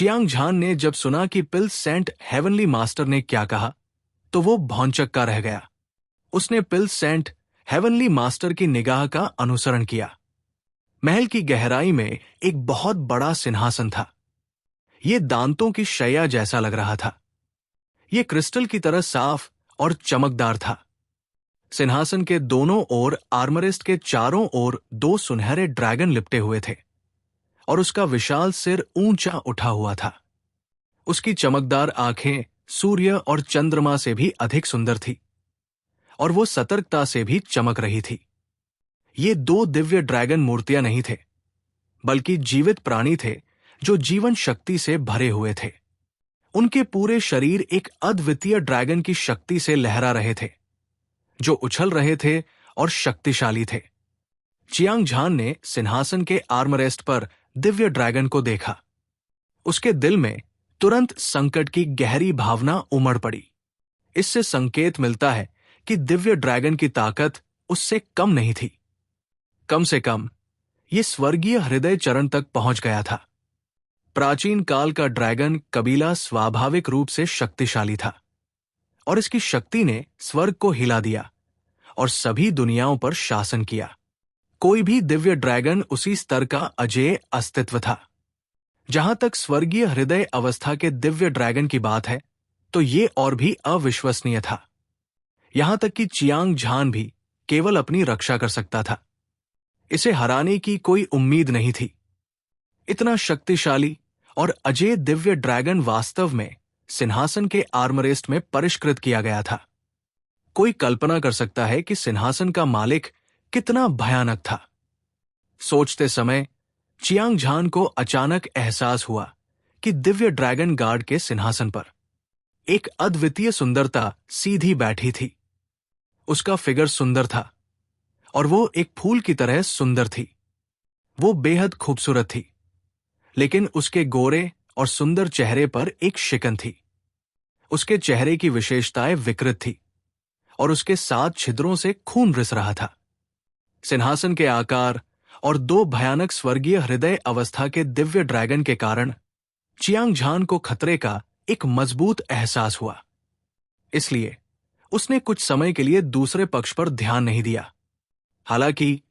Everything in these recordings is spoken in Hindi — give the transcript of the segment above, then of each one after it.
चियांग झान ने जब सुना कि पिल सेंट हेवनली मास्टर ने क्या कहा, तो वो भौंचक्का रह गया। उसने पिल सेंट हेवनली मास्टर की निगाह का अनुसरण किया। महल की गहराई में एक बहुत बड़ा सिंहासन था। ये दांतों की शैया जैसा लग रहा था। ये क्रिस्टल की तरह साफ और चमकदार था। सिंहासन के दोनों ओर आर्मरेस्ट के चारों ओर दो सुनहरे ड्रैगन लिपटे हुए थे और उसका विशाल सिर ऊंचा उठा हुआ था। उसकी चमकदार आंखें सूर्य और चंद्रमा से भी अधिक सुंदर थी और वो सतर्कता से भी चमक रही थी। ये दो दिव्य ड्रैगन मूर्तियां नहीं थे, बल्कि जीवित प्राणी थे जो जीवन शक्ति से भरे हुए थे। उनके पूरे शरीर एक अद्वितीय ड्रैगन की शक्ति से लहरा रहे थे, जो उछल रहे थे और शक्तिशाली थे। चियांग झान ने सिंहासन के आर्मरेस्ट पर दिव्य ड्रैगन को देखा। उसके दिल में तुरंत संकट की गहरी भावना उमड़ पड़ी। इससे संकेत मिलता है कि दिव्य ड्रैगन की ताकत उससे कम नहीं थी। कम से कम ये स्वर्गीय हृदय चरण तक पहुंच गया था। प्राचीन काल का ड्रैगन कबीला स्वाभाविक रूप से शक्तिशाली था और इसकी शक्ति ने स्वर्ग को हिला दिया और सभी दुनियाओं पर शासन किया। कोई भी दिव्य ड्रैगन उसी स्तर का अजेय अस्तित्व था। जहां तक स्वर्गीय हृदय अवस्था के दिव्य ड्रैगन की बात है, तो ये और भी अविश्वसनीय था। यहां तक कि चियांग झान भी केवल अपनी रक्षा कर सकता था। इसे हराने की कोई उम्मीद नहीं थी। इतना शक्तिशाली और अजेय दिव्य ड्रैगन वास्तव में सिंहासन के आर्मरेस्ट में परिष्कृत किया गया था। कोई कल्पना कर सकता है कि सिंहासन का मालिक कितना भयानक था। सोचते समय चियांग झान को अचानक एहसास हुआ कि दिव्य ड्रैगन गार्ड के सिंहासन पर एक अद्वितीय सुंदरता सीधी बैठी थी। उसका फिगर सुंदर था और वो एक फूल की तरह सुंदर थी। वो बेहद खूबसूरत थी, लेकिन उसके गोरे और सुंदर चेहरे पर एक शिकन थी। उसके चेहरे की विशेषताएं विकृत थी और उसके 7 छिद्रों से खून रिस रहा था। सिंहासन के आकार और दो भयानक स्वर्गीय हृदय अवस्था के दिव्य ड्रैगन के कारण चियांग झान को खतरे का एक मजबूत एहसास हुआ। इसलिए उसने कुछ समय के लिए दूसरे पक्ष पर ध्यान नहीं दिया। हालांकि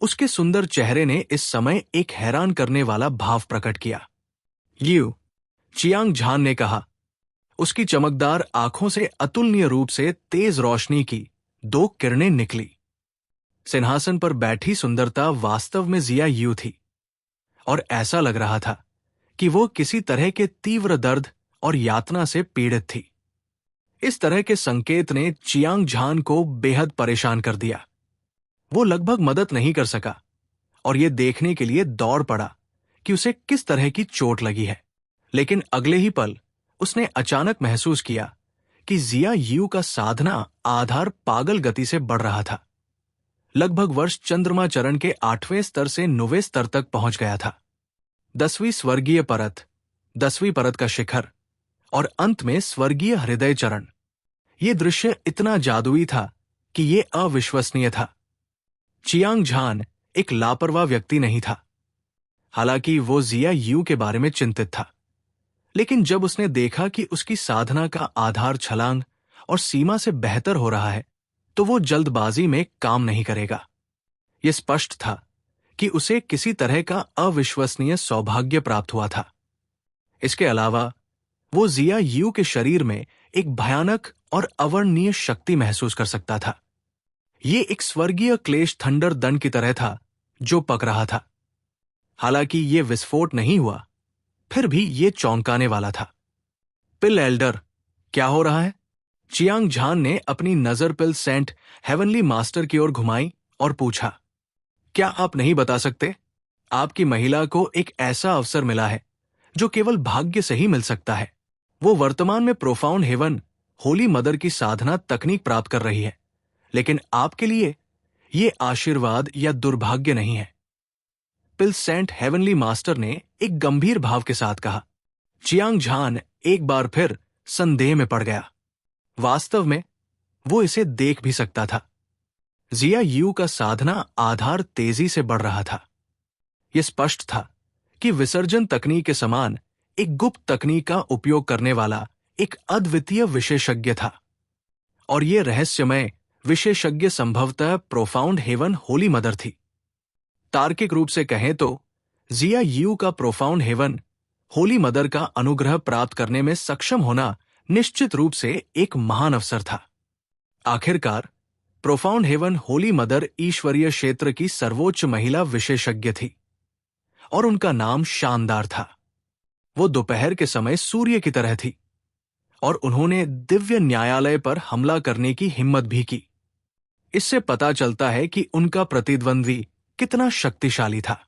उसके सुंदर चेहरे ने इस समय एक हैरान करने वाला भाव प्रकट किया। यू, चियांग झान ने कहा। उसकी चमकदार आंखों से अतुलनीय रूप से तेज रोशनी की 2 किरणें निकली। सिंहासन पर बैठी सुंदरता वास्तव में जिया यू थी और ऐसा लग रहा था कि वो किसी तरह के तीव्र दर्द और यातना से पीड़ित थी। इस तरह के संकेत ने चियांग झान को बेहद परेशान कर दिया। वो लगभग मदद नहीं कर सका और ये देखने के लिए दौड़ पड़ा कि उसे किस तरह की चोट लगी है। लेकिन अगले ही पल उसने अचानक महसूस किया कि जिया यू का साधना आधार पागल गति से बढ़ रहा था। लगभग वर्ष चंद्रमा चरण के 8वें स्तर से 9वें स्तर तक पहुंच गया था। 10वीं स्वर्गीय परत, 10वीं परत का शिखर और अंत में स्वर्गीय हृदय चरण। ये दृश्य इतना जादुई था कि ये अविश्वसनीय था। चियांग झान एक लापरवाह व्यक्ति नहीं था। हालांकि वो जिया यू के बारे में चिंतित था, लेकिन जब उसने देखा कि उसकी साधना का आधार छलांग और सीमा से बेहतर हो रहा है, तो वो जल्दबाजी में काम नहीं करेगा। यह स्पष्ट था कि उसे किसी तरह का अविश्वसनीय सौभाग्य प्राप्त हुआ था। इसके अलावा वो जिया यू के शरीर में एक भयानक और अवर्णनीय शक्ति महसूस कर सकता था। ये एक स्वर्गीय क्लेश थंडर दंड की तरह था जो पक रहा था। हालांकि ये विस्फोट नहीं हुआ, फिर भी ये चौंकाने वाला था। पिल एल्डर, क्या हो रहा है? चियांग झान ने अपनी नजर पिल सेंट हेवनली मास्टर की ओर घुमाई और पूछा, क्या आप नहीं बता सकते? आपकी महिला को एक ऐसा अवसर मिला है जो केवल भाग्य से ही मिल सकता है। वो वर्तमान में प्रोफाउंड हेवन होली मदर की साधना तकनीक प्राप्त कर रही है, लेकिन आपके लिए ये आशीर्वाद या दुर्भाग्य नहीं है। पिल सेंट हेवनली मास्टर ने एक गंभीर भाव के साथ कहा। चियांग झान एक बार फिर संदेह में पड़ गया। वास्तव में वो इसे देख भी सकता था। जिया यू का साधना आधार तेजी से बढ़ रहा था। यह स्पष्ट था कि विसर्जन तकनीक के समान एक गुप्त तकनीक का उपयोग करने वाला एक अद्वितीय विशेषज्ञ था, और ये रहस्यमय विशेषज्ञ संभवतः प्रोफाउंड हेवन होली मदर थी। तार्किक रूप से कहें तो जिया यू का प्रोफाउंड हेवन होली मदर का अनुग्रह प्राप्त करने में सक्षम होना निश्चित रूप से एक महान अवसर था। आखिरकार प्रोफाउंड हेवन होली मदर ईश्वरीय क्षेत्र की सर्वोच्च महिला विशेषज्ञ थी, और उनका नाम शानदार था। वो दोपहर के समय सूर्य की तरह थी, और उन्होंने दिव्य न्यायालय पर हमला करने की हिम्मत भी की। इससे पता चलता है कि उनका प्रतिद्वंद्वी कितना शक्तिशाली था।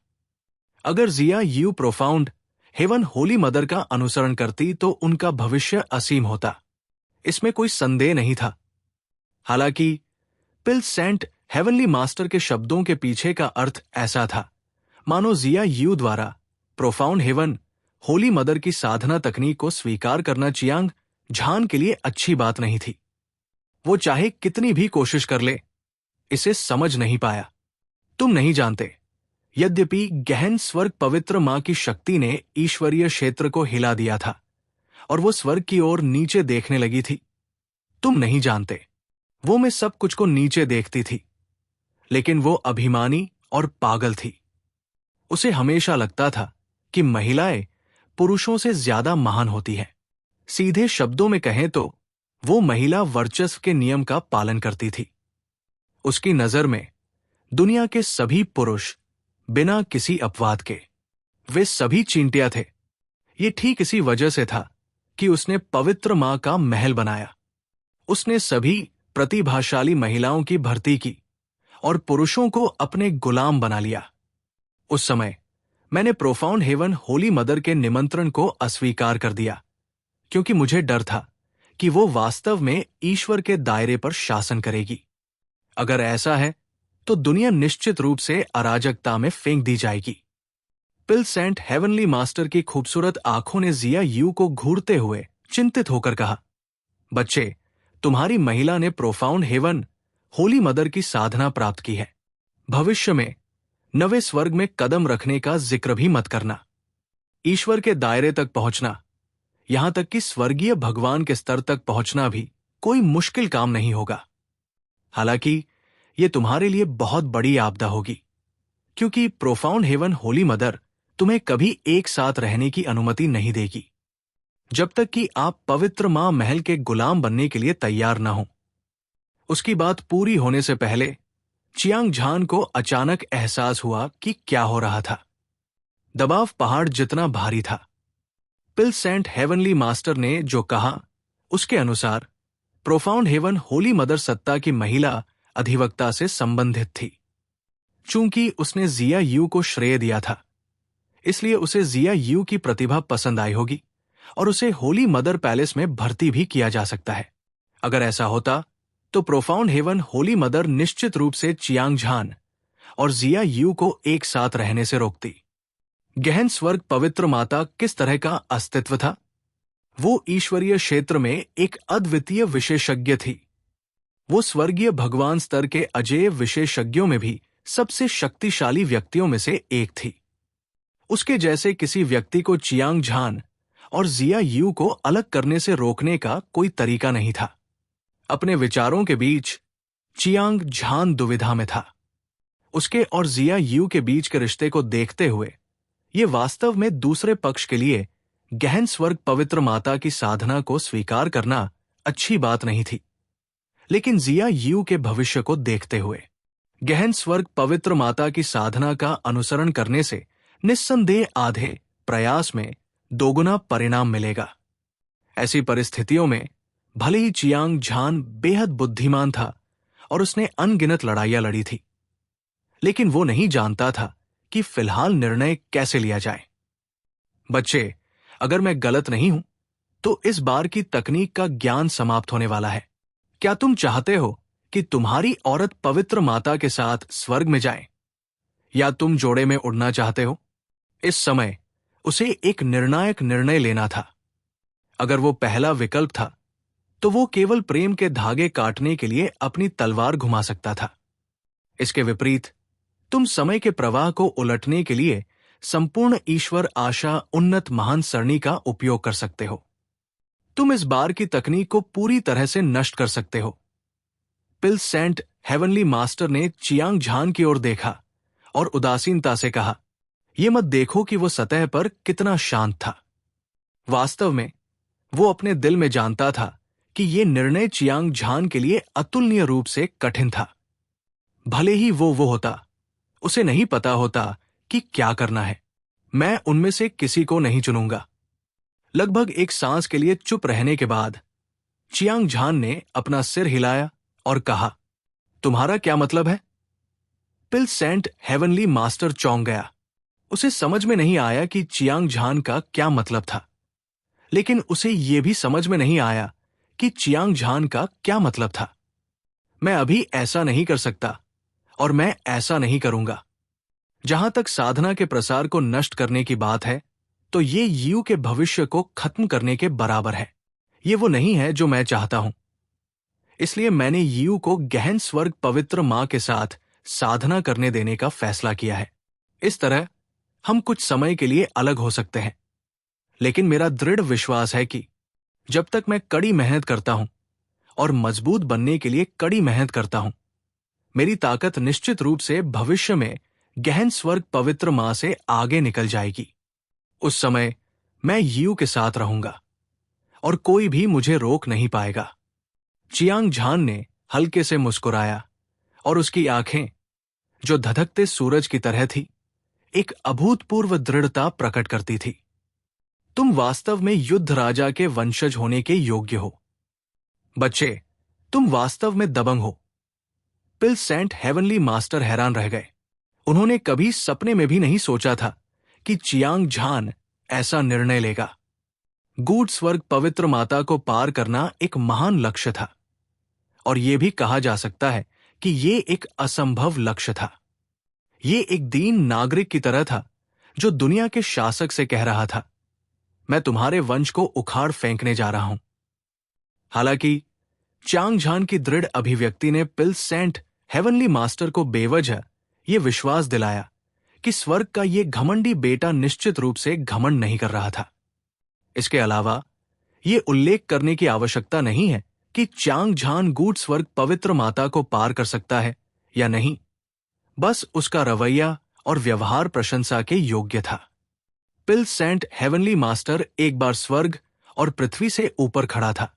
अगर Jia Yu Profound haven Holi Mother का अनुसरण करती तो उनका भविष्य असीम होता, इसमें कोई संदेह नहीं था। हालांकि पिल सेंट हेवनली मास्टर के शब्दों के पीछे का अर्थ ऐसा था मानो जिया यू द्वारा प्रोफाउंड हेवन होली मदर की साधना तकनीक को स्वीकार करना चियांग झान के लिए अच्छी बात नहीं थी। वो चाहे कितनी भी कोशिश कर ले, इसे समझ नहीं पाया। तुम नहीं जानते, यद्यपि गहन स्वर्ग पवित्र मां की शक्ति ने ईश्वरीय क्षेत्र को हिला दिया था और वो स्वर्ग की ओर नीचे देखने लगी थी। तुम नहीं जानते, वो मैं सब कुछ को नीचे देखती थी, लेकिन वो अभिमानी और पागल थी। उसे हमेशा लगता था कि महिलाएं पुरुषों से ज्यादा महान होती हैं। सीधे शब्दों में कहें तो वो महिला वर्चस्व के नियम का पालन करती थी। उसकी नजर में दुनिया के सभी पुरुष बिना किसी अपवाद के वे सभी चींटियां थे। ये ठीक इसी वजह से था कि उसने पवित्र मां का महल बनाया। उसने सभी प्रतिभाशाली महिलाओं की भर्ती की और पुरुषों को अपने गुलाम बना लिया। उस समय मैंने प्रोफाउंड हेवन होली मदर के निमंत्रण को अस्वीकार कर दिया, क्योंकि मुझे डर था कि वो वास्तव में ईश्वर के दायरे पर शासन करेगी। अगर ऐसा है तो दुनिया निश्चित रूप से अराजकता में फेंक दी जाएगी। पिल सेंट हेवनली मास्टर की खूबसूरत आंखों ने जिया यू को घूरते हुए चिंतित होकर कहा, बच्चे, तुम्हारी महिला ने प्रोफाउंड हेवन होली मदर की साधना प्राप्त की है। भविष्य में नवे स्वर्ग में कदम रखने का जिक्र भी मत करना। ईश्वर के दायरे तक पहुंचना, यहां तक कि स्वर्गीय भगवान के स्तर तक पहुंचना भी कोई मुश्किल काम नहीं होगा। हालांकि यह तुम्हारे लिए बहुत बड़ी आपदा होगी, क्योंकि प्रोफाउंड हेवन होली मदर तुम्हें कभी एक साथ रहने की अनुमति नहीं देगी, जब तक कि आप पवित्र मां महल के गुलाम बनने के लिए तैयार न हो। उसकी बात पूरी होने से पहले चियांग झान को अचानक एहसास हुआ कि क्या हो रहा था। दबाव पहाड़ जितना भारी था। पिल सेंट हेवनली मास्टर ने जो कहा उसके अनुसार प्रोफाउंड हेवन होली मदर सत्ता की महिला अधिवक्ता से संबंधित थी। चूंकि उसने जिया यू को श्रेय दिया था, इसलिए उसे जिया यू की प्रतिभा पसंद आई होगी और उसे होली मदर पैलेस में भर्ती भी किया जा सकता है। अगर ऐसा होता तो प्रोफाउंड हेवन होली मदर निश्चित रूप से चियांग झान और जिया यू को एक साथ रहने से रोकती। गहन स्वर्ग पवित्र माता किस तरह का अस्तित्व था? वो ईश्वरीय क्षेत्र में एक अद्वितीय विशेषज्ञ थी। वो स्वर्गीय भगवान स्तर के अजेय विशेषज्ञों में भी सबसे शक्तिशाली व्यक्तियों में से एक थी। उसके जैसे किसी व्यक्ति को चियांग झान और जिया यू को अलग करने से रोकने का कोई तरीका नहीं था। अपने विचारों के बीच चियांग झान दुविधा में था। उसके और जिया यू के बीच के रिश्ते को देखते हुए ये वास्तव में दूसरे पक्ष के लिए गहन स्वर्ग पवित्र माता की साधना को स्वीकार करना अच्छी बात नहीं थी। लेकिन जिया यू के भविष्य को देखते हुए गहन स्वर्ग पवित्र माता की साधना का अनुसरण करने से निस्संदेह आधे प्रयास में दोगुना परिणाम मिलेगा। ऐसी परिस्थितियों में भले ही चियांग झान बेहद बुद्धिमान था और उसने अनगिनत लड़ाइयां लड़ी थी, लेकिन वो नहीं जानता था कि फिलहाल निर्णय कैसे लिया जाए। बच्चे, अगर मैं गलत नहीं हूं तो इस बार की तकनीक का ज्ञान समाप्त होने वाला है। क्या तुम चाहते हो कि तुम्हारी औरत पवित्र माता के साथ स्वर्ग में जाए, या तुम जोड़े में उड़ना चाहते हो? इस समय उसे एक निर्णायक निर्णय लेना था। अगर वो पहला विकल्प था तो वो केवल प्रेम के धागे काटने के लिए अपनी तलवार घुमा सकता था। इसके विपरीत तुम समय के प्रवाह को उलटने के लिए संपूर्ण ईश्वर आशा उन्नत महान सरणी का उपयोग कर सकते हो। तुम इस बार की तकनीक को पूरी तरह से नष्ट कर सकते हो। पिल सेंट हेवनली मास्टर ने चियांग झान की ओर देखा और उदासीनता से कहा, यह मत देखो कि वो सतह पर कितना शांत था। वास्तव में वो अपने दिल में जानता था कि यह निर्णय चियांग झान के लिए अतुलनीय रूप से कठिन था। भले ही वो होता, उसे नहीं पता होता कि क्या करना है। मैं उनमें से किसी को नहीं चुनूंगा। लगभग एक सांस के लिए चुप रहने के बाद चियांग झान ने अपना सिर हिलाया और कहा, तुम्हारा क्या मतलब है? पिल सेंट हेवनली मास्टर चौंक गया। उसे समझ में नहीं आया कि चियांग झान का क्या मतलब था, लेकिन उसे यह भी समझ में नहीं आया कि चियांग झान का क्या मतलब था। मैं अभी ऐसा नहीं कर सकता और मैं ऐसा नहीं करूंगा। जहां तक साधना के प्रसार को नष्ट करने की बात है, तो ये यू के भविष्य को खत्म करने के बराबर है। ये वो नहीं है जो मैं चाहता हूं। इसलिए मैंने यू को गहन स्वर्ग पवित्र मां के साथ साधना करने देने का फैसला किया है। इस तरह हम कुछ समय के लिए अलग हो सकते हैं, लेकिन मेरा दृढ़ विश्वास है कि जब तक मैं कड़ी मेहनत करता हूं और मजबूत बनने के लिए कड़ी मेहनत करता हूं, मेरी ताकत निश्चित रूप से भविष्य में गहन स्वर्ग पवित्र मां से आगे निकल जाएगी। उस समय मैं यू के साथ रहूंगा और कोई भी मुझे रोक नहीं पाएगा। चियांग झान ने हल्के से मुस्कुराया और उसकी आंखें, जो धधकते सूरज की तरह थी, एक अभूतपूर्व दृढ़ता प्रकट करती थी। तुम वास्तव में युद्ध राजा के वंशज होने के योग्य हो। बच्चे, तुम वास्तव में दबंग हो। पिल सेंट हेवनली मास्टर हैरान रह गए। उन्होंने कभी सपने में भी नहीं सोचा था कि चियांग झान ऐसा निर्णय लेगा। गूढ़ स्वर्ग पवित्र माता को पार करना एक महान लक्ष्य था, और यह भी कहा जा सकता है कि यह एक असंभव लक्ष्य था। यह एक दीन नागरिक की तरह था जो दुनिया के शासक से कह रहा था, मैं तुम्हारे वंश को उखाड़ फेंकने जा रहा हूं। हालांकि चियांग झान की दृढ़ अभिव्यक्ति ने पिल सेंट हेवनली मास्टर को बेवजह यह विश्वास दिलाया कि स्वर्ग का यह घमंडी बेटा निश्चित रूप से घमंड नहीं कर रहा था। इसके अलावा यह उल्लेख करने की आवश्यकता नहीं है कि चियांग झान गूढ़ स्वर्ग पवित्र माता को पार कर सकता है या नहीं। बस उसका रवैया और व्यवहार प्रशंसा के योग्य था। पिल सेंट हेवनली मास्टर एक बार स्वर्ग और पृथ्वी से ऊपर खड़ा था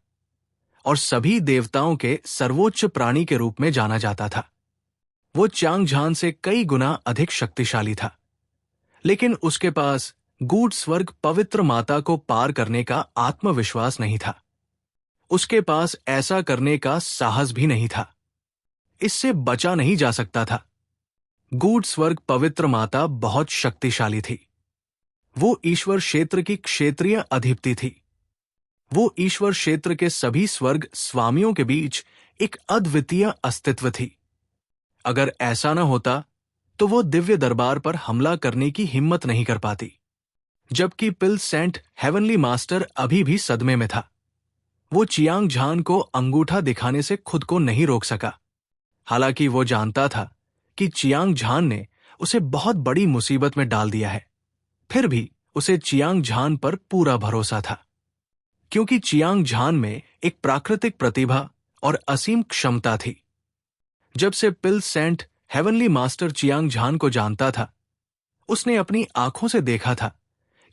और सभी देवताओं के सर्वोच्च प्राणी के रूप में जाना जाता था। वो चियांग झान से कई गुना अधिक शक्तिशाली था, लेकिन उसके पास गूढ़ स्वर्ग पवित्र माता को पार करने का आत्मविश्वास नहीं था। उसके पास ऐसा करने का साहस भी नहीं था। इससे बचा नहीं जा सकता था। गूढ़ स्वर्ग पवित्र माता बहुत शक्तिशाली थी। वो ईश्वर क्षेत्र की क्षेत्रीय अधिपति थी। वो ईश्वर क्षेत्र के सभी स्वर्ग स्वामियों के बीच एक अद्वितीय अस्तित्व थी। अगर ऐसा न होता तो वो दिव्य दरबार पर हमला करने की हिम्मत नहीं कर पाती। जबकि पिल सेंट हेवनली मास्टर अभी भी सदमे में था। वो चियांग झान को अंगूठा दिखाने से खुद को नहीं रोक सका। हालांकि वो जानता था कि चियांग झान ने उसे बहुत बड़ी मुसीबत में डाल दिया है, फिर भी उसे चियांग झान पर पूरा भरोसा था, क्योंकि चियांग झान में एक प्राकृतिक प्रतिभा और असीम क्षमता थी। जब से पिल सेंट हेवनली मास्टर चियांग झान को जानता था, उसने अपनी आंखों से देखा था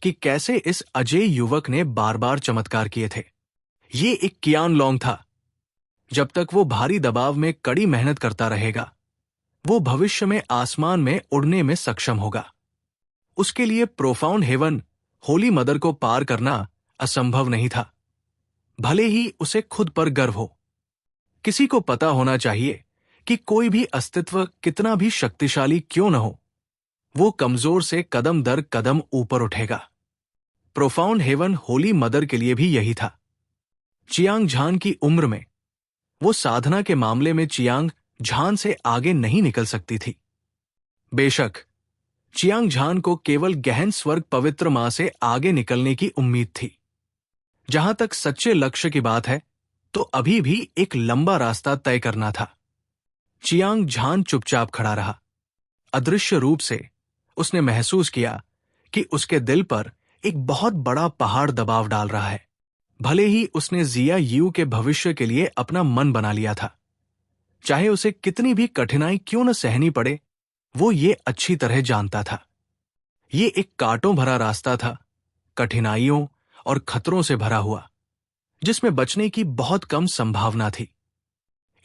कि कैसे इस अजेय युवक ने बार बार चमत्कार किए थे। ये एक कियान लोंग था। जब तक वो भारी दबाव में कड़ी मेहनत करता रहेगा, वो भविष्य में आसमान में उड़ने में सक्षम होगा। उसके लिए प्रोफाउंड हेवन होली मदर को पार करना असंभव नहीं था, भले ही उसे खुद पर गर्व हो। किसी को पता होना चाहिए कि कोई भी अस्तित्व कितना भी शक्तिशाली क्यों न हो, वो कमजोर से कदम दर कदम ऊपर उठेगा। प्रोफाउंड हेवन होली मदर के लिए भी यही था। चियांग झान की उम्र में वो साधना के मामले में चियांग झान से आगे नहीं निकल सकती थी। बेशक चियांग झान को केवल गहन स्वर्ग पवित्र मां से आगे निकलने की उम्मीद थी। जहां तक सच्चे लक्ष्य की बात है, तो अभी भी एक लंबा रास्ता तय करना था। चियांग झान चुपचाप खड़ा रहा। अदृश्य रूप से उसने महसूस किया कि उसके दिल पर एक बहुत बड़ा पहाड़ दबाव डाल रहा है। भले ही उसने जिया यू के भविष्य के लिए अपना मन बना लिया था, चाहे उसे कितनी भी कठिनाई क्यों न सहनी पड़े, वो ये अच्छी तरह जानता था। ये एक कांटों भरा रास्ता था, कठिनाइयों और खतरों से भरा हुआ, जिसमें बचने की बहुत कम संभावना थी।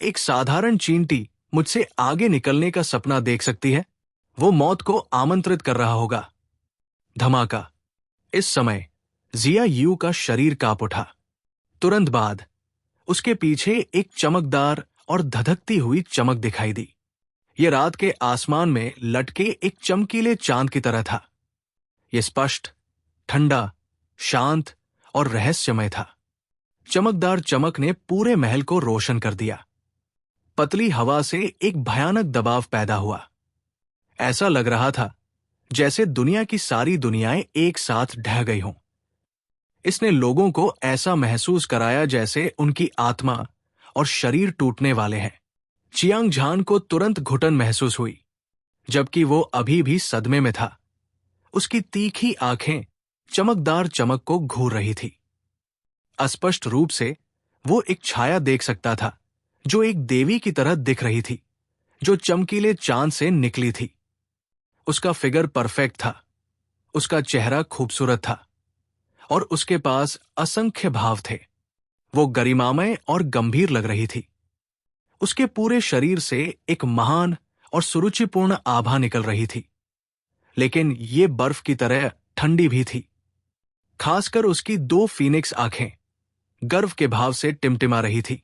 एक साधारण चींटी मुझसे आगे निकलने का सपना देख सकती है, वो मौत को आमंत्रित कर रहा होगा। धमाका। इस समय जिया यू का शरीर कांप उठा। तुरंत बाद उसके पीछे एक चमकदार और धधकती हुई चमक दिखाई दी। यह रात के आसमान में लटके एक चमकीले चांद की तरह था। यह स्पष्ट, ठंडा, शांत और रहस्यमय था। चमकदार चमक ने पूरे महल को रोशन कर दिया। पतली हवा से एक भयानक दबाव पैदा हुआ। ऐसा लग रहा था जैसे दुनिया की सारी दुनियाएं एक साथ ढह गई हों। इसने लोगों को ऐसा महसूस कराया जैसे उनकी आत्मा और शरीर टूटने वाले हैं। चियांग झान को तुरंत घुटन महसूस हुई, जबकि वो अभी भी सदमे में था। उसकी तीखी आंखें चमकदार चमक को घूर रही थी। अस्पष्ट रूप से वो एक छाया देख सकता था, जो एक देवी की तरह दिख रही थी, जो चमकीले चांद से निकली थी। उसका फिगर परफेक्ट था, उसका चेहरा खूबसूरत था, और उसके पास असंख्य भाव थे। वो गरिमामय और गंभीर लग रही थी। उसके पूरे शरीर से एक महान और सुरुचिपूर्ण आभा निकल रही थी, लेकिन ये बर्फ की तरह ठंडी भी थी। खासकर उसकी 2 फीनिक्स आंखें गर्व के भाव से टिमटिमा रही थी,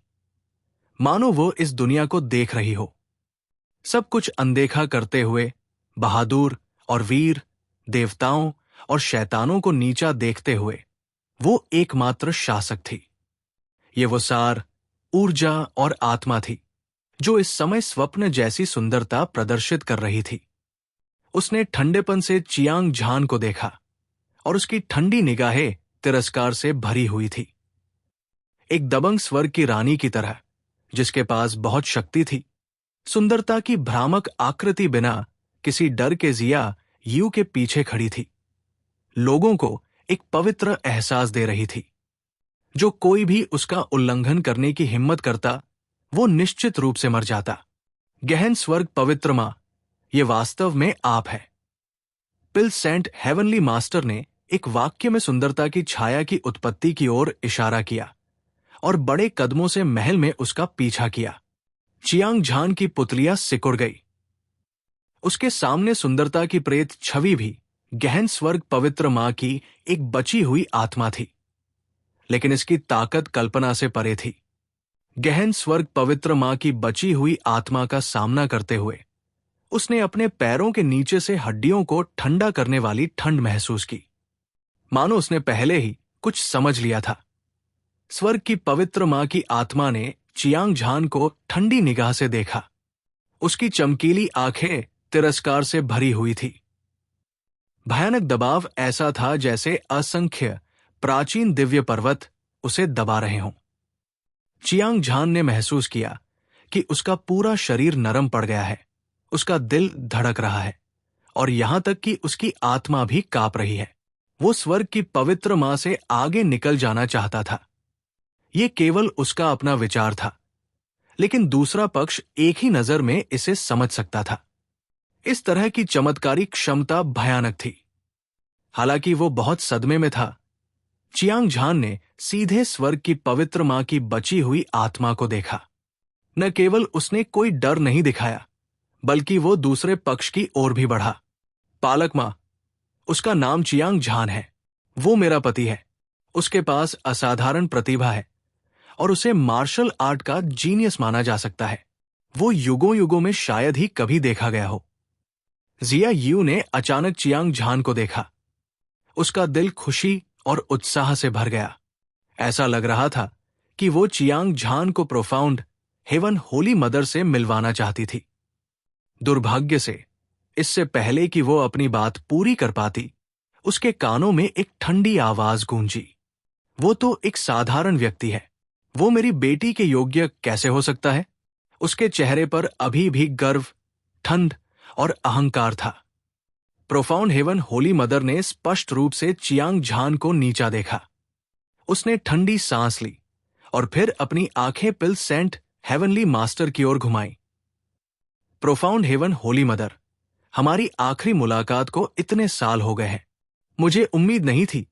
मानो वो इस दुनिया को देख रही हो। सब कुछ अनदेखा करते हुए, बहादुर और वीर, देवताओं और शैतानों को नीचा देखते हुए, वो एकमात्र शासक थी। ये वो सार, ऊर्जा और आत्मा थी जो इस समय स्वप्न जैसी सुंदरता प्रदर्शित कर रही थी। उसने ठंडेपन से चियांग झान को देखा, और उसकी ठंडी निगाहें तिरस्कार से भरी हुई थी। एक दबंग स्वर्ग की रानी की तरह, जिसके पास बहुत शक्ति थी, सुंदरता की भ्रामक आकृति बिना किसी डर के जिया यू के पीछे खड़ी थी। लोगों को एक पवित्र एहसास दे रही थी। जो कोई भी उसका उल्लंघन करने की हिम्मत करता, वो निश्चित रूप से मर जाता। गहन स्वर्ग पवित्र मां, ये वास्तव में आप है। पिल सेंट हेवनली मास्टर ने एक वाक्य में सुंदरता की छाया की उत्पत्ति की ओर इशारा किया और बड़े कदमों से महल में उसका पीछा किया। चियांग झान की पुतलियां सिकुड़ गई। उसके सामने सुंदरता की प्रेत छवि भी गहन स्वर्ग पवित्र मां की एक बची हुई आत्मा थी, लेकिन इसकी ताकत कल्पना से परे थी। गहन स्वर्ग पवित्र मां की बची हुई आत्मा का सामना करते हुए उसने अपने पैरों के नीचे से हड्डियों को ठंडा करने वाली ठंड महसूस की, मानो उसने पहले ही कुछ समझ लिया था। स्वर्ग की पवित्र मां की आत्मा ने चियांग झान को ठंडी निगाह से देखा। उसकी चमकीली आंखें तिरस्कार से भरी हुई थी। भयानक दबाव ऐसा था जैसे असंख्य प्राचीन दिव्य पर्वत उसे दबा रहे हों। चियांग झान ने महसूस किया कि उसका पूरा शरीर नरम पड़ गया है, उसका दिल धड़क रहा है, और यहां तक कि उसकी आत्मा भी कांप रही है। वो स्वर्ग की पवित्र मां से आगे निकल जाना चाहता था। ये केवल उसका अपना विचार था, लेकिन दूसरा पक्ष एक ही नजर में इसे समझ सकता था। इस तरह की चमत्कारी क्षमता भयानक थी। हालांकि वो बहुत सदमे में था, चियांग झान ने सीधे स्वर्ग की पवित्र मां की बची हुई आत्मा को देखा। न केवल उसने कोई डर नहीं दिखाया, बल्कि वो दूसरे पक्ष की ओर भी बढ़ा। पालक मां, उसका नाम चियांग झान है। वो मेरा पति है। उसके पास असाधारण प्रतिभा है और उसे मार्शल आर्ट का जीनियस माना जा सकता है। वो युगों युगों में शायद ही कभी देखा गया हो। जिया यू ने अचानक चियांग झान को देखा। उसका दिल खुशी और उत्साह से भर गया। ऐसा लग रहा था कि वो चियांग झान को प्रोफाउंड हेवन होली मदर से मिलवाना चाहती थी। दुर्भाग्य से, इससे पहले कि वो अपनी बात पूरी कर पाती, उसके कानों में एक ठंडी आवाज गूंजी। वो तो एक साधारण व्यक्ति है। वो मेरी बेटी के योग्य कैसे हो सकता है? उसके चेहरे पर अभी भी गर्व, ठंड और अहंकार था। प्रोफाउंड हेवन होली मदर ने स्पष्ट रूप से चियांग झान को नीचा देखा। उसने ठंडी सांस ली और फिर अपनी आंखें पिल सेंट हेवनली मास्टर की ओर घुमाई। प्रोफाउंड हेवन होली मदर, हमारी आखिरी मुलाकात को इतने साल हो गए हैं। मुझे उम्मीद नहीं थी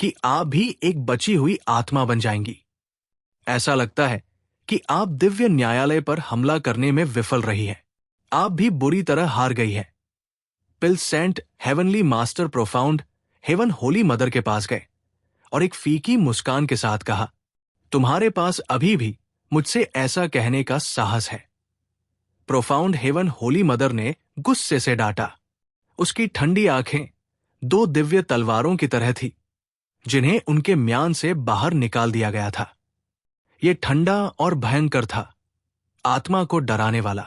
कि आप भी एक बची हुई आत्मा बन जाएंगी। ऐसा लगता है कि आप दिव्य न्यायालय पर हमला करने में विफल रही है। आप भी बुरी तरह हार गई है। Pill Saint Heavenly Master Profound haven Holi Mother के पास गए और एक फीकी मुस्कान के साथ कहा, तुम्हारे पास अभी भी मुझसे ऐसा कहने का साहस है। प्रोफाउंड हेवन होली मदर ने गुस्से से डांटा। उसकी ठंडी आंखें दो दिव्य तलवारों की तरह थी जिन्हें उनके म्यान से बाहर निकाल दिया गया था। यह ठंडा और भयंकर था, आत्मा को डराने वाला।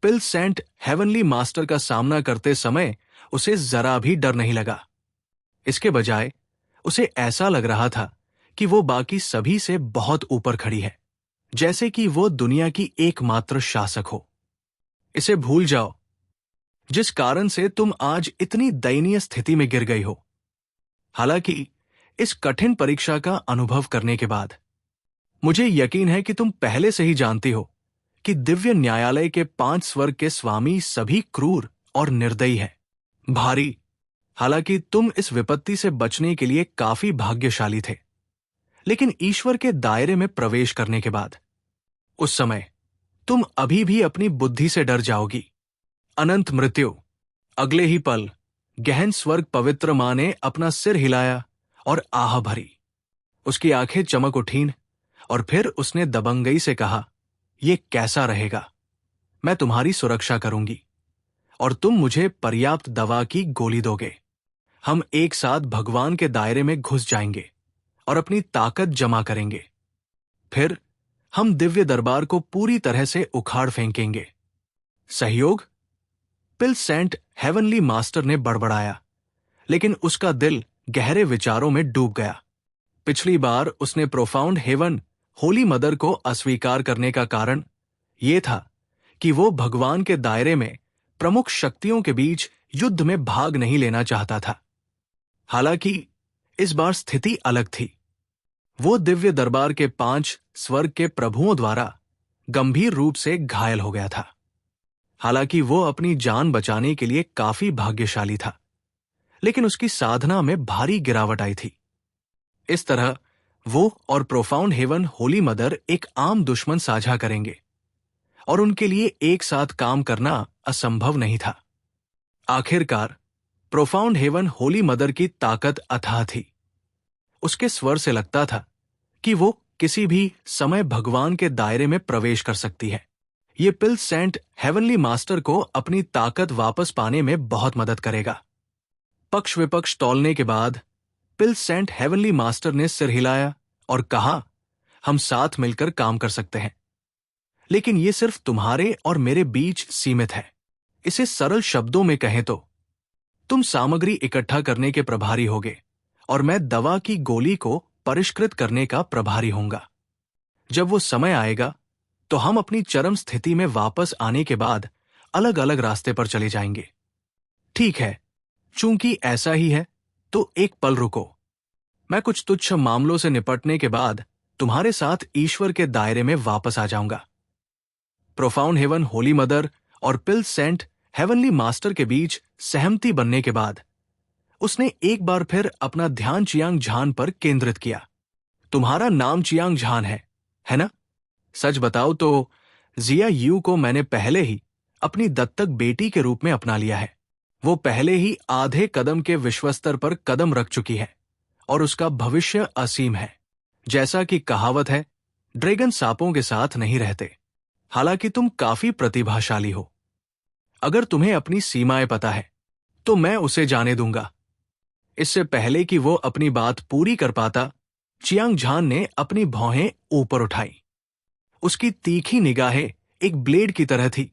पिल सेंट हेवनली मास्टर का सामना करते समय उसे जरा भी डर नहीं लगा। इसके बजाय उसे ऐसा लग रहा था कि वो बाकी सभी से बहुत ऊपर खड़ी है, जैसे कि वो दुनिया की एकमात्र शासक हो। इसे भूल जाओ जिस कारण से तुम आज इतनी दयनीय स्थिति में गिर गई हो। हालांकि इस कठिन परीक्षा का अनुभव करने के बाद मुझे यकीन है कि तुम पहले से ही जानती हो कि दिव्य न्यायालय के 5 स्वर्ग के स्वामी सभी क्रूर और निर्दयी हैं। भारी, हालांकि तुम इस विपत्ति से बचने के लिए काफी भाग्यशाली थे, लेकिन ईश्वर के दायरे में प्रवेश करने के बाद उस समय तुम अभी भी अपनी बुद्धि से डर जाओगी। अनंत मृत्यु। अगले ही पल गहन स्वर्ग पवित्र मां ने अपना सिर हिलाया और आह भरी। उसकी आंखें चमक उठीं और फिर उसने दबंगई से कहा, यह कैसा रहेगा? मैं तुम्हारी सुरक्षा करूंगी और तुम मुझे पर्याप्त दवा की गोली दोगे। हम एक साथ भगवान के दायरे में घुस जाएंगे और अपनी ताकत जमा करेंगे। फिर हम दिव्य दरबार को पूरी तरह से उखाड़ फेंकेंगे। सहयोग? पिल सेंट हेवनली मास्टर ने बड़बड़ाया, लेकिन उसका दिल गहरे विचारों में डूब गया। पिछली बार उसने प्रोफाउंड हेवन होली मदर को अस्वीकार करने का कारण यह था कि वो भगवान के दायरे में प्रमुख शक्तियों के बीच युद्ध में भाग नहीं लेना चाहता था। हालांकि इस बार स्थिति अलग थी। वो दिव्य दरबार के 5 स्वर्ग के प्रभुओं द्वारा गंभीर रूप से घायल हो गया था। हालांकि वो अपनी जान बचाने के लिए काफी भाग्यशाली था, लेकिन उसकी साधना में भारी गिरावट आई थी। इस तरह वो और प्रोफाउंड हेवन होली मदर एक आम दुश्मन साझा करेंगे और उनके लिए एक साथ काम करना असंभव नहीं था। आखिरकार प्रोफाउंड हेवन होली मदर की ताकत अथाह थी। उसके स्वर से लगता था कि वो किसी भी समय भगवान के दायरे में प्रवेश कर सकती है। ये पिल सेंट हेवनली मास्टर को अपनी ताकत वापस पाने में बहुत मदद करेगा। पक्ष विपक्ष तौलने के बाद पिल सेंट हेवनली मास्टर ने सिर हिलाया और कहा, हम साथ मिलकर काम कर सकते हैं, लेकिन ये सिर्फ तुम्हारे और मेरे बीच सीमित है। इसे सरल शब्दों में कहें तो तुम सामग्री इकट्ठा करने के प्रभारी होगे और मैं दवा की गोली को परिष्कृत करने का प्रभारी होऊंगा। जब वो समय आएगा तो हम अपनी चरम स्थिति में वापस आने के बाद अलग अलग रास्ते पर चले जाएंगे। ठीक है, चूंकि ऐसा ही है तो एक पल रुको। मैं कुछ तुच्छ मामलों से निपटने के बाद तुम्हारे साथ ईश्वर के दायरे में वापस आ जाऊंगा। प्रोफाउंड हेवन होली मदर और पिल सेंट हेवनली मास्टर के बीच सहमति बनने के बाद उसने एक बार फिर अपना ध्यान चियांग झान पर केंद्रित किया। तुम्हारा नाम चियांग झान है ना? सच बताओ तो जिया यू को मैंने पहले ही अपनी दत्तक बेटी के रूप में अपना लिया है। वो पहले ही आधे कदम के विश्वस्तर पर कदम रख चुकी है और उसका भविष्य असीम है। जैसा कि कहावत है, ड्रैगन सांपों के साथ नहीं रहते। हालांकि तुम काफी प्रतिभाशाली हो। अगर तुम्हें अपनी सीमाएं पता है तो मैं उसे जाने दूंगा। इससे पहले कि वो अपनी बात पूरी कर पाता, चियांग झान ने अपनी भौहें ऊपर उठाई। उसकी तीखी निगाहें एक ब्लेड की तरह थी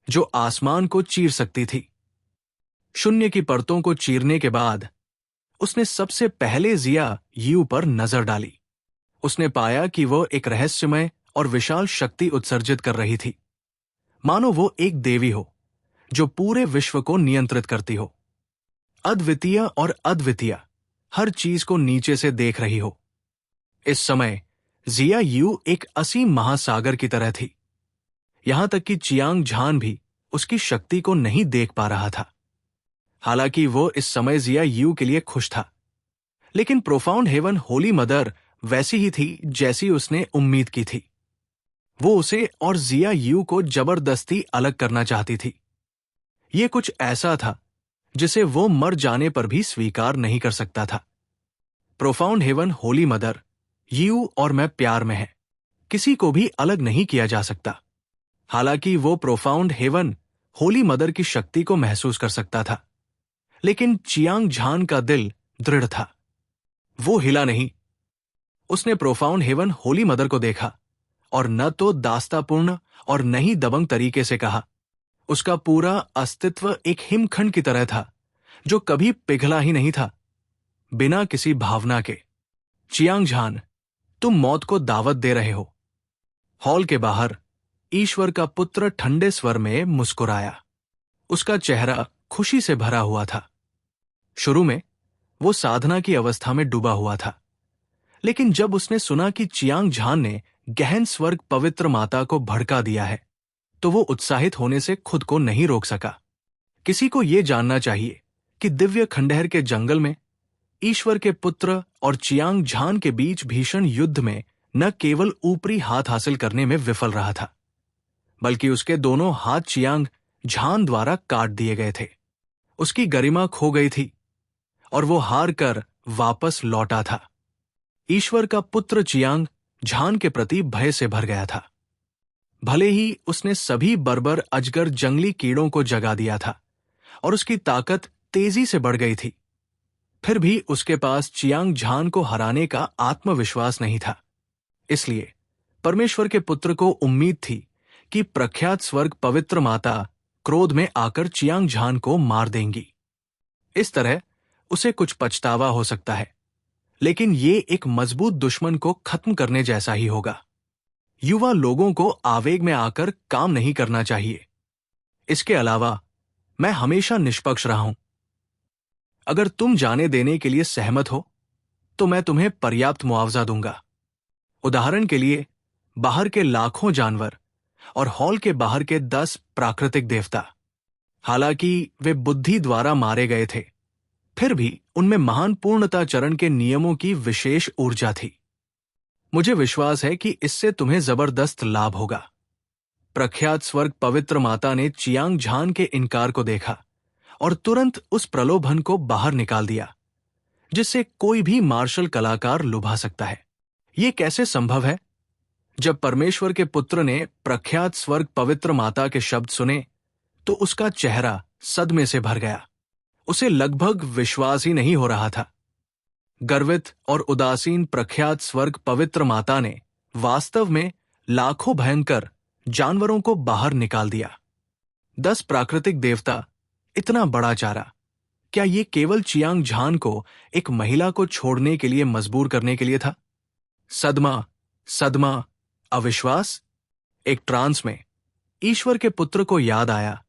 जो आसमान को चीर सकती थी। शून्य की परतों को चीरने के बाद उसने सबसे पहले जिया यू पर नजर डाली। उसने पाया कि वो एक रहस्यमय और विशाल शक्ति उत्सर्जित कर रही थी, मानो वो एक देवी हो जो पूरे विश्व को नियंत्रित करती हो। अद्वितीय और अद्वितीय, हर चीज को नीचे से देख रही हो। इस समय जिया यू एक असीम महासागर की तरह थी। यहां तक कि चियांग झान भी उसकी शक्ति को नहीं देख पा रहा था। हालांकि वो इस समय जिया यू के लिए खुश था, लेकिन प्रोफाउंड हेवन होली मदर वैसी ही थी जैसी उसने उम्मीद की थी। वो उसे और जिया यू को जबरदस्ती अलग करना चाहती थी। ये कुछ ऐसा था जिसे वो मर जाने पर भी स्वीकार नहीं कर सकता था। Profound haven Holi mother, you और मैं प्यार में है, किसी को भी अलग नहीं किया जा सकता। हालांकि वो प्रोफाउंड हेवन होली मदर की शक्ति को महसूस कर सकता था, लेकिन चियांग झान का दिल दृढ़ था। वो हिला नहीं। उसने प्रोफाउंड हेवन होली मदर को देखा और न तो दास्तापूर्ण और न ही दबंग तरीके से कहा। उसका पूरा अस्तित्व एक हिमखंड की तरह था जो कभी पिघला ही नहीं था, बिना किसी भावना के। चियांग झान, तुम मौत को दावत दे रहे हो। हॉल के बाहर ईश्वर का पुत्र ठंडे स्वर में मुस्कुराया। उसका चेहरा खुशी से भरा हुआ था। शुरू में वो साधना की अवस्था में डूबा हुआ था, लेकिन जब उसने सुना कि चियांग झान ने गहन स्वर्ग पवित्र माता को भड़का दिया है, तो वो उत्साहित होने से खुद को नहीं रोक सका। किसी को यह जानना चाहिए कि दिव्य खंडहर के जंगल में ईश्वर के पुत्र और चियांग झान के बीच भीषण युद्ध में न केवल ऊपरी हाथ हासिल करने में विफल रहा था, बल्कि उसके दोनों हाथ चियांग झान द्वारा काट दिए गए थे। उसकी गरिमा खो गई थी और वो हार कर वापस लौटा था। ईश्वर का पुत्र चियांग झान के प्रति भय से भर गया था। भले ही उसने सभी बर्बर अजगर जंगली कीड़ों को जगा दिया था और उसकी ताकत तेजी से बढ़ गई थी, फिर भी उसके पास चियांग झान को हराने का आत्मविश्वास नहीं था। इसलिए परमेश्वर के पुत्र को उम्मीद थी कि प्रख्यात स्वर्ग पवित्र माता क्रोध में आकर चियांग झान को मार देंगी। इस तरह उसे कुछ पछतावा हो सकता है, लेकिन ये एक मजबूत दुश्मन को खत्म करने जैसा ही होगा। युवा लोगों को आवेग में आकर काम नहीं करना चाहिए। इसके अलावा मैं हमेशा निष्पक्ष रहा हूं। अगर तुम जाने देने के लिए सहमत हो तो मैं तुम्हें पर्याप्त मुआवजा दूंगा। उदाहरण के लिए, बाहर के लाखों जानवर और हॉल के बाहर के 10 प्राकृतिक देवता। हालांकि वे बुद्धि द्वारा मारे गए थे, फिर भी उनमें महान पूर्णता चरण के नियमों की विशेष ऊर्जा थी। मुझे विश्वास है कि इससे तुम्हें जबरदस्त लाभ होगा। प्रख्यात स्वर्ग पवित्र माता ने चियांग झान के इनकार को देखा और तुरंत उस प्रलोभन को बाहर निकाल दिया जिससे कोई भी मार्शल कलाकार लुभा सकता है। यह कैसे संभव है? जब परमेश्वर के पुत्र ने प्रख्यात स्वर्ग पवित्र माता के शब्द सुने तो उसका चेहरा सदमे से भर गया। उसे लगभग विश्वास ही नहीं हो रहा था। गर्वित और उदासीन प्रख्यात स्वर्ग पवित्र माता ने वास्तव में लाखों भयंकर जानवरों को बाहर निकाल दिया। 10 प्राकृतिक देवता, इतना बड़ा चारा। क्या ये केवल चियांग झान को एक महिला को छोड़ने के लिए मजबूर करने के लिए था? सदमा, सदमा, अविश्वास। एक ट्रांस में ईश्वर के पुत्र को याद आया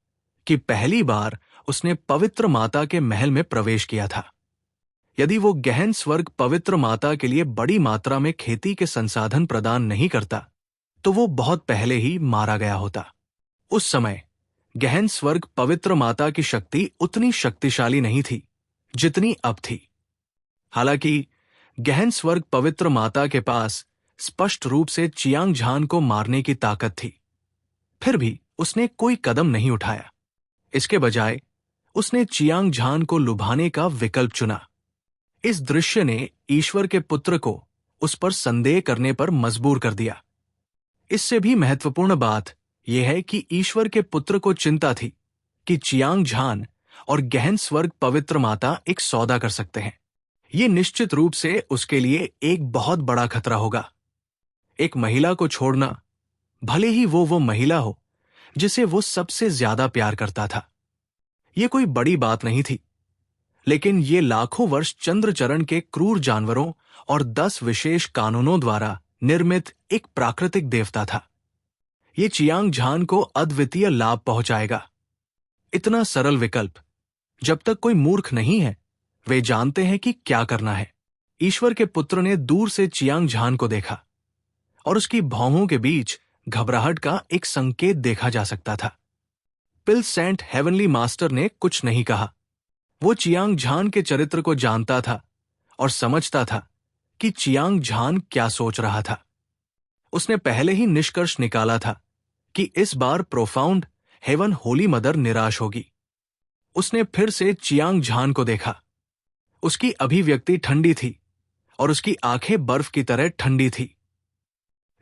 कि पहली बार उसने पवित्र माता के महल में प्रवेश किया था। यदि वो गहन स्वर्ग पवित्र माता के लिए बड़ी मात्रा में खेती के संसाधन प्रदान नहीं करता तो वो बहुत पहले ही मारा गया होता। उस समय गहन स्वर्ग पवित्र माता की शक्ति उतनी शक्तिशाली नहीं थी जितनी अब थी। हालांकि गहन स्वर्ग पवित्र माता के पास स्पष्ट रूप से चियांग झान को मारने की ताकत थी, फिर भी उसने कोई कदम नहीं उठाया। इसके बजाय उसने चियांग झान को लुभाने का विकल्प चुना। इस दृश्य ने ईश्वर के पुत्र को उस पर संदेह करने पर मजबूर कर दिया। इससे भी महत्वपूर्ण बात यह है कि ईश्वर के पुत्र को चिंता थी कि चियांग झान और गहन स्वर्ग पवित्र माता एक सौदा कर सकते हैं। यह निश्चित रूप से उसके लिए एक बहुत बड़ा खतरा होगा। एक महिला को छोड़ना, भले ही वो महिला हो जिसे वो सबसे ज्यादा प्यार करता था। यह कोई बड़ी बात नहीं थी, लेकिन ये लाखों वर्ष चंद्रचरण के क्रूर जानवरों और 10 विशेष कानूनों द्वारा निर्मित एक प्राकृतिक देवता था। ये चियांग झान को अद्वितीय लाभ पहुंचाएगा। इतना सरल विकल्प जब तक कोई मूर्ख नहीं है, वे जानते हैं कि क्या करना है। ईश्वर के पुत्र ने दूर से चियांग झान को देखा और उसकी भौहों के बीच घबराहट का एक संकेत देखा जा सकता था। पिल सेंट हेवनली मास्टर ने कुछ नहीं कहा। वो चियांग झान के चरित्र को जानता था और समझता था कि चियांग झान क्या सोच रहा था। उसने पहले ही निष्कर्ष निकाला था कि इस बार प्रोफाउंड हेवन होली मदर निराश होगी। उसने फिर से चियांग झान को देखा। उसकी अभिव्यक्ति ठंडी थी और उसकी आंखें बर्फ की तरह ठंडी थी।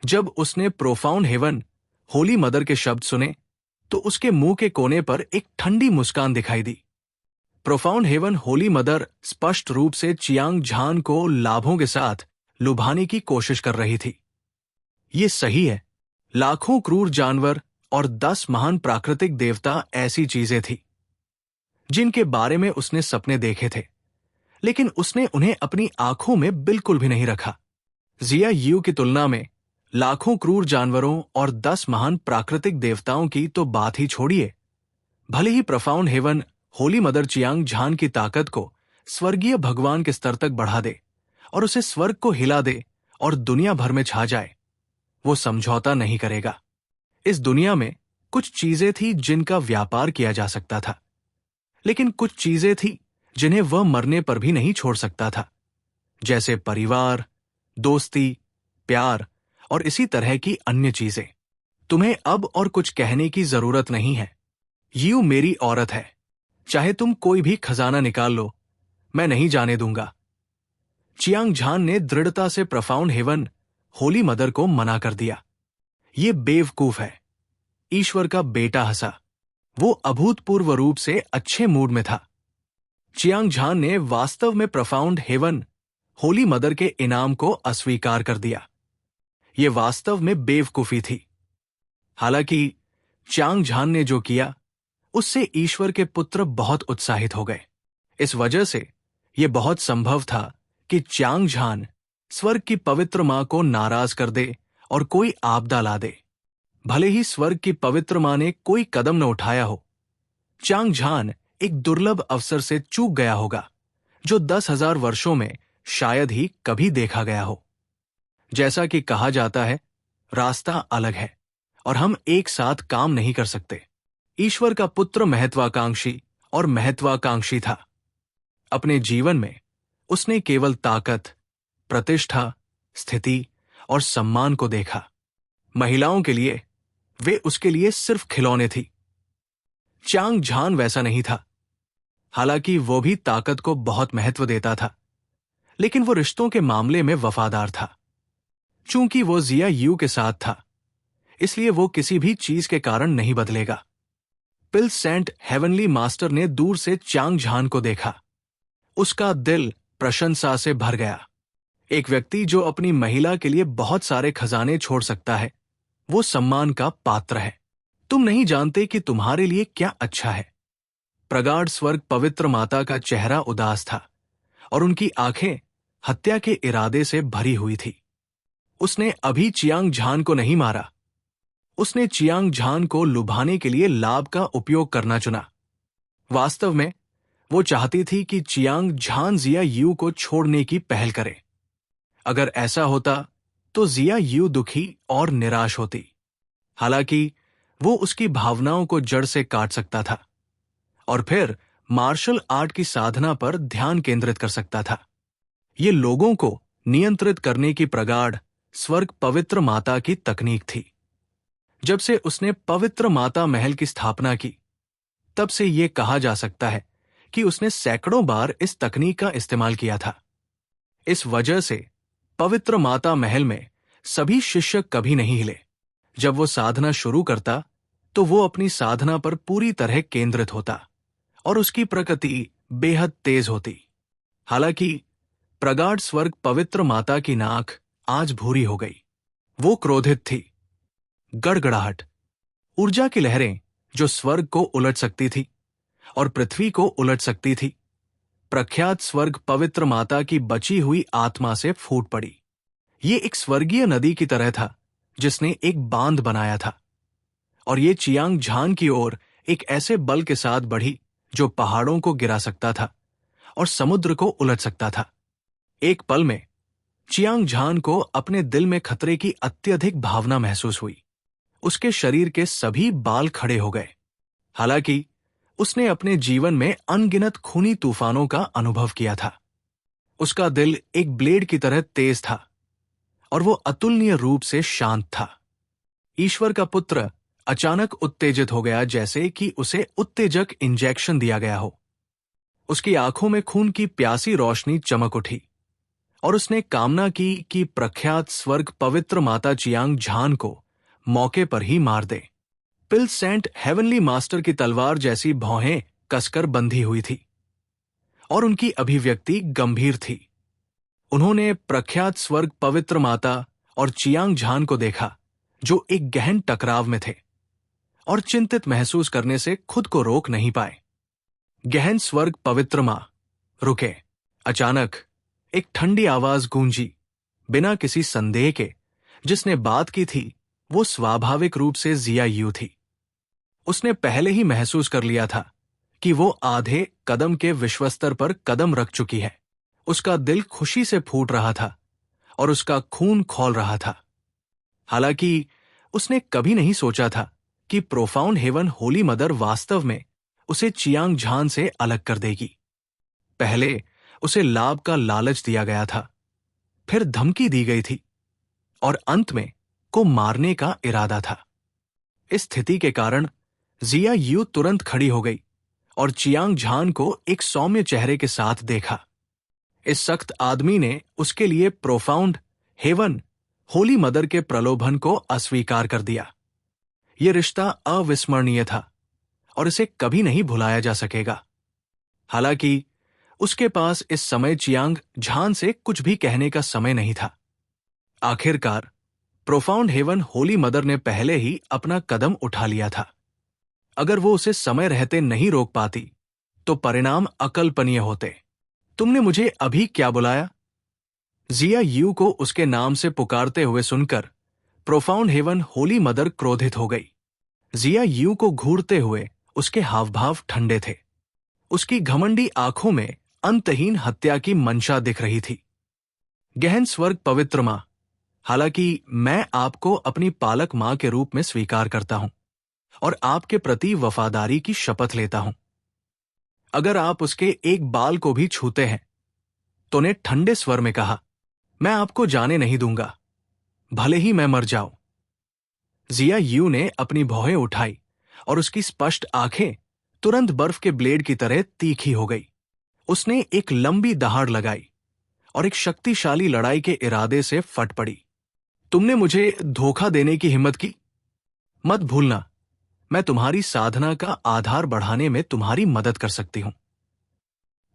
जब उसने प्रोफाउंड हेवन होली मदर के शब्द सुने तो उसके मुंह के कोने पर एक ठंडी मुस्कान दिखाई दी। प्रोफाउंड हेवन होली मदर स्पष्ट रूप से चियांग झान को लाभों के साथ लुभाने की कोशिश कर रही थी। ये सही है, लाखों क्रूर जानवर और 10 महान प्राकृतिक देवता ऐसी चीजें थी जिनके बारे में उसने सपने देखे थे, लेकिन उसने उन्हें अपनी आंखों में बिल्कुल भी नहीं रखा। जिया यू की तुलना में लाखों क्रूर जानवरों और 10 महान प्राकृतिक देवताओं की तो बात ही छोड़िए। भले ही Profound haven Holi Mother Chiang Zhan की ताकत को स्वर्गीय भगवान के स्तर तक बढ़ा दे और उसे स्वर्ग को हिला दे और दुनिया भर में छा जाए, वो समझौता नहीं करेगा। इस दुनिया में कुछ चीजें थी जिनका व्यापार किया जा सकता था, लेकिन कुछ चीजें थी जिन्हें वह मरने पर भी नहीं छोड़ सकता था, जैसे परिवार, दोस्ती, प्यार और इसी तरह की अन्य चीजें। तुम्हें अब और कुछ कहने की जरूरत नहीं है। यू मेरी औरत है, चाहे तुम कोई भी खजाना निकाल लो, मैं नहीं जाने दूंगा। चियांग झान ने दृढ़ता से प्रोफाउंड हेवन होली मदर को मना कर दिया। ये बेवकूफ है। ईश्वर का बेटा हंसा। वो अभूतपूर्व रूप से अच्छे मूड में था। चियांग झान ने वास्तव में प्रोफाउंड हेवन होली मदर के इनाम को अस्वीकार कर दिया। ये वास्तव में बेवकूफी थी। हालांकि चियांग झान ने जो किया उससे ईश्वर के पुत्र बहुत उत्साहित हो गए। इस वजह से यह बहुत संभव था कि चियांग झान स्वर्ग की पवित्र मां को नाराज कर दे और कोई आपदा ला दे। भले ही स्वर्ग की पवित्र मां ने कोई कदम न उठाया हो, चियांग झान एक दुर्लभ अवसर से चूक गया होगा जो 10,000 वर्षों में शायद ही कभी देखा गया हो। जैसा कि कहा जाता है, रास्ता अलग है और हम एक साथ काम नहीं कर सकते। ईश्वर का पुत्र महत्वाकांक्षी और महत्वाकांक्षी था। अपने जीवन में उसने केवल ताकत, प्रतिष्ठा, स्थिति और सम्मान को देखा। महिलाओं के लिए वे उसके लिए सिर्फ खिलौने थी। चियांग झान वैसा नहीं था। हालांकि वो भी ताकत को बहुत महत्व देता था, लेकिन वो रिश्तों के मामले में वफादार था। चूंकि वो जिया यू के साथ था, इसलिए वो किसी भी चीज के कारण नहीं बदलेगा। पिल सेंट हेवनली मास्टर ने दूर से चियांग झान को देखा। उसका दिल प्रशंसा से भर गया। एक व्यक्ति जो अपनी महिला के लिए बहुत सारे खजाने छोड़ सकता है, वो सम्मान का पात्र है। तुम नहीं जानते कि तुम्हारे लिए क्या अच्छा है। प्रगाढ़ स्वर्ग पवित्र माता का चेहरा उदास था और उनकी आंखें हत्या के इरादे से भरी हुई थी। उसने अभी चियांग झान को नहीं मारा। उसने चियांग झान को लुभाने के लिए लाभ का उपयोग करना चुना। वास्तव में वो चाहती थी कि चियांग झान जिया यू को छोड़ने की पहल करे। अगर ऐसा होता तो जिया यू दुखी और निराश होती। हालांकि वो उसकी भावनाओं को जड़ से काट सकता था और फिर मार्शल आर्ट की साधना पर ध्यान केंद्रित कर सकता था। ये लोगों को नियंत्रित करने की प्रगाढ़ स्वर्ग पवित्र माता की तकनीक थी। जब से उसने पवित्र माता महल की स्थापना की, तब से यह कहा जा सकता है कि उसने सैकड़ों बार इस तकनीक का इस्तेमाल किया था। इस वजह से पवित्र माता महल में सभी शिष्य कभी नहीं हिले। जब वो साधना शुरू करता तो वो अपनी साधना पर पूरी तरह केंद्रित होता और उसकी प्रकृति बेहद तेज होती। हालांकि प्रगाढ़ स्वर्ग पवित्र माता की नाक आज भूरी हो गई। वो क्रोधित थी। गड़गड़ाहट, ऊर्जा की लहरें जो स्वर्ग को उलट सकती थी और पृथ्वी को उलट सकती थी, प्रख्यात स्वर्ग पवित्र माता की बची हुई आत्मा से फूट पड़ी। ये एक स्वर्गीय नदी की तरह था जिसने एक बांध बनाया था और ये चियांग झान की ओर एक ऐसे बल के साथ बढ़ी जो पहाड़ों को गिरा सकता था और समुद्र को उलट सकता था। एक पल में चियांग झान को अपने दिल में खतरे की अत्यधिक भावना महसूस हुई। उसके शरीर के सभी बाल खड़े हो गए। हालांकि उसने अपने जीवन में अनगिनत खूनी तूफानों का अनुभव किया था। उसका दिल एक ब्लेड की तरह तेज था और वो अतुलनीय रूप से शांत था। ईश्वर का पुत्र अचानक उत्तेजित हो गया, जैसे कि उसे उत्तेजक इंजेक्शन दिया गया हो। उसकी आंखों में खून की प्यासी रोशनी चमक उठी और उसने कामना की कि प्रख्यात स्वर्ग पवित्र माता चियांग झान को मौके पर ही मार दे। पिल सेंट हेवनली मास्टर की तलवार जैसी भौहें कसकर बंधी हुई थी और उनकी अभिव्यक्ति गंभीर थी। उन्होंने प्रख्यात स्वर्ग पवित्र माता और चियांग झान को देखा, जो एक गहन टकराव में थे और चिंतित महसूस करने से खुद को रोक नहीं पाए। गहन स्वर्ग पवित्र मां, रुके। अचानक एक ठंडी आवाज गूंजी। बिना किसी संदेह के जिसने बात की थी वो स्वाभाविक रूप से जिया यू थी। उसने पहले ही महसूस कर लिया था कि वो आधे कदम के विश्वस्तर पर कदम रख चुकी है। उसका दिल खुशी से फूट रहा था और उसका खून खौल रहा था। हालांकि उसने कभी नहीं सोचा था कि प्रोफाउंड हेवन होली मदर वास्तव में उसे चियांग झान से अलग कर देगी। पहले उसे लाभ का लालच दिया गया था, फिर धमकी दी गई थी और अंत में को मारने का इरादा था। इस स्थिति के कारण जिया यू तुरंत खड़ी हो गई और चियांग झान को एक सौम्य चेहरे के साथ देखा। इस सख्त आदमी ने उसके लिए प्रोफाउंड हेवन होली मदर के प्रलोभन को अस्वीकार कर दिया। यह रिश्ता अविस्मरणीय था और इसे कभी नहीं भुलाया जा सकेगा। हालांकि उसके पास इस समय चियांग झान से कुछ भी कहने का समय नहीं था। आखिरकार प्रोफाउंड हेवन होली मदर ने पहले ही अपना कदम उठा लिया था। अगर वो उसे समय रहते नहीं रोक पाती तो परिणाम अकल्पनीय होते। तुमने मुझे अभी क्या बुलाया? जिया यू को उसके नाम से पुकारते हुए सुनकर प्रोफाउंड हेवन होली मदर क्रोधित हो गई। जिया यू को घूरते हुए उसके हावभाव ठंडे थे। उसकी घमंडी आंखों में अंतहीन हत्या की मंशा दिख रही थी। गहन स्वर्ग पवित्र मां, हालांकि मैं आपको अपनी पालक मां के रूप में स्वीकार करता हूं और आपके प्रति वफादारी की शपथ लेता हूं। अगर आप उसके एक बाल को भी छूते हैं, तो ने ठंडे स्वर में कहा, मैं आपको जाने नहीं दूंगा, भले ही मैं मर जाऊं। जिया यू ने अपनी भौहें उठाई और उसकी स्पष्ट आंखें तुरंत बर्फ के ब्लेड की तरह तीखी हो गई। उसने एक लंबी दहाड़ लगाई और एक शक्तिशाली लड़ाई के इरादे से फट पड़ी। तुमने मुझे धोखा देने की हिम्मत की? मत भूलना, मैं तुम्हारी साधना का आधार बढ़ाने में तुम्हारी मदद कर सकती हूं।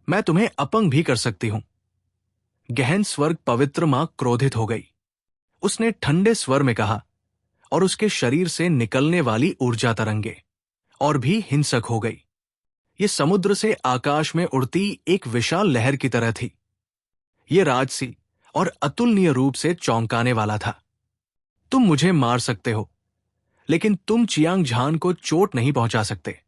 मैं तुम्हें अपंग भी कर सकती हूं। गहन स्वर्ग पवित्र मां क्रोधित हो गई। उसने ठंडे स्वर में कहा और उसके शरीर से निकलने वाली ऊर्जा तरंगे और भी हिंसक हो गई। ये समुद्र से आकाश में उड़ती एक विशाल लहर की तरह थी। ये राजसी और अतुलनीय रूप से चौंकाने वाला था। तुम मुझे मार सकते हो, लेकिन तुम चियांग झान को चोट नहीं पहुंचा सकते।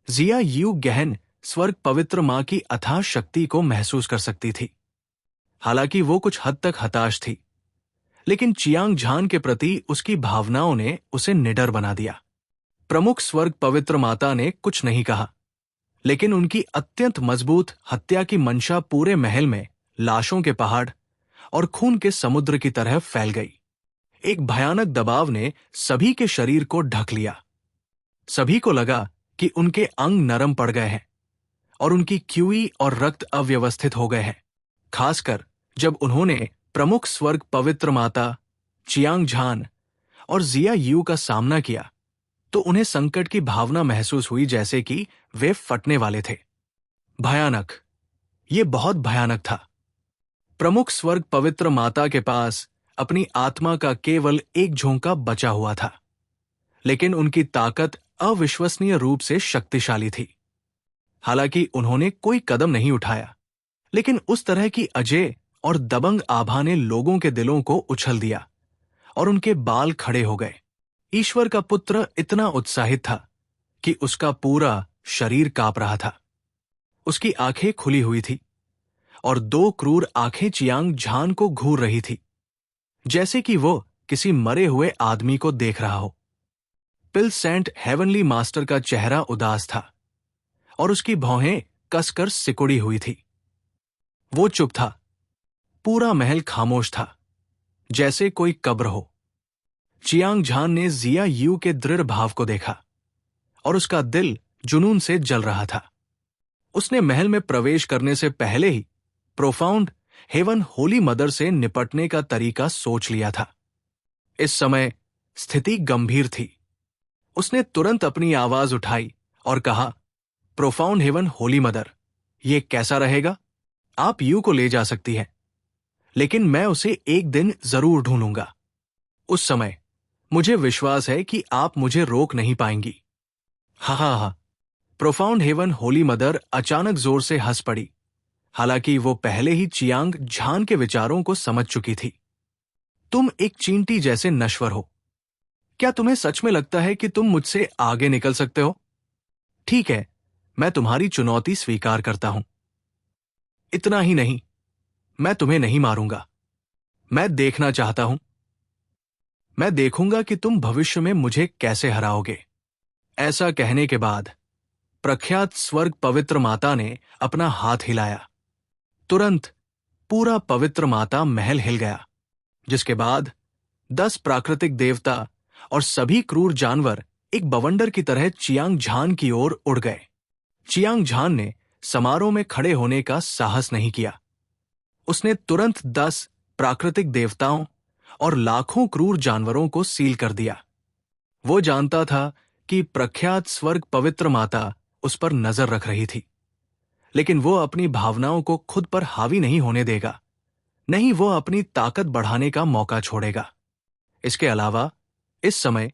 जिया यू गहन स्वर्ग पवित्र मां की अथाह शक्ति को महसूस कर सकती थी। हालांकि वो कुछ हद तक हताश थी, लेकिन चियांग झान के प्रति उसकी भावनाओं ने उसे निडर बना दिया। प्रमुख स्वर्ग पवित्र माता ने कुछ नहीं कहा, लेकिन उनकी अत्यंत मजबूत हत्या की मंशा पूरे महल में लाशों के पहाड़ और खून के समुद्र की तरह फैल गई। एक भयानक दबाव ने सभी के शरीर को ढक लिया। सभी को लगा कि उनके अंग नरम पड़ गए हैं और उनकी क्यूई और रक्त अव्यवस्थित हो गए हैं। खासकर जब उन्होंने प्रमुख स्वर्ग पवित्र माता, चियांग झान और जिया यू का सामना किया, तो उन्हें संकट की भावना महसूस हुई, जैसे कि वे फटने वाले थे। भयानक, ये बहुत भयानक था। प्रमुख स्वर्ग पवित्र माता के पास अपनी आत्मा का केवल एक झोंका बचा हुआ था, लेकिन उनकी ताकत अविश्वसनीय रूप से शक्तिशाली थी। हालांकि उन्होंने कोई कदम नहीं उठाया, लेकिन उस तरह की अजेय और दबंग आभा ने लोगों के दिलों को उछल दिया और उनके बाल खड़े हो गए। ईश्वर का पुत्र इतना उत्साहित था कि उसका पूरा शरीर कांप रहा था। उसकी आंखें खुली हुई थी और दो क्रूर आंखें चियांग झान को घूर रही थी, जैसे कि वो किसी मरे हुए आदमी को देख रहा हो। पिल सेंट हेवनली मास्टर का चेहरा उदास था और उसकी भौहें कसकर सिकुड़ी हुई थी। वो चुप था। पूरा महल खामोश था, जैसे कोई कब्र हो। चियांग झान ने जिया यू के दृढ़ भाव को देखा और उसका दिल जुनून से जल रहा था। उसने महल में प्रवेश करने से पहले ही प्रोफाउंड हेवन होली मदर से निपटने का तरीका सोच लिया था। इस समय स्थिति गंभीर थी। उसने तुरंत अपनी आवाज उठाई और कहा, प्रोफाउंड हेवन होली मदर, ये कैसा रहेगा? आप यू को ले जा सकती हैं, लेकिन मैं उसे एक दिन जरूर ढूंढूंगा। उस समय मुझे विश्वास है कि आप मुझे रोक नहीं पाएंगी। हा हा हा। प्रोफाउंड हेवन होली मदर अचानक जोर से हंस पड़ी, हालांकि वो पहले ही चियांग झान के विचारों को समझ चुकी थी। तुम एक चींटी जैसे नश्वर हो। क्या तुम्हें सच में लगता है कि तुम मुझसे आगे निकल सकते हो? ठीक है, मैं तुम्हारी चुनौती स्वीकार करता हूं। इतना ही नहीं, मैं तुम्हें नहीं मारूंगा। मैं देखना चाहता हूं। मैं देखूंगा कि तुम भविष्य में मुझे कैसे हराओगे। ऐसा कहने के बाद प्रख्यात स्वर्ग पवित्र माता ने अपना हाथ हिलाया। तुरंत पूरा पवित्र माता महल हिल गया, जिसके बाद 10 प्राकृतिक देवता और सभी क्रूर जानवर एक बवंडर की तरह चियांग झान की ओर उड़ गए। चियांग झान ने समारोह में खड़े होने का साहस नहीं किया। उसने तुरंत 10 प्राकृतिक देवताओं और लाखों क्रूर जानवरों को सील कर दिया। वो जानता था कि प्रख्यात स्वर्ग पवित्र माता उस पर नजर रख रही थी, लेकिन वो अपनी भावनाओं को खुद पर हावी नहीं होने देगा, नहीं वो अपनी ताकत बढ़ाने का मौका छोड़ेगा। इसके अलावा इस समय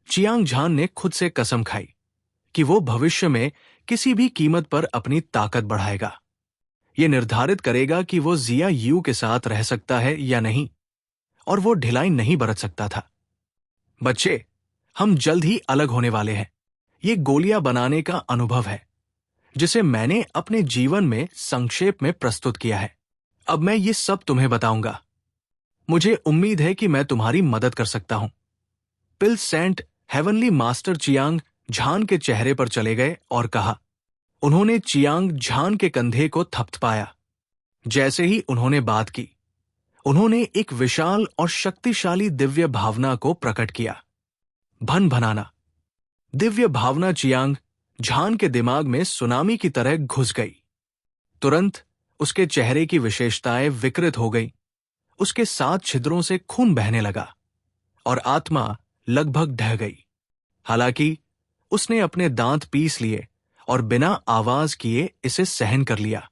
चियांग झान ने खुद से कसम खाई कि वो भविष्य में किसी भी कीमत पर अपनी ताकत बढ़ाएगा। ये निर्धारित करेगा कि वो जिया यू के साथ रह सकता है या नहीं, और वो ढिलाई नहीं बरत सकता था। बच्चे, हम जल्द ही अलग होने वाले हैं। ये गोलियां बनाने का अनुभव है, जिसे मैंने अपने जीवन में संक्षेप में प्रस्तुत किया है। अब मैं ये सब तुम्हें बताऊंगा। मुझे उम्मीद है कि मैं तुम्हारी मदद कर सकता हूं। पिल सेंट हेवनली मास्टर चियांग झान के चेहरे पर चले गए और कहा। उन्होंने चियांग झान के कंधे को थपथपाया। जैसे ही उन्होंने बात की, उन्होंने एक विशाल और शक्तिशाली दिव्य भावना को प्रकट किया। भन भनाना। दिव्य भावना चियांग झान के दिमाग में सुनामी की तरह घुस गई। तुरंत उसके चेहरे की विशेषताएं विकृत हो गई। उसके 7 छिद्रों से खून बहने लगा और आत्मा लगभग ढह गई। हालांकि उसने अपने दांत पीस लिए और बिना आवाज किए इसे सहन कर लिया।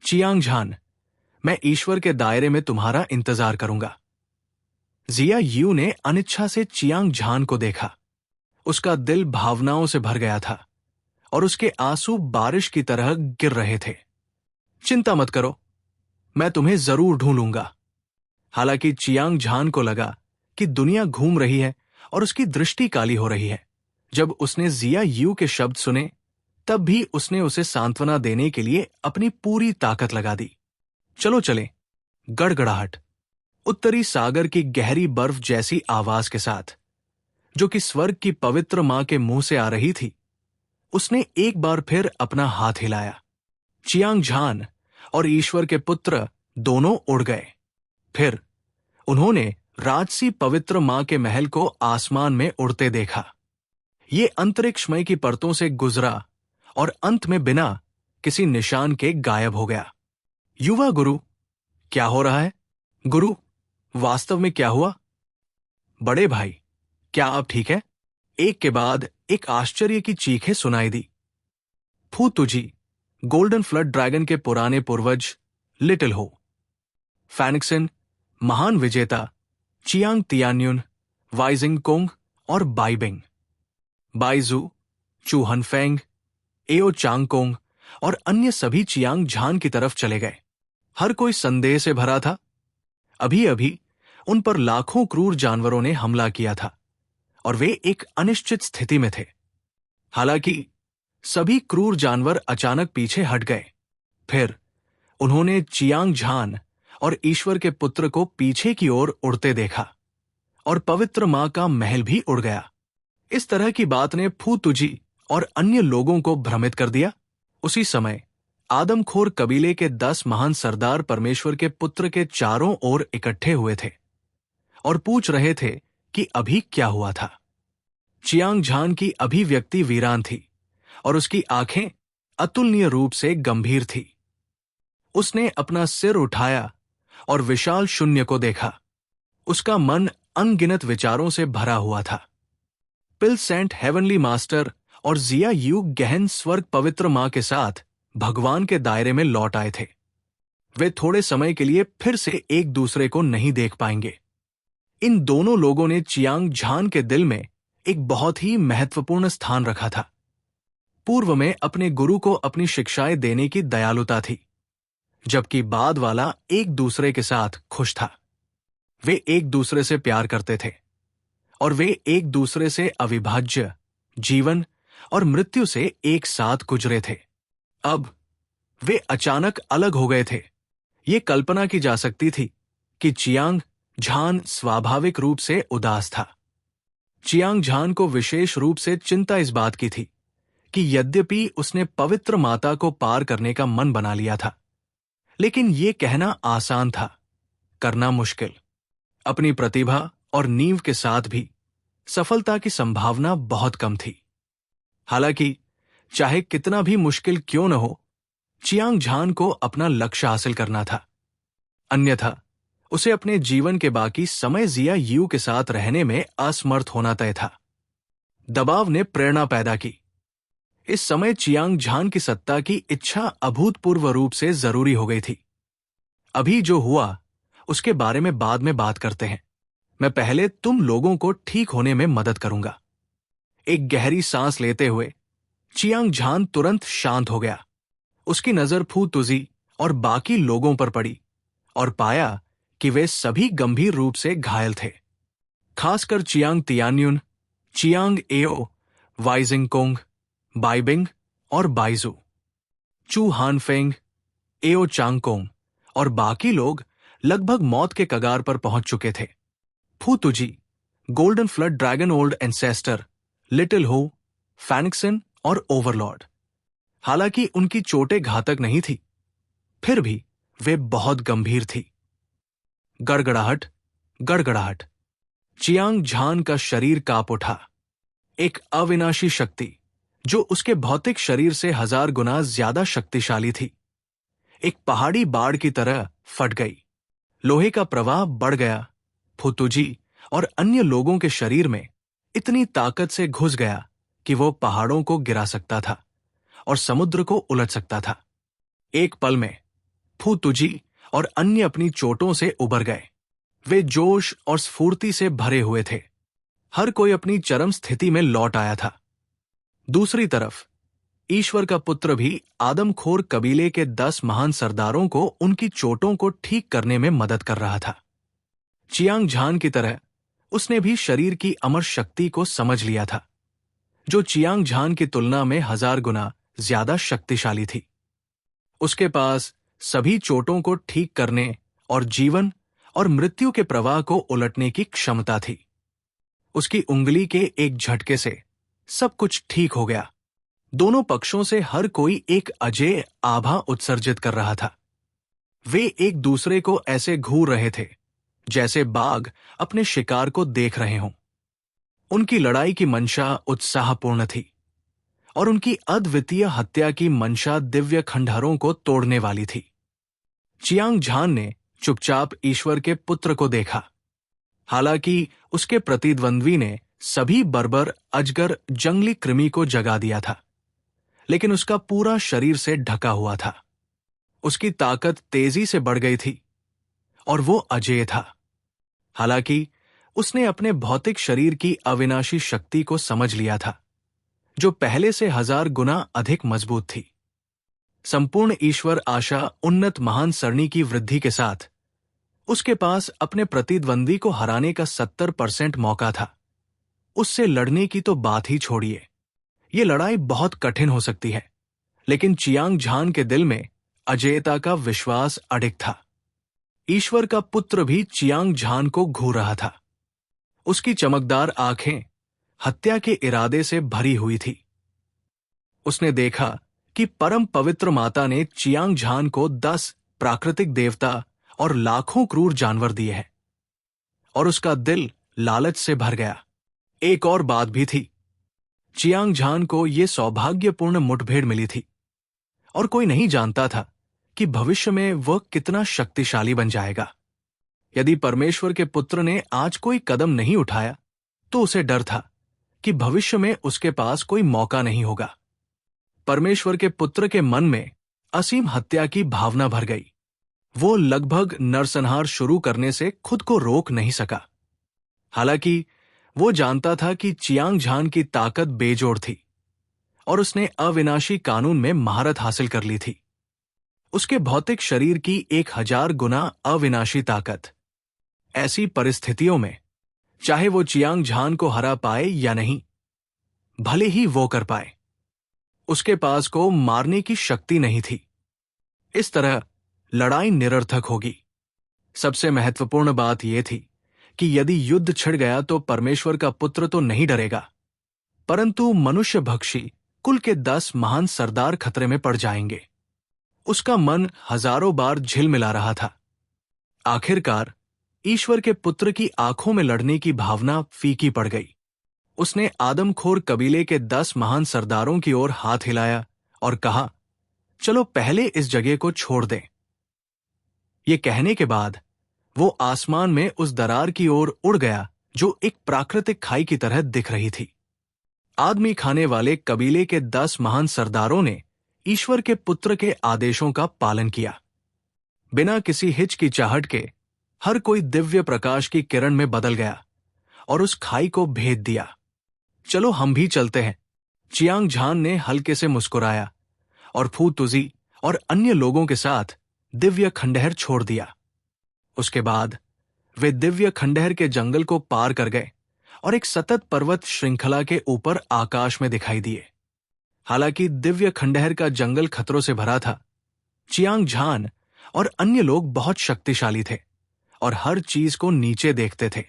चियांग झान, मैं ईश्वर के दायरे में तुम्हारा इंतजार करूंगा। जिया यू ने अनिच्छा से चियांग झान को देखा। उसका दिल भावनाओं से भर गया था और उसके आंसू बारिश की तरह गिर रहे थे। चिंता मत करो, मैं तुम्हें जरूर ढूंढूंगा। हालांकि चियांग झान को लगा कि दुनिया घूम रही है और उसकी दृष्टि काली हो रही है। जब उसने जिया यू के शब्द सुने, तब भी उसने उसे सांत्वना देने के लिए अपनी पूरी ताकत लगा दी। चलो चलें। गड़गड़ाहट। उत्तरी सागर की गहरी बर्फ जैसी आवाज के साथ, जो कि स्वर्ग की पवित्र मां के मुंह से आ रही थी, उसने एक बार फिर अपना हाथ हिलाया। चियांग झान और ईश्वर के पुत्र दोनों उड़ गए। फिर उन्होंने राजसी पवित्र मां के महल को आसमान में उड़ते देखा। ये अंतरिक्षमय की परतों से गुजरा और अंत में बिना किसी निशान के गायब हो गया। युवा गुरु, क्या हो रहा है? गुरु, वास्तव में क्या हुआ? बड़े भाई, क्या आप ठीक है? एक के बाद एक आश्चर्य की चीखें सुनाई दी। फू तुजी, गोल्डन फ्लड ड्रैगन के पुराने पूर्वज लिटिल हो, फैनिक्सन, महान विजेता चियांग तियान्युन, वाइजिंग कोंग और बाइबिंग, बाइजू, चूहन फेंग, एओ चांगकोंग और अन्य सभी चियांग झान की तरफ चले गए। हर कोई संदेह से भरा था। अभी अभी उन पर लाखों क्रूर जानवरों ने हमला किया था और वे एक अनिश्चित स्थिति में थे। हालांकि सभी क्रूर जानवर अचानक पीछे हट गए। फिर उन्होंने चियांग झान और ईश्वर के पुत्र को पीछे की ओर उड़ते देखा और पवित्र मां का महल भी उड़ गया। इस तरह की बात ने फू तुजी और अन्य लोगों को भ्रमित कर दिया। उसी समय आदमखोर कबीले के 10 महान सरदार परमेश्वर के पुत्र के चारों ओर इकट्ठे हुए थे और पूछ रहे थे कि अभी क्या हुआ था। चियांग झान की अभिव्यक्ति वीरान थी और उसकी आंखें अतुलनीय रूप से गंभीर थी। उसने अपना सिर उठाया और विशाल शून्य को देखा। उसका मन अनगिनत विचारों से भरा हुआ था। पिल सेंट हेवनली मास्टर और जिया यू गहन स्वर्ग पवित्र मां के साथ भगवान के दायरे में लौट आए थे। वे थोड़े समय के लिए फिर से एक दूसरे को नहीं देख पाएंगे। इन दोनों लोगों ने चियांग झान के दिल में एक बहुत ही महत्वपूर्ण स्थान रखा था। पूर्व में अपने गुरु को अपनी शिक्षाएं देने की दयालुता थी, जबकि बाद वाला एक दूसरे के साथ खुश था। वे एक दूसरे से प्यार करते थे और वे एक दूसरे से अविभाज्य जीवन और मृत्यु से एक साथ गुजरे थे। अब वे अचानक अलग हो गए थे। ये कल्पना की जा सकती थी कि चियांग झान स्वाभाविक रूप से उदास था। चियांग झान को विशेष रूप से चिंता इस बात की थी कि यद्यपि उसने पवित्र माता को पार करने का मन बना लिया था, लेकिन यह कहना आसान था, करना मुश्किल। अपनी प्रतिभा और नींव के साथ भी सफलता की संभावना बहुत कम थी। हालांकि चाहे कितना भी मुश्किल क्यों न हो, चियांग झान को अपना लक्ष्य हासिल करना था। अन्यथा उसे अपने जीवन के बाकी समय जिया यू के साथ रहने में असमर्थ होना तय था। दबाव ने प्रेरणा पैदा की। इस समय चियांग झान की सत्ता की इच्छा अभूतपूर्व रूप से जरूरी हो गई थी। अभी जो हुआ उसके बारे में बाद में बात करते हैं। मैं पहले तुम लोगों को ठीक होने में मदद करूंगा। एक गहरी सांस लेते हुए चियांग झान तुरंत शांत हो गया। उसकी नजर फू तुजी और बाकी लोगों पर पड़ी और पाया कि वे सभी गंभीर रूप से घायल थे। खासकर चियांग तियान्युन, चियांग एओ, वाइजिंगकोंग, बाइबिंग और बाइजू, चू हानफेंग, एओ चांगकोंग और बाकी लोग लगभग मौत के कगार पर पहुंच चुके थे। फू तुजी, golden flood dragon old ancestor, little हो, फैनिक्सन और ओवरलॉर्ड। हालांकि उनकी चोटें घातक नहीं थी, फिर भी वे बहुत गंभीर थी। गड़गड़ाहट, गड़गड़ाहट। चियांग झान का शरीर कांप उठा। एक अविनाशी शक्ति जो उसके भौतिक शरीर से 1000 गुना ज्यादा शक्तिशाली थी, एक पहाड़ी बाढ़ की तरह फट गई। लोहे का प्रवाह बढ़ गया। फुतुजी और अन्य लोगों के शरीर में इतनी ताकत से घुस गया कि वो पहाड़ों को गिरा सकता था और समुद्र को उलट सकता था। एक पल में फुतुजी और अन्य अपनी चोटों से उबर गए। वे जोश और स्फूर्ति से भरे हुए थे। हर कोई अपनी चरम स्थिति में लौट आया था। दूसरी तरफ ईश्वर का पुत्र भी आदमखोर कबीले के 10 महान सरदारों को उनकी चोटों को ठीक करने में मदद कर रहा था। चियांग झान की तरह उसने भी शरीर की अमर शक्ति को समझ लिया था, जो चियांग झान की तुलना में 1000 गुना ज्यादा शक्तिशाली थी। उसके पास सभी चोटों को ठीक करने और जीवन और मृत्यु के प्रवाह को उलटने की क्षमता थी। उसकी उंगली के एक झटके से सब कुछ ठीक हो गया। दोनों पक्षों से हर कोई एक अजेय आभा उत्सर्जित कर रहा था। वे एक दूसरे को ऐसे घूर रहे थे जैसे बाघ अपने शिकार को देख रहे हों। उनकी लड़ाई की मंशा उत्साहपूर्ण थी और उनकी अद्वितीय हत्या की मंशा दिव्य खंडहरों को तोड़ने वाली थी। चियांग झान ने चुपचाप ईश्वर के पुत्र को देखा। हालांकि उसके प्रतिद्वंद्वी ने सभी बर्बर अजगर जंगली कृमि को जगा दिया था, लेकिन उसका पूरा शरीर से ढका हुआ था। उसकी ताकत तेजी से बढ़ गई थी और वो अजेय था। हालांकि उसने अपने भौतिक शरीर की अविनाशी शक्ति को समझ लिया था, जो पहले से 1000 गुना अधिक मजबूत थी। संपूर्ण ईश्वर आशा उन्नत महान सरणी की वृद्धि के साथ उसके पास अपने प्रतिद्वंदी को हराने का 70% मौका था। उससे लड़ने की तो बात ही छोड़िए, ये लड़ाई बहुत कठिन हो सकती है, लेकिन चियांग झान के दिल में अजेयता का विश्वास अडिग था। ईश्वर का पुत्र भी चियांग झान को घूर रहा था। उसकी चमकदार आंखें हत्या के इरादे से भरी हुई थी। उसने देखा कि परम पवित्र माता ने चियांग झान को 10 प्राकृतिक देवता और लाखों क्रूर जानवर दिए हैं, और उसका दिल लालच से भर गया। एक और बात भी थी, चियांग झान को यह सौभाग्यपूर्ण मुठभेड़ मिली थी, और कोई नहीं जानता था कि भविष्य में वह कितना शक्तिशाली बन जाएगा। यदि परमेश्वर के पुत्र ने आज कोई कदम नहीं उठाया, तो उसे डर था कि भविष्य में उसके पास कोई मौका नहीं होगा। परमेश्वर के पुत्र के मन में असीम हत्या की भावना भर गई। वो लगभग नरसंहार शुरू करने से खुद को रोक नहीं सका। हालांकि वो जानता था कि चियांग झान की ताकत बेजोड़ थी, और उसने अविनाशी कानून में महारत हासिल कर ली थी। उसके भौतिक शरीर की 1000 गुना अविनाशी ताकत। ऐसी परिस्थितियों में चाहे वो चियांग झान को हरा पाए या नहीं, भले ही वो कर पाए, उसके पास को मारने की शक्ति नहीं थी। इस तरह लड़ाई निरर्थक होगी। सबसे महत्वपूर्ण बात यह थी कि यदि युद्ध छिड़ गया तो परमेश्वर का पुत्र तो नहीं डरेगा, परंतु मनुष्य भक्षी कुल के 10 महान सरदार खतरे में पड़ जाएंगे। उसका मन हजारों बार झिलमिला रहा था। आखिरकार ईश्वर के पुत्र की आंखों में लड़ने की भावना फीकी पड़ गई। उसने आदमखोर कबीले के 10 महान सरदारों की ओर हाथ हिलाया और कहा, चलो पहले इस जगह को छोड़ दें। ये कहने के बाद वो आसमान में उस दरार की ओर उड़ गया जो एक प्राकृतिक खाई की तरह दिख रही थी। आदमी खाने वाले कबीले के 10 महान सरदारों ने ईश्वर के पुत्र के आदेशों का पालन किया। बिना किसी हिचकिचाहट के हर कोई दिव्य प्रकाश की किरण में बदल गया और उस खाई को भेद दिया। चलो हम भी चलते हैं, चियांग झान ने हल्के से मुस्कुराया और फू तुजी और अन्य लोगों के साथ दिव्य खंडहर छोड़ दिया। उसके बाद वे दिव्य खंडहर के जंगल को पार कर गए और एक सतत पर्वत श्रृंखला के ऊपर आकाश में दिखाई दिए। हालांकि दिव्य खंडहर का जंगल खतरों से भरा था, चियांग झान और अन्य लोग बहुत शक्तिशाली थे और हर चीज को नीचे देखते थे।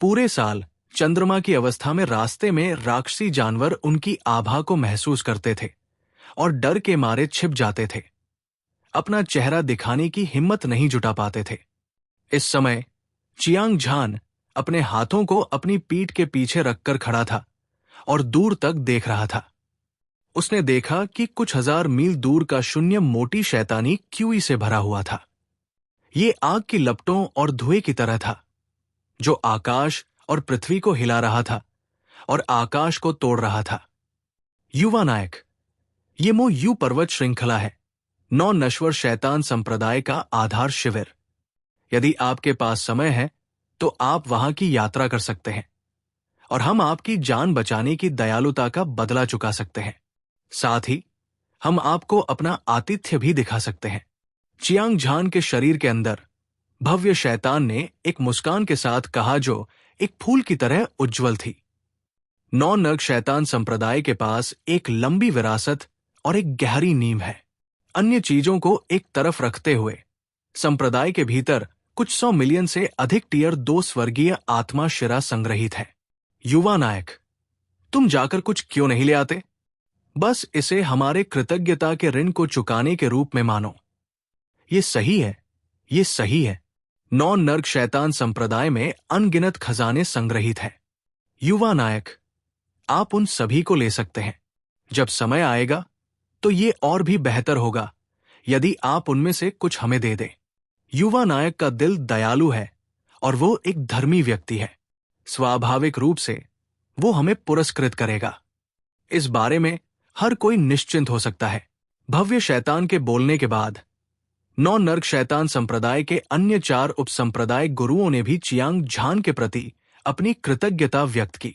पूरे साल चंद्रमा की अवस्था में रास्ते में राक्षसी जानवर उनकी आभा को महसूस करते थे और डर के मारे छिप जाते थे। अपना चेहरा दिखाने की हिम्मत नहीं जुटा पाते थे। इस समय चियांग झान अपने हाथों को अपनी पीठ के पीछे रखकर खड़ा था और दूर तक देख रहा था। उसने देखा कि कुछ 1000 मील दूर का शून्य मोटी शैतानी क्यूई से भरा हुआ था। ये आग की लपटों और धुएं की तरह था, जो आकाश और पृथ्वी को हिला रहा था और आकाश को तोड़ रहा था। युवा नायक, ये यू पर्वत श्रृंखला है, 9 नश्वर शैतान संप्रदाय का आधार शिविर। यदि आपके पास समय है तो आप वहां की यात्रा कर सकते हैं और हम आपकी जान बचाने की दयालुता का बदला चुका सकते हैं। साथ ही हम आपको अपना आतिथ्य भी दिखा सकते हैं। चियांग झान के शरीर के अंदर भव्य शैतान ने एक मुस्कान के साथ कहा, जो एक फूल की तरह उज्जवल थी। 9 नग शैतान संप्रदाय के पास एक लंबी विरासत और एक गहरी नींव है। अन्य चीजों को एक तरफ रखते हुए संप्रदाय के भीतर कुछ 100 मिलियन से अधिक टियर 2 स्वर्गीय आत्मा शिरा संग्रहित है। युवा नायक, तुम जाकर कुछ क्यों नहीं ले आते? बस इसे हमारे कृतज्ञता के ऋण को चुकाने के रूप में मानो। ये सही है, ये सही है। 9 नर्क शैतान संप्रदाय में अनगिनत खजाने संग्रहित हैं। युवा नायक, आप उन सभी को ले सकते हैं। जब समय आएगा तो ये और भी बेहतर होगा यदि आप उनमें से कुछ हमें दे दें। युवा नायक का दिल दयालु है और वो एक धर्मी व्यक्ति है। स्वाभाविक रूप से वो हमें पुरस्कृत करेगा। इस बारे में हर कोई निश्चिंत हो सकता है। भव्य शैतान के बोलने के बाद 9 नर्क शैतान संप्रदाय के अन्य 4 उपसंप्रदाय गुरुओं ने भी चियांग झान के प्रति अपनी कृतज्ञता व्यक्त की।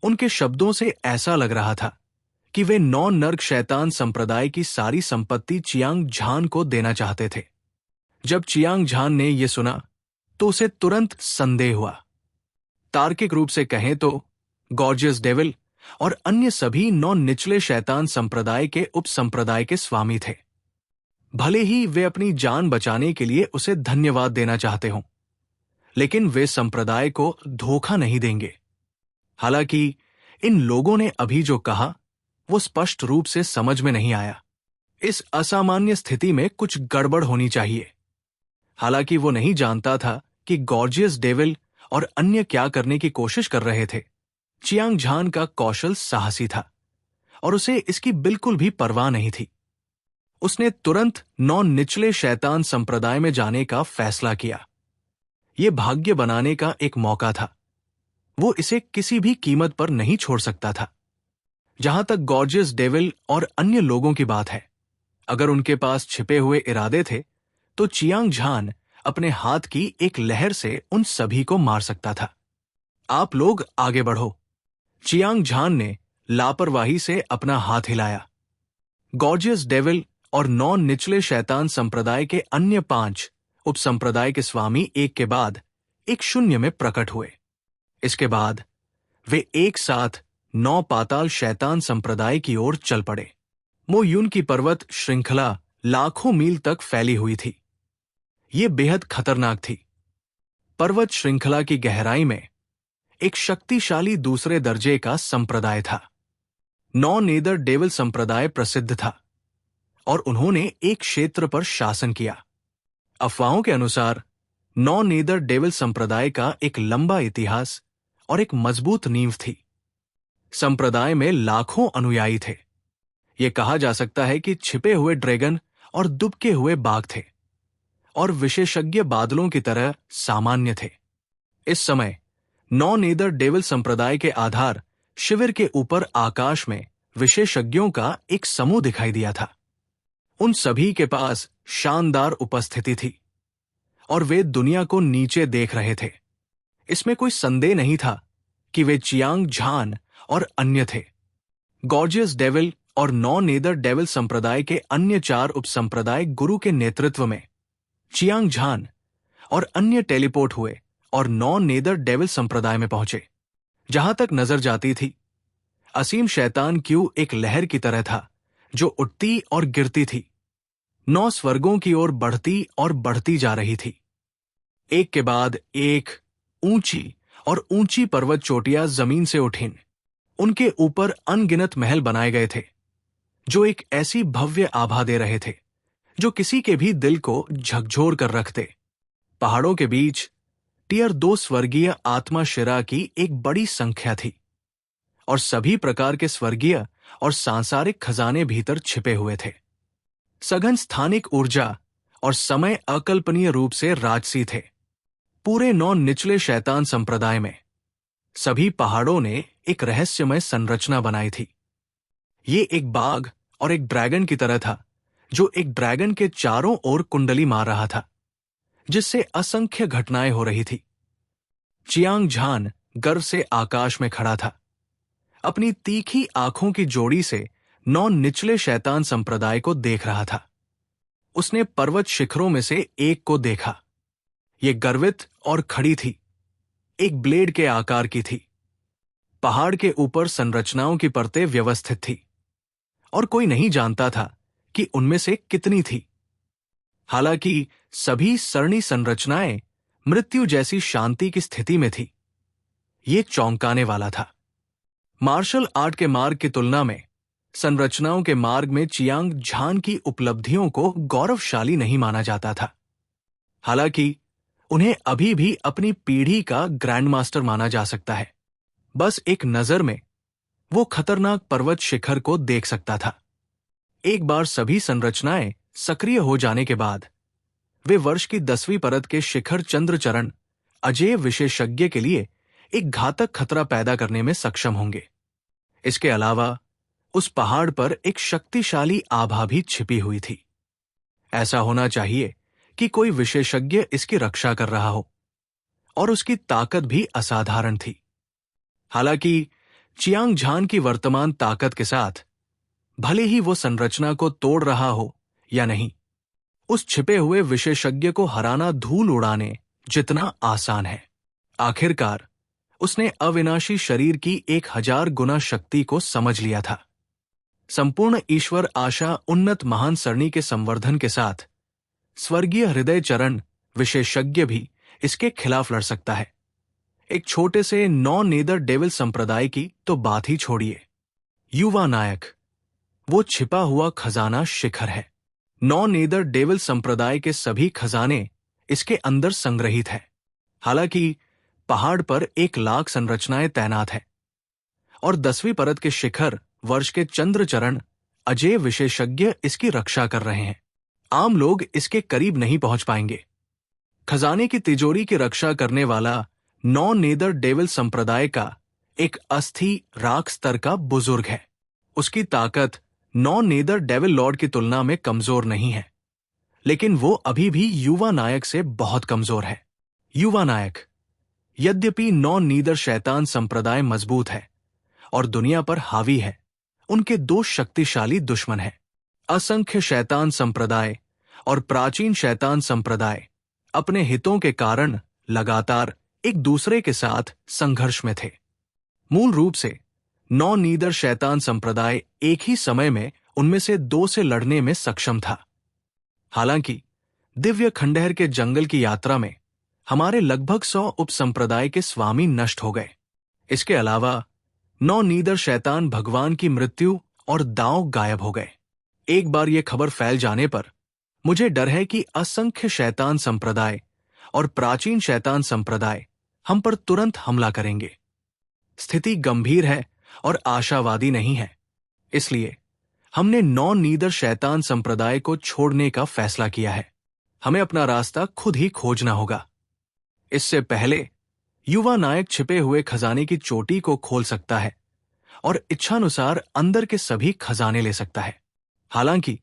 उनके शब्दों से ऐसा लग रहा था कि वे 9 नर्क शैतान संप्रदाय की सारी संपत्ति चियांग झान को देना चाहते थे। जब चियांग झान ने यह सुना तो उसे तुरंत संदेह हुआ। तार्किक रूप से कहें तो गॉर्जियस डेविल और अन्य सभी 9 निचले शैतान संप्रदाय के उप संप्रदाय के स्वामी थे। भले ही वे अपनी जान बचाने के लिए उसे धन्यवाद देना चाहते हों, लेकिन वे संप्रदाय को धोखा नहीं देंगे। हालांकि इन लोगों ने अभी जो कहा वो स्पष्ट रूप से समझ में नहीं आया। इस असामान्य स्थिति में कुछ गड़बड़ होनी चाहिए। हालांकि वो नहीं जानता था कि गॉर्जियस डेविल और अन्य क्या करने की कोशिश कर रहे थे। चियांग झान का कौशल साहसी था और उसे इसकी बिल्कुल भी परवाह नहीं थी। उसने तुरंत 9 निचले शैतान संप्रदाय में जाने का फैसला किया। यह भाग्य बनाने का एक मौका था। वो इसे किसी भी कीमत पर नहीं छोड़ सकता था। जहां तक गॉर्जियस डेविल और अन्य लोगों की बात है, अगर उनके पास छिपे हुए इरादे थे तो चियांग झान अपने हाथ की एक लहर से उन सभी को मार सकता था। आप लोग आगे बढ़ो। चियांग झान ने लापरवाही से अपना हाथ हिलाया। गॉर्जियस डेविल और 9 निचले शैतान संप्रदाय के अन्य 5 उपसंप्रदाय के स्वामी एक के बाद एक शून्य में प्रकट हुए। इसके बाद वे एक साथ 9 पाताल शैतान संप्रदाय की ओर चल पड़े। मो युन की पर्वत श्रृंखला लाखों मील तक फैली हुई थी। ये बेहद खतरनाक थी। पर्वत श्रृंखला की गहराई में एक शक्तिशाली दूसरे दर्जे का संप्रदाय था। 9 नेदर डेविल संप्रदाय प्रसिद्ध था और उन्होंने एक क्षेत्र पर शासन किया। अफवाहों के अनुसार 9 नेदर डेविल संप्रदाय का एक लंबा इतिहास और एक मजबूत नींव थी। संप्रदाय में लाखों अनुयायी थे। यह कहा जा सकता है कि छिपे हुए ड्रैगन और दुबके हुए बाघ थे और विशेषज्ञ बादलों की तरह सामान्य थे। इस समय 9 नेदर डेविल संप्रदाय के आधार शिविर के ऊपर आकाश में विशेषज्ञों का एक समूह दिखाई दिया था। उन सभी के पास शानदार उपस्थिति थी और वे दुनिया को नीचे देख रहे थे। इसमें कोई संदेह नहीं था कि वे चियांग झान और अन्य थे। गॉर्जियस डेविल और 9 नेदर डेविल संप्रदाय के अन्य 4 उपसंप्रदाय गुरु के नेतृत्व में चियांग झान और अन्य टेलीपोर्ट हुए और 9 नेदर डेविल संप्रदाय में पहुंचे। जहां तक नजर जाती थी, असीम शैतान क्यू एक लहर की तरह था जो उठती और गिरती थी, 9 स्वर्गों की ओर बढ़ती और बढ़ती जा रही थी। एक के बाद एक ऊंची और ऊंची पर्वत चोटियां जमीन से उठीं। उनके ऊपर अनगिनत महल बनाए गए थे जो एक ऐसी भव्य आभा दे रहे थे जो किसी के भी दिल को झकझोर कर रखते। पहाड़ों के बीच टियर 2 स्वर्गीय आत्मा शिरा की एक बड़ी संख्या थी और सभी प्रकार के स्वर्गीय और सांसारिक खजाने भीतर छिपे हुए थे। सघन स्थानिक ऊर्जा और समय अकल्पनीय रूप से राजसी थे। पूरे 9 निचले शैतान संप्रदाय में सभी पहाड़ों ने एक रहस्यमय संरचना बनाई थी। ये एक बाघ और एक ड्रैगन की तरह था जो एक ड्रैगन के चारों ओर कुंडली मार रहा था, जिससे असंख्य घटनाएं हो रही थी। चियांग झान गर्व से आकाश में खड़ा था। अपनी तीखी आंखों की जोड़ी से 9 निचले शैतान संप्रदाय को देख रहा था। उसने पर्वत शिखरों में से एक को देखा। यह गर्वित और खड़ी थी, एक ब्लेड के आकार की थी। पहाड़ के ऊपर संरचनाओं की परतें व्यवस्थित थी और कोई नहीं जानता था कि उनमें से कितनी थी। हालांकि सभी सरणी संरचनाएं मृत्यु जैसी शांति की स्थिति में थी। यह चौंकाने वाला था। मार्शल आर्ट के मार्ग की तुलना में संरचनाओं के मार्ग में चियांग झान की उपलब्धियों को गौरवशाली नहीं माना जाता था। हालांकि उन्हें अभी भी अपनी पीढ़ी का ग्रैंडमास्टर माना जा सकता है। बस एक नजर में वो खतरनाक पर्वत शिखर को देख सकता था। एक बार सभी संरचनाएं सक्रिय हो जाने के बाद वे वर्ष की 10वीं परत के शिखर चंद्रचरण अजेय विशेषज्ञ के लिए एक घातक खतरा पैदा करने में सक्षम होंगे। इसके अलावा उस पहाड़ पर एक शक्तिशाली आभा भी छिपी हुई थी। ऐसा होना चाहिए कि कोई विशेषज्ञ इसकी रक्षा कर रहा हो और उसकी ताकत भी असाधारण थी। हालांकि चियांग झान की वर्तमान ताकत के साथ भले ही वो संरचना को तोड़ रहा हो या नहीं, उस छिपे हुए विशेषज्ञ को हराना धूल उड़ाने जितना आसान है। आखिरकार उसने अविनाशी शरीर की 1000 गुना शक्ति को समझ लिया था। संपूर्ण ईश्वर आशा उन्नत महान सरणी के संवर्धन के साथ स्वर्गीय हृदय चरण विशेषज्ञ भी इसके खिलाफ लड़ सकता है। एक छोटे से नॉन नेदर डेविल संप्रदाय की तो बात ही छोड़िए। युवा नायक, वो छिपा हुआ खजाना शिखर है। नॉन नेदर डेविल संप्रदाय के सभी खजाने इसके अंदर संग्रहित है। हालांकि पहाड़ पर 1,00,000 संरचनाएं तैनात है और 10वीं परत के शिखर वर्ष के चंद्रचरण अजय विशेषज्ञ इसकी रक्षा कर रहे हैं। आम लोग इसके करीब नहीं पहुंच पाएंगे। खजाने की तिजोरी की रक्षा करने वाला नॉन नेदर डेविल संप्रदाय का एक अस्थि राख स्तर का बुजुर्ग है। उसकी ताकत नॉन नेदर डेविल लॉर्ड की तुलना में कमजोर नहीं है, लेकिन वो अभी भी युवा नायक से बहुत कमजोर है। युवा नायक, यद्यपि नॉन नीदर शैतान संप्रदाय मजबूत है और दुनिया पर हावी है, उनके 2 शक्तिशाली दुश्मन हैं। असंख्य शैतान संप्रदाय और प्राचीन शैतान संप्रदाय अपने हितों के कारण लगातार एक दूसरे के साथ संघर्ष में थे। मूल रूप से नॉन नीदर शैतान संप्रदाय एक ही समय में उनमें से 2 से लड़ने में सक्षम था। हालांकि दिव्य खंडहर के जंगल की यात्रा में हमारे लगभग 100 उपसंप्रदाय के स्वामी नष्ट हो गए। इसके अलावा नॉन नीदर शैतान भगवान की मृत्यु और दांव गायब हो गए। एक बार यह खबर फैल जाने पर मुझे डर है कि असंख्य शैतान संप्रदाय और प्राचीन शैतान संप्रदाय हम पर तुरंत हमला करेंगे। स्थिति गंभीर है और आशावादी नहीं है, इसलिए हमने नॉन नीदर शैतान संप्रदाय को छोड़ने का फैसला किया है। हमें अपना रास्ता खुद ही खोजना होगा। इससे पहले युवा नायक छिपे हुए खजाने की चोटी को खोल सकता है और इच्छानुसार अंदर के सभी खजाने ले सकता है। हालांकि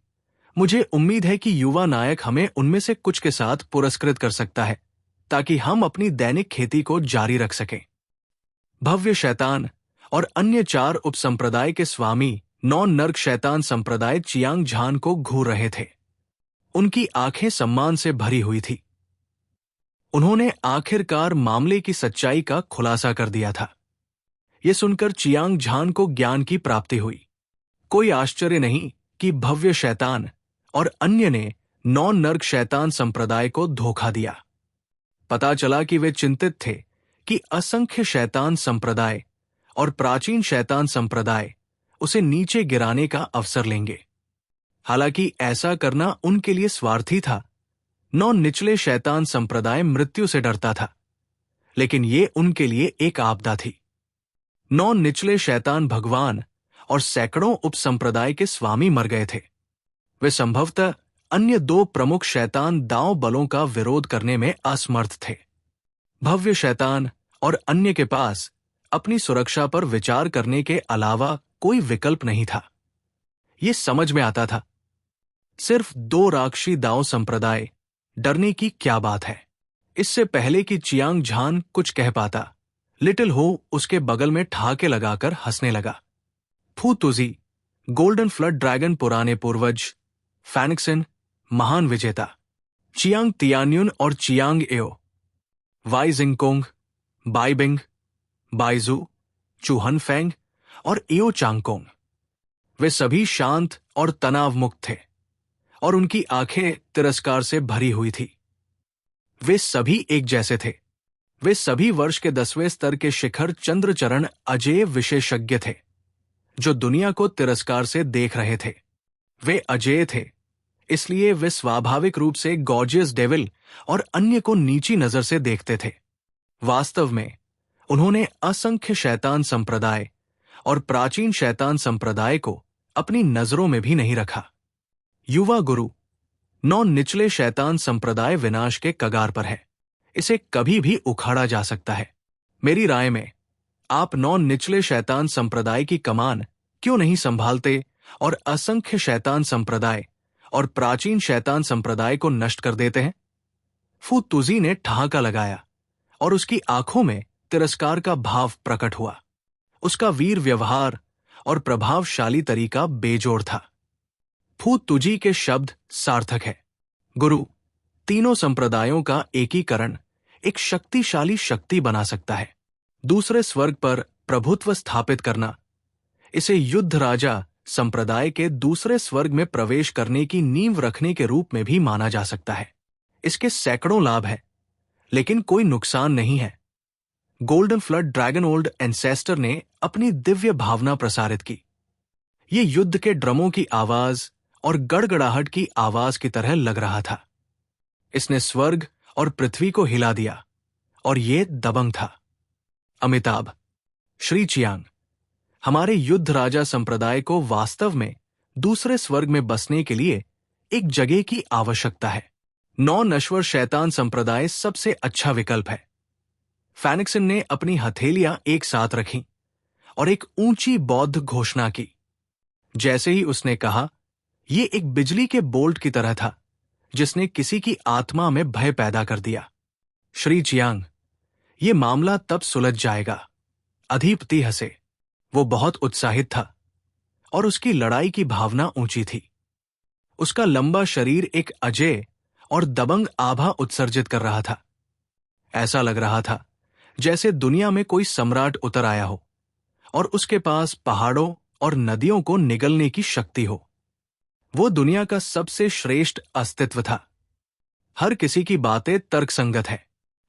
मुझे उम्मीद है कि युवा नायक हमें उनमें से कुछ के साथ पुरस्कृत कर सकता है, ताकि हम अपनी दैनिक खेती को जारी रख सकें। भव्य शैतान और अन्य 4 उपसंप्रदाय के स्वामी नॉन नर्क शैतान संप्रदाय चियांग झान को घूर रहे थे। उनकी आंखें सम्मान से भरी हुई थी। उन्होंने आखिरकार मामले की सच्चाई का खुलासा कर दिया था। यह सुनकर चियांग झान को ज्ञान की प्राप्ति हुई। कोई आश्चर्य नहीं कि भव्य शैतान और अन्य ने नॉन नर्क शैतान संप्रदाय को धोखा दिया। पता चला कि वे चिंतित थे कि असंख्य शैतान संप्रदाय और प्राचीन शैतान संप्रदाय उसे नीचे गिराने का अवसर लेंगे। हालांकि ऐसा करना उनके लिए स्वार्थी था। नॉन निचले शैतान संप्रदाय मृत्यु से डरता था, लेकिन ये उनके लिए एक आपदा थी। नॉन निचले शैतान भगवान और सैकड़ों उपसंप्रदाय के स्वामी मर गए थे। वे संभवतः अन्य 2 प्रमुख शैतान दांव बलों का विरोध करने में असमर्थ थे। भव्य शैतान और अन्य के पास अपनी सुरक्षा पर विचार करने के अलावा कोई विकल्प नहीं था। ये समझ में आता था। सिर्फ 2 राक्षसी दांव संप्रदाय, डरने की क्या बात है। इससे पहले कि चियांग झान कुछ कह पाता, लिटिल हो उसके बगल में ठहाके लगाकर हंसने लगा। फू तुजी, गोल्डन फ्लड ड्रैगन पुराने पूर्वज, फैनिक्सन महान विजेता, चियांग तियान्युन और Chiang Ao, Wei जिंगकोंग, बाईबिंग, Byju, चूहन Feng और एओ चांगकोंग, वे सभी शांत और तनाव मुक्त थे और उनकी आंखें तिरस्कार से भरी हुई थी। वे सभी एक जैसे थे। वे सभी वर्ष के 10वें स्तर के शिखर चंद्रचरण अजेय विशेषज्ञ थे, जो दुनिया को तिरस्कार से देख रहे थे। वे अजेय थे, इसलिए वे स्वाभाविक रूप से गॉर्जियस डेविल और अन्य को नीची नजर से देखते थे। वास्तव में उन्होंने असंख्य शैतान संप्रदाय और प्राचीन शैतान संप्रदाय को अपनी नजरों में भी नहीं रखा। युवा गुरु, नॉन निचले शैतान संप्रदाय विनाश के कगार पर है। इसे कभी भी उखाड़ा जा सकता है। मेरी राय में आप नॉन निचले शैतान संप्रदाय की कमान क्यों नहीं संभालते और असंख्य शैतान संप्रदाय और प्राचीन शैतान संप्रदाय को नष्ट कर देते हैं? फू तुजी ने ठहाका लगाया और उसकी आंखों में तिरस्कार का भाव प्रकट हुआ। उसका वीर व्यवहार और प्रभावशाली तरीका बेजोड़ था। फू तुजी के शब्द सार्थक है। गुरु, तीनों संप्रदायों का एकीकरण एक शक्तिशाली शक्ति बना सकता है। दूसरे स्वर्ग पर प्रभुत्व स्थापित करना, इसे युद्ध राजा संप्रदाय के दूसरे स्वर्ग में प्रवेश करने की नींव रखने के रूप में भी माना जा सकता है। इसके सैकड़ों लाभ हैं, लेकिन कोई नुकसान नहीं है। Golden flood dragon old ancestor ने अपनी दिव्य भावना प्रसारित की। ये युद्ध के ड्रमों की आवाज और गड़गड़ाहट की आवाज की तरह लग रहा था। इसने स्वर्ग और पृथ्वी को हिला दिया, और ये दबंग था। अमिताभ, श्री चियांग, हमारे युद्ध राजा संप्रदाय को वास्तव में दूसरे स्वर्ग में बसने के लिए एक जगह की आवश्यकता है। 9 नश्वर शैतान संप्रदाय सबसे अच्छा विकल्प है। फेनिक्सन ने अपनी हथेलियां एक साथ रखीं और एक ऊंची बौद्ध घोषणा की। जैसे ही उसने कहा, यह एक बिजली के बोल्ट की तरह था जिसने किसी की आत्मा में भय पैदा कर दिया। श्री चियांग, यह मामला तब सुलझ जाएगा। अधिपति हंसे। वो बहुत उत्साहित था और उसकी लड़ाई की भावना ऊंची थी। उसका लंबा शरीर एक अजेय और दबंग आभा उत्सर्जित कर रहा था। ऐसा लग रहा था जैसे दुनिया में कोई सम्राट उतर आया हो और उसके पास पहाड़ों और नदियों को निगलने की शक्ति हो। वो दुनिया का सबसे श्रेष्ठ अस्तित्व था। हर किसी की बातें तर्कसंगत है।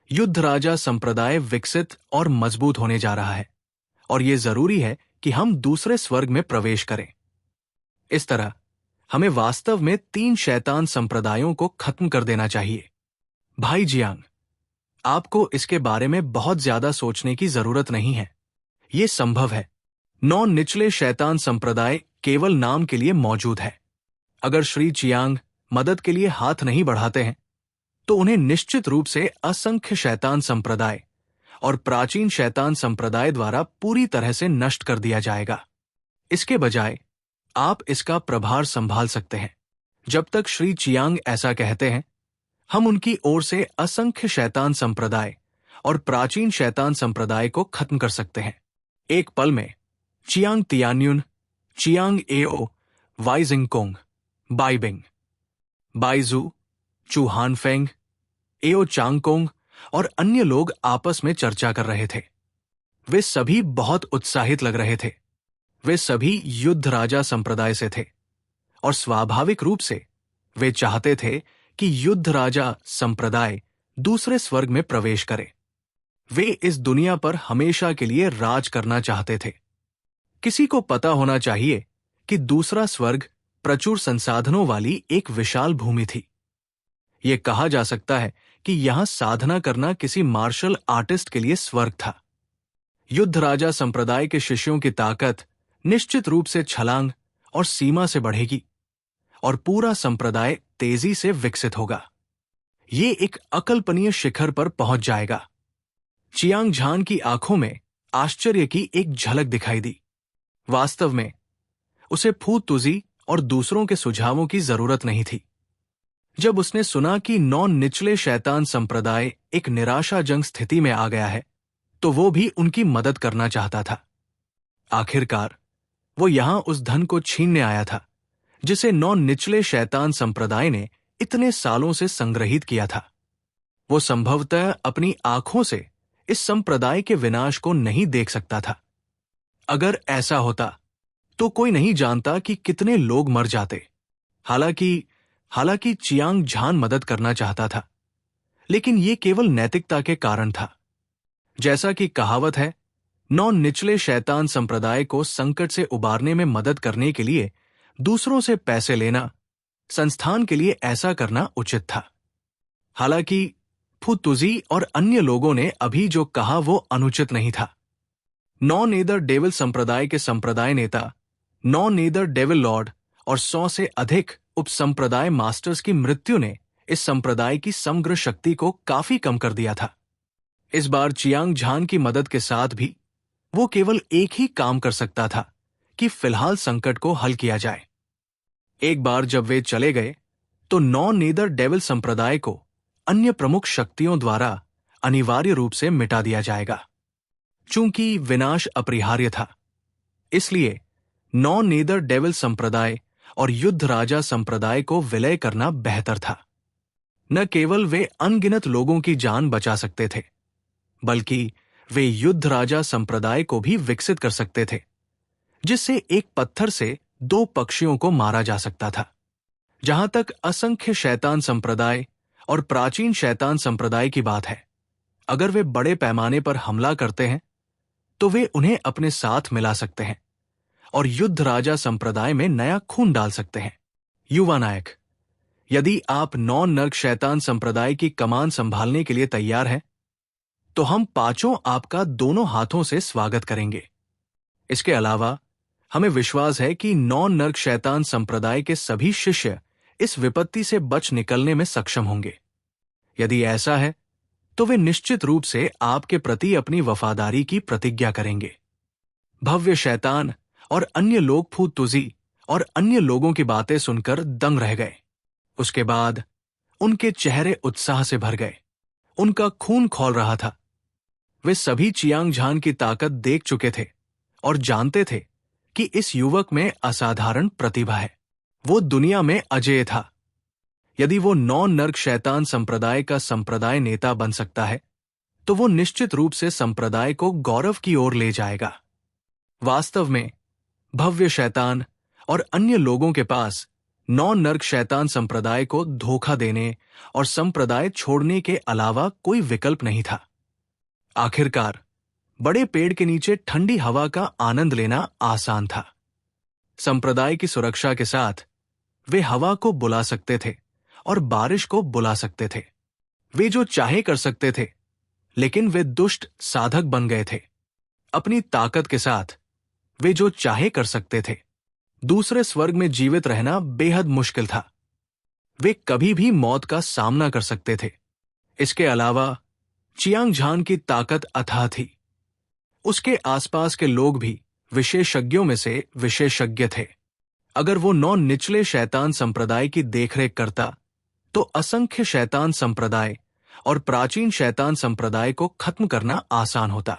युद्ध राजा संप्रदाय विकसित और मजबूत होने जा रहा है, और यह जरूरी है कि हम दूसरे स्वर्ग में प्रवेश करें। इस तरह हमें वास्तव में 3 शैतान संप्रदायों को खत्म कर देना चाहिए। भाई जियांग, आपको इसके बारे में बहुत ज्यादा सोचने की जरूरत नहीं है। यह संभव है। 9 निचले शैतान संप्रदाय केवल नाम के लिए मौजूद है। अगर श्री चियांग मदद के लिए हाथ नहीं बढ़ाते हैं, तो उन्हें निश्चित रूप से असंख्य शैतान संप्रदाय और प्राचीन शैतान संप्रदाय द्वारा पूरी तरह से नष्ट कर दिया जाएगा। इसके बजाय आप इसका प्रभार संभाल सकते हैं। जब तक श्री चियांग ऐसा कहते हैं, हम उनकी ओर से असंख्य शैतान संप्रदाय और प्राचीन शैतान संप्रदाय को खत्म कर सकते हैं। एक पल में Chiang Tianyun, Chiang Ao, Wei जिंगकोंग, बाईबिंग, Byju, चूहानफेंग, एओ चांगकोंग और अन्य लोग आपस में चर्चा कर रहे थे। वे सभी बहुत उत्साहित लग रहे थे। वे सभी युद्ध राजा संप्रदाय से थे, और स्वाभाविक रूप से वे चाहते थे कि युद्ध राजा संप्रदाय दूसरे स्वर्ग में प्रवेश करे। वे इस दुनिया पर हमेशा के लिए राज करना चाहते थे। किसी को पता होना चाहिए कि दूसरा स्वर्ग प्रचुर संसाधनों वाली एक विशाल भूमि थी। यह कहा जा सकता है कि यहां साधना करना किसी मार्शल आर्टिस्ट के लिए स्वर्ग था। युद्ध राजा संप्रदाय के शिष्यों की ताकत निश्चित रूप से छलांग और सीमा से बढ़ेगी, और पूरा संप्रदाय तेजी से विकसित होगा। ये एक अकल्पनीय शिखर पर पहुंच जाएगा। चियांग झान की आंखों में आश्चर्य की एक झलक दिखाई दी। वास्तव में उसे फू तुजी और दूसरों के सुझावों की जरूरत नहीं थी। जब उसने सुना कि 9 निचले शैतान संप्रदाय एक निराशाजनक स्थिति में आ गया है, तो वो भी उनकी मदद करना चाहता था। आखिरकार वो यहां उस धन को छीनने आया था जिसे 9 निचले शैतान संप्रदाय ने इतने सालों से संग्रहित किया था। वो संभवतः अपनी आंखों से इस संप्रदाय के विनाश को नहीं देख सकता था। अगर ऐसा होता तो कोई नहीं जानता कि कितने लोग मर जाते। हालांकि चियांग झान मदद करना चाहता था, लेकिन ये केवल नैतिकता के कारण था। जैसा कि कहावत है, 9 निचले शैतान संप्रदाय को संकट से उबारने में मदद करने के लिए दूसरों से पैसे लेना, संस्थान के लिए ऐसा करना उचित था। हालांकि फुतुजी और अन्य लोगों ने अभी जो कहा वो अनुचित नहीं था। 9 नेदर डेविल संप्रदाय के संप्रदाय नेता, 9 नेदर डेविल लॉर्ड और 100 से अधिक उपसंप्रदाय मास्टर्स की मृत्यु ने इस संप्रदाय की समग्र शक्ति को काफी कम कर दिया था। इस बार चियांग झान की मदद के साथ भी वो केवल एक ही काम कर सकता था कि फिलहाल संकट को हल किया जाए। एक बार जब वे चले गए तो 9 नेदर डेविल संप्रदाय को अन्य प्रमुख शक्तियों द्वारा अनिवार्य रूप से मिटा दिया जाएगा। चूंकि विनाश अपरिहार्य था, इसलिए 9 नेदर डेविल संप्रदाय और युद्ध राजा संप्रदाय को विलय करना बेहतर था। न केवल वे अनगिनत लोगों की जान बचा सकते थे, बल्कि वे युद्ध राजा संप्रदाय को भी विकसित कर सकते थे, जिससे एक पत्थर से 2 पक्षियों को मारा जा सकता था। जहां तक असंख्य शैतान संप्रदाय और प्राचीन शैतान संप्रदाय की बात है, अगर वे बड़े पैमाने पर हमला करते हैं तो वे उन्हें अपने साथ मिला सकते हैं और युद्ध राजा संप्रदाय में नया खून डाल सकते हैं। युवा नायक, यदि आप नॉन नर्क शैतान संप्रदाय की कमान संभालने के लिए तैयार हैं, तो हम पांचों आपका दोनों हाथों से स्वागत करेंगे। इसके अलावा हमें विश्वास है कि नॉन नर्क शैतान संप्रदाय के सभी शिष्य इस विपत्ति से बच निकलने में सक्षम होंगे। यदि ऐसा है तो वे निश्चित रूप से आपके प्रति अपनी वफादारी की प्रतिज्ञा करेंगे। भव्य शैतान और अन्य लोग फूतुजी और अन्य लोगों की बातें सुनकर दंग रह गए। उसके बाद उनके चेहरे उत्साह से भर गए। उनका खून खौल रहा था। वे सभी चियांग झान की ताकत देख चुके थे और जानते थे कि इस युवक में असाधारण प्रतिभा है। वो दुनिया में अजेय था। यदि वो नॉन नर्क शैतान संप्रदाय का संप्रदाय नेता बन सकता है, तो वो निश्चित रूप से संप्रदाय को गौरव की ओर ले जाएगा। वास्तव में भव्य शैतान और अन्य लोगों के पास नॉन नर्क शैतान संप्रदाय को धोखा देने और संप्रदाय छोड़ने के अलावा कोई विकल्प नहीं था। आखिरकार बड़े पेड़ के नीचे ठंडी हवा का आनंद लेना आसान था। संप्रदाय की सुरक्षा के साथ वे हवा को बुला सकते थे और बारिश को बुला सकते थे। वे जो चाहे कर सकते थे, लेकिन वे दुष्ट साधक बन गए थे। अपनी ताकत के साथ वे जो चाहे कर सकते थे। दूसरे स्वर्ग में जीवित रहना बेहद मुश्किल था। वे कभी भी मौत का सामना कर सकते थे। इसके अलावा चियांग झान की ताकत अथाह थी। उसके आसपास के लोग भी विशेषज्ञों में से विशेषज्ञ थे। अगर वो नॉन निचले शैतान संप्रदाय की देखरेख करता, तो असंख्य शैतान संप्रदाय और प्राचीन शैतान संप्रदाय को खत्म करना आसान होता।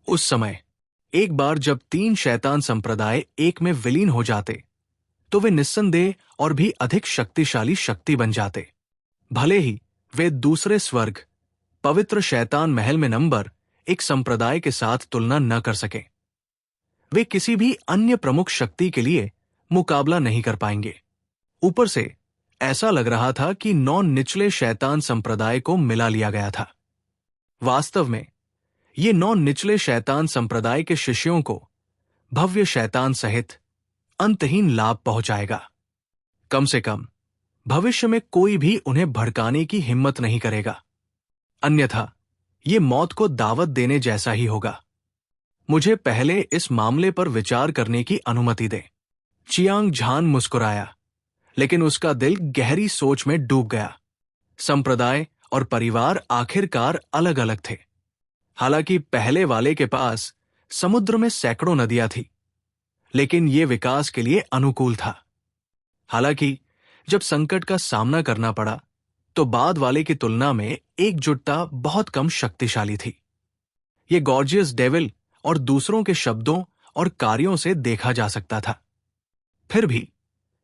उस समय एक बार जब 3 शैतान संप्रदाय एक में विलीन हो जाते, तो वे निस्संदेह और भी अधिक शक्तिशाली शक्ति बन जाते। भले ही वे दूसरे स्वर्ग पवित्र शैतान महल में नंबर 1 संप्रदाय के साथ तुलना न कर सके, वे किसी भी अन्य प्रमुख शक्ति के लिए मुकाबला नहीं कर पाएंगे। ऊपर से ऐसा लग रहा था कि नॉन निचले शैतान संप्रदाय को मिला लिया गया था। वास्तव में ये नॉन निचले शैतान संप्रदाय के शिष्यों को भव्य शैतान सहित अंतहीन लाभ पहुंचाएगा। कम से कम भविष्य में कोई भी उन्हें भड़काने की हिम्मत नहीं करेगा। अन्यथा ये मौत को दावत देने जैसा ही होगा। मुझे पहले इस मामले पर विचार करने की अनुमति दें। चियांग झान मुस्कुराया, लेकिन उसका दिल गहरी सोच में डूब गया। संप्रदाय और परिवार आखिरकार अलग अलग थे। हालांकि पहले वाले के पास समुद्र में सैकड़ों नदियां थी, लेकिन यह विकास के लिए अनुकूल था। हालांकि जब संकट का सामना करना पड़ा, तो बाद वाले की तुलना में एकजुटता बहुत कम शक्तिशाली थी। यह गॉर्जियस डेविल और दूसरों के शब्दों और कार्यों से देखा जा सकता था। फिर भी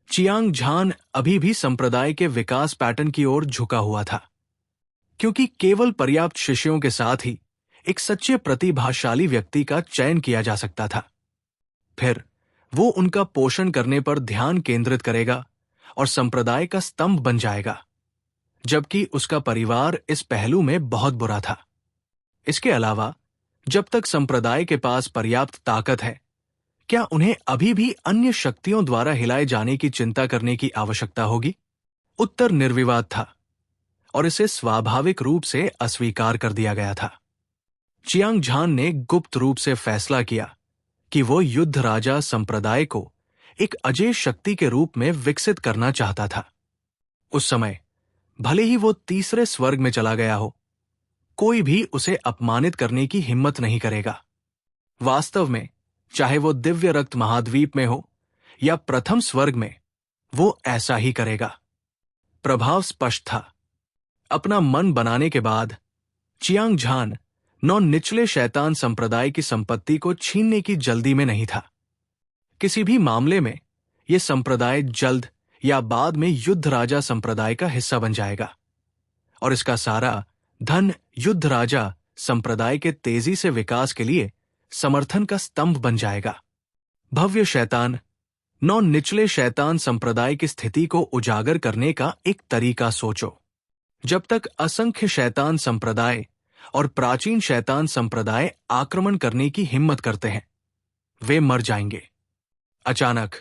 चियांग झान अभी भी संप्रदाय के विकास पैटर्न की ओर झुका हुआ था, क्योंकि केवल पर्याप्त शिष्यों के साथ ही एक सच्चे प्रतिभाशाली व्यक्ति का चयन किया जा सकता था। फिर वो उनका पोषण करने पर ध्यान केंद्रित करेगा और संप्रदाय का स्तंभ बन जाएगा, जबकि उसका परिवार इस पहलू में बहुत बुरा था। इसके अलावा जब तक संप्रदाय के पास पर्याप्त ताकत है, क्या उन्हें अभी भी अन्य शक्तियों द्वारा हिलाए जाने की चिंता करने की आवश्यकता होगी? उत्तर निर्विवाद था और इसे स्वाभाविक रूप से अस्वीकार कर दिया गया था। चियांग झान ने गुप्त रूप से फैसला किया कि वो युद्ध राजा संप्रदाय को एक अजेय शक्ति के रूप में विकसित करना चाहता था। उस समय भले ही वो तीसरे स्वर्ग में चला गया हो, कोई भी उसे अपमानित करने की हिम्मत नहीं करेगा। वास्तव में चाहे वो दिव्य रक्त महाद्वीप में हो या प्रथम स्वर्ग में, वो ऐसा ही करेगा। प्रभाव स्पष्ट था। अपना मन बनाने के बाद चियांग झान नॉन निचले शैतान संप्रदाय की संपत्ति को छीनने की जल्दी में नहीं था। किसी भी मामले में यह संप्रदाय जल्द या बाद में युद्ध राजा संप्रदाय का हिस्सा बन जाएगा और इसका सारा धन युद्ध राजा संप्रदाय के तेजी से विकास के लिए समर्थन का स्तंभ बन जाएगा। भव्य शैतान नौ निचले शैतान संप्रदाय की स्थिति को उजागर करने का एक तरीका सोचो। जब तक असंख्य शैतान संप्रदाय और प्राचीन शैतान संप्रदाय आक्रमण करने की हिम्मत करते हैं, वे मर जाएंगे। अचानक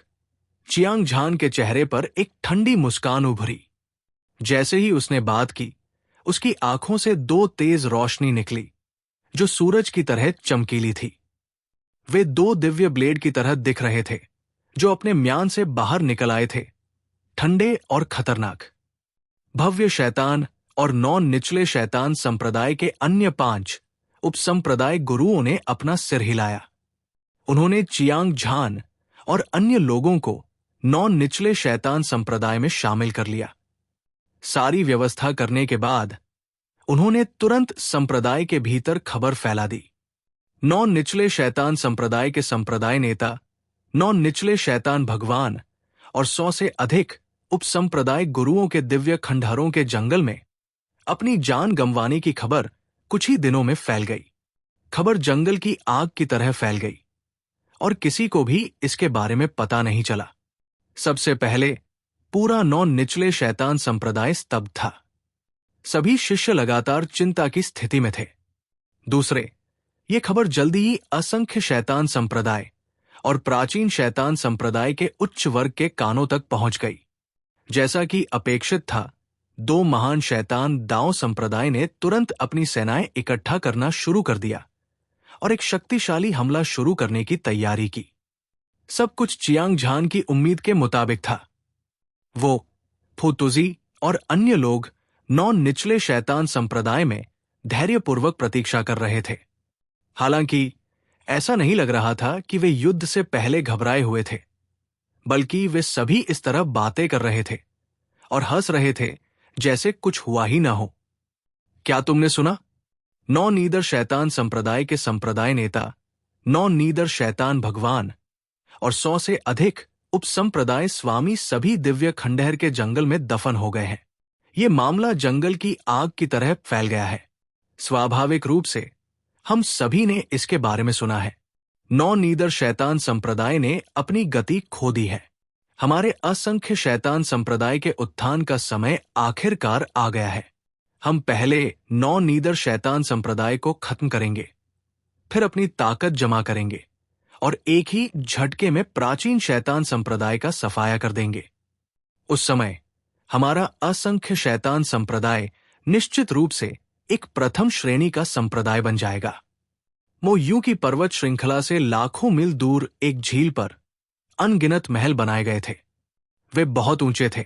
चियांग झान के चेहरे पर एक ठंडी मुस्कान उभरी। जैसे ही उसने बात की, उसकी आंखों से दो तेज रोशनी निकली जो सूरज की तरह चमकीली थी। वे दो दिव्य ब्लेड की तरह दिख रहे थे जो अपने म्यान से बाहर निकल आए थे, ठंडे और खतरनाक। भव्य शैतान और 9 निचले शैतान संप्रदाय के अन्य 5 उपसंप्रदाय गुरुओं ने अपना सिर हिलाया। उन्होंने चियांग झान और अन्य लोगों को 9 निचले शैतान संप्रदाय में शामिल कर लिया। सारी व्यवस्था करने के बाद उन्होंने तुरंत संप्रदाय के भीतर खबर फैला दी। 9 निचले शैतान संप्रदाय के संप्रदाय नेता, 9 निचले शैतान भगवान और 100 से अधिक उपसंप्रदाय गुरुओं के दिव्य खंडहरों के जंगल में अपनी जान गंवाने की खबर कुछ ही दिनों में फैल गई। खबर जंगल की आग की तरह फैल गई और किसी को भी इसके बारे में पता नहीं चला। सबसे पहले पूरा 9 निचले शैतान संप्रदाय स्तब्ध था। सभी शिष्य लगातार चिंता की स्थिति में थे। दूसरे, ये खबर जल्दी ही असंख्य शैतान संप्रदाय और प्राचीन शैतान संप्रदाय के उच्च वर्ग के कानों तक पहुंच गई। जैसा कि अपेक्षित था, 2 महान शैतान दाओ संप्रदाय ने तुरंत अपनी सेनाएं इकट्ठा करना शुरू कर दिया और एक शक्तिशाली हमला शुरू करने की तैयारी की। सब कुछ चियांग झान की उम्मीद के मुताबिक था। वो, फुतुजी और अन्य लोग 9 निचले शैतान संप्रदाय में धैर्यपूर्वक प्रतीक्षा कर रहे थे। हालांकि ऐसा नहीं लग रहा था कि वे युद्ध से पहले घबराए हुए थे, बल्कि वे सभी इस तरह बातें कर रहे थे और हंस रहे थे जैसे कुछ हुआ ही ना हो। क्या तुमने सुना? 9 नीदर शैतान संप्रदाय के संप्रदाय नेता, 9 नीदर शैतान भगवान और 100 से अधिक उपसंप्रदाय स्वामी सभी दिव्य खंडहर के जंगल में दफन हो गए हैं। ये मामला जंगल की आग की तरह फैल गया है। स्वाभाविक रूप से हम सभी ने इसके बारे में सुना है। 9 नीदर शैतान संप्रदाय ने अपनी गति खो दी है। हमारे असंख्य शैतान संप्रदाय के उत्थान का समय आखिरकार आ गया है। हम पहले 9 नीदर शैतान संप्रदाय को खत्म करेंगे, फिर अपनी ताकत जमा करेंगे और एक ही झटके में प्राचीन शैतान संप्रदाय का सफाया कर देंगे। उस समय हमारा असंख्य शैतान संप्रदाय निश्चित रूप से एक प्रथम श्रेणी का संप्रदाय बन जाएगा। मोयू की पर्वत श्रृंखला से लाखों मील दूर एक झील पर अनगिनत महल बनाए गए थे। वे बहुत ऊंचे थे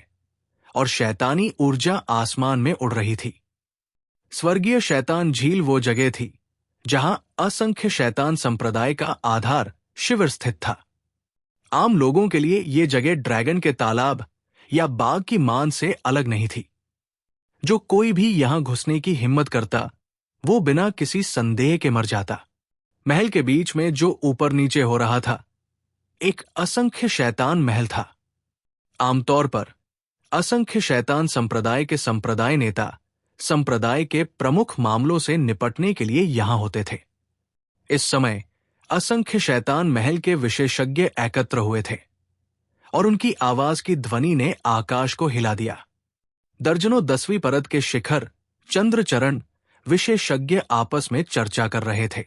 और शैतानी ऊर्जा आसमान में उड़ रही थी। स्वर्गीय शैतान झील वो जगह थी जहां असंख्य शैतान संप्रदाय का आधार शिविर स्थित था। आम लोगों के लिए ये जगह ड्रैगन के तालाब या बाघ की मान से अलग नहीं थी। जो कोई भी यहां घुसने की हिम्मत करता, वो बिना किसी संदेह के मर जाता। महल के बीच में जो ऊपर नीचे हो रहा था, एक असंख्य शैतान महल था। आमतौर पर असंख्य शैतान संप्रदाय के संप्रदाय नेता संप्रदाय के प्रमुख मामलों से निपटने के लिए यहां होते थे। इस समय असंख्य शैतान महल के विशेषज्ञ एकत्र हुए थे और उनकी आवाज की ध्वनि ने आकाश को हिला दिया। दर्जनों 10वीं परत के शिखर चंद्रचरण विशेषज्ञ आपस में चर्चा कर रहे थे।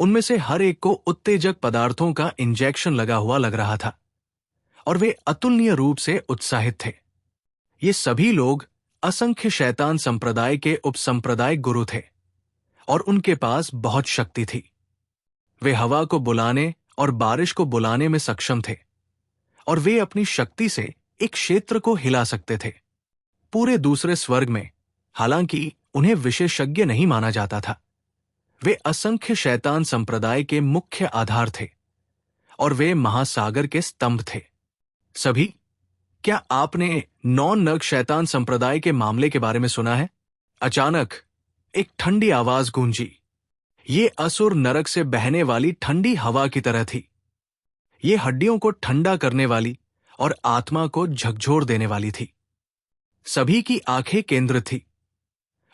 उनमें से हर एक को उत्तेजक पदार्थों का इंजेक्शन लगा हुआ लग रहा था और वे अतुलनीय रूप से उत्साहित थे। ये सभी लोग असंख्य शैतान संप्रदाय के उपसंप्रदाय गुरु थे और उनके पास बहुत शक्ति थी। वे हवा को बुलाने और बारिश को बुलाने में सक्षम थे और वे अपनी शक्ति से एक क्षेत्र को हिला सकते थे। पूरे दूसरे स्वर्ग में, हालांकि उन्हें विशेषज्ञ नहीं माना जाता था, वे असंख्य शैतान संप्रदाय के मुख्य आधार थे और वे महासागर के स्तंभ थे। सभी, क्या आपने 9 नग शैतान संप्रदाय के मामले के बारे में सुना है? अचानक एक ठंडी आवाज गूंजी। ये असुर नरक से बहने वाली ठंडी हवा की तरह थी। ये हड्डियों को ठंडा करने वाली और आत्मा को झकझोर देने वाली थी। सभी की आंखें केंद्रित थी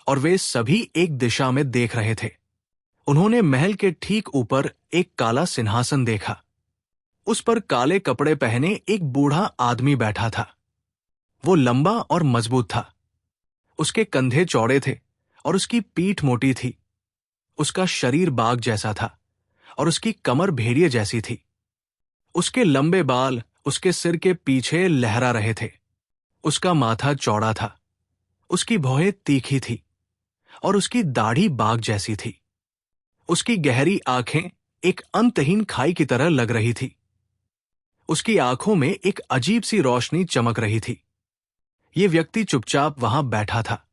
और वे सभी एक दिशा में देख रहे थे। उन्होंने महल के ठीक ऊपर एक काला सिंहासन देखा। उस पर काले कपड़े पहने एक बूढ़ा आदमी बैठा था। वो लंबा और मजबूत था। उसके कंधे चौड़े थे और उसकी पीठ मोटी थी। उसका शरीर बाघ जैसा था और उसकी कमर भेड़िए जैसी थी। उसके लंबे बाल उसके सिर के पीछे लहरा रहे थे। उसका माथा चौड़ा था। उसकी भौहें तीखी थी और उसकी दाढ़ी बाघ जैसी थी। उसकी गहरी आंखें एक अंतहीन खाई की तरह लग रही थी। उसकी आंखों में एक अजीब सी रोशनी चमक रही थी। ये व्यक्ति चुपचाप वहां बैठा था।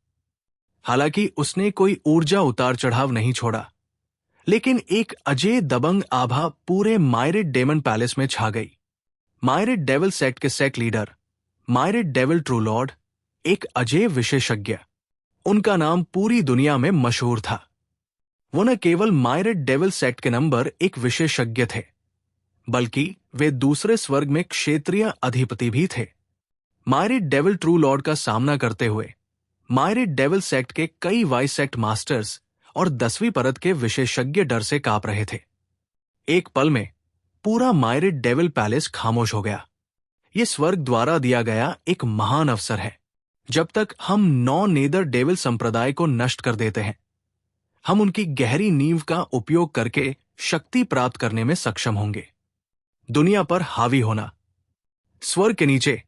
हालांकि उसने कोई ऊर्जा उतार चढ़ाव नहीं छोड़ा, लेकिन एक अजय दबंग आभा पूरे मायरेट डेमन पैलेस में छा गई। मायरेट डेविल सेक्ट के sect leader Myriad Devil True Lord एक अजय विशेषज्ञ। उनका नाम पूरी दुनिया में मशहूर था। वो न केवल मायरेट डेविल सेक्ट के नंबर एक विशेषज्ञ थे, बल्कि वे दूसरे स्वर्ग में क्षेत्रीय अधिपति भी थे। मायरेट डेविल ट्रू लॉर्ड का सामना करते हुए मायरेट डेविल सेक्ट के कई वाइस सेक्ट मास्टर्स और 10वीं परत के विशेषज्ञ डर से कांप रहे थे। एक पल में पूरा मायरेट डेविल पैलेस खामोश हो गया। यह स्वर्ग द्वारा दिया गया एक महान अवसर है। जब तक हम 9 नेदर डेविल संप्रदाय को नष्ट कर देते हैं, हम उनकी गहरी नींव का उपयोग करके शक्ति प्राप्त करने में सक्षम होंगे। दुनिया पर हावी होना। स्वर्ग के नीचे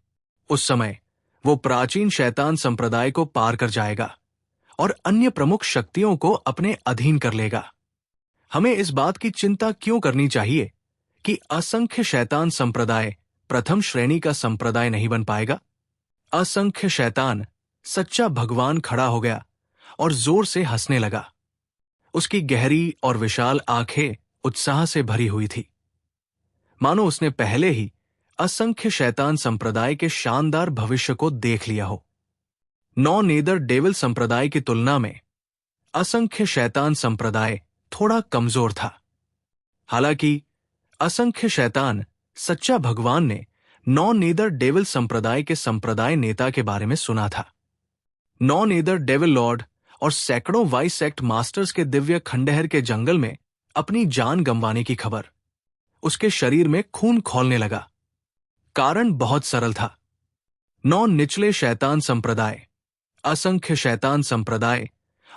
उस समय वो प्राचीन शैतान संप्रदाय को पार कर जाएगा और अन्य प्रमुख शक्तियों को अपने अधीन कर लेगा। हमें इस बात की चिंता क्यों करनी चाहिए कि असंख्य शैतान संप्रदाय प्रथम श्रेणी का संप्रदाय नहीं बन पाएगा? असंख्य शैतान सच्चा भगवान खड़ा हो गया और जोर से हंसने लगा। उसकी गहरी और विशाल आंखें उत्साह से भरी हुई थी, मानो उसने पहले ही असंख्य शैतान संप्रदाय के शानदार भविष्य को देख लिया हो। 9 नेदर डेविल संप्रदाय की तुलना में असंख्य शैतान संप्रदाय थोड़ा कमजोर था। हालांकि असंख्य शैतान सच्चा भगवान ने 9 नेदर डेविल संप्रदाय के संप्रदाय नेता के बारे में सुना था। 9 नेदर डेविल लॉर्ड और सैकड़ों वाइस सेक्ट मास्टर्स के दिव्य खंडहर के जंगल में अपनी जान गंवाने की खबर। उसके शरीर में खून खौलने लगा। कारण बहुत सरल था। 9 निचले शैतान संप्रदाय, असंख्य शैतान संप्रदाय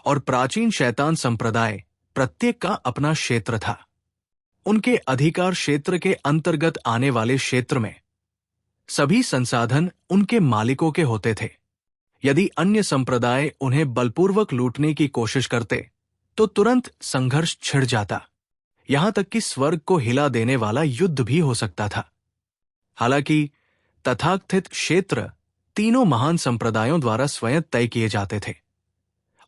और प्राचीन शैतान संप्रदाय प्रत्येक का अपना क्षेत्र था। उनके अधिकार क्षेत्र के अंतर्गत आने वाले क्षेत्र में सभी संसाधन उनके मालिकों के होते थे। यदि अन्य संप्रदाय उन्हें बलपूर्वक लूटने की कोशिश करते तो तुरंत संघर्ष छिड़ जाता। यहां तक कि स्वर्ग को हिला देने वाला युद्ध भी हो सकता था। हालांकि तथाकथित क्षेत्र तीनों महान संप्रदायों द्वारा स्वयं तय किए जाते थे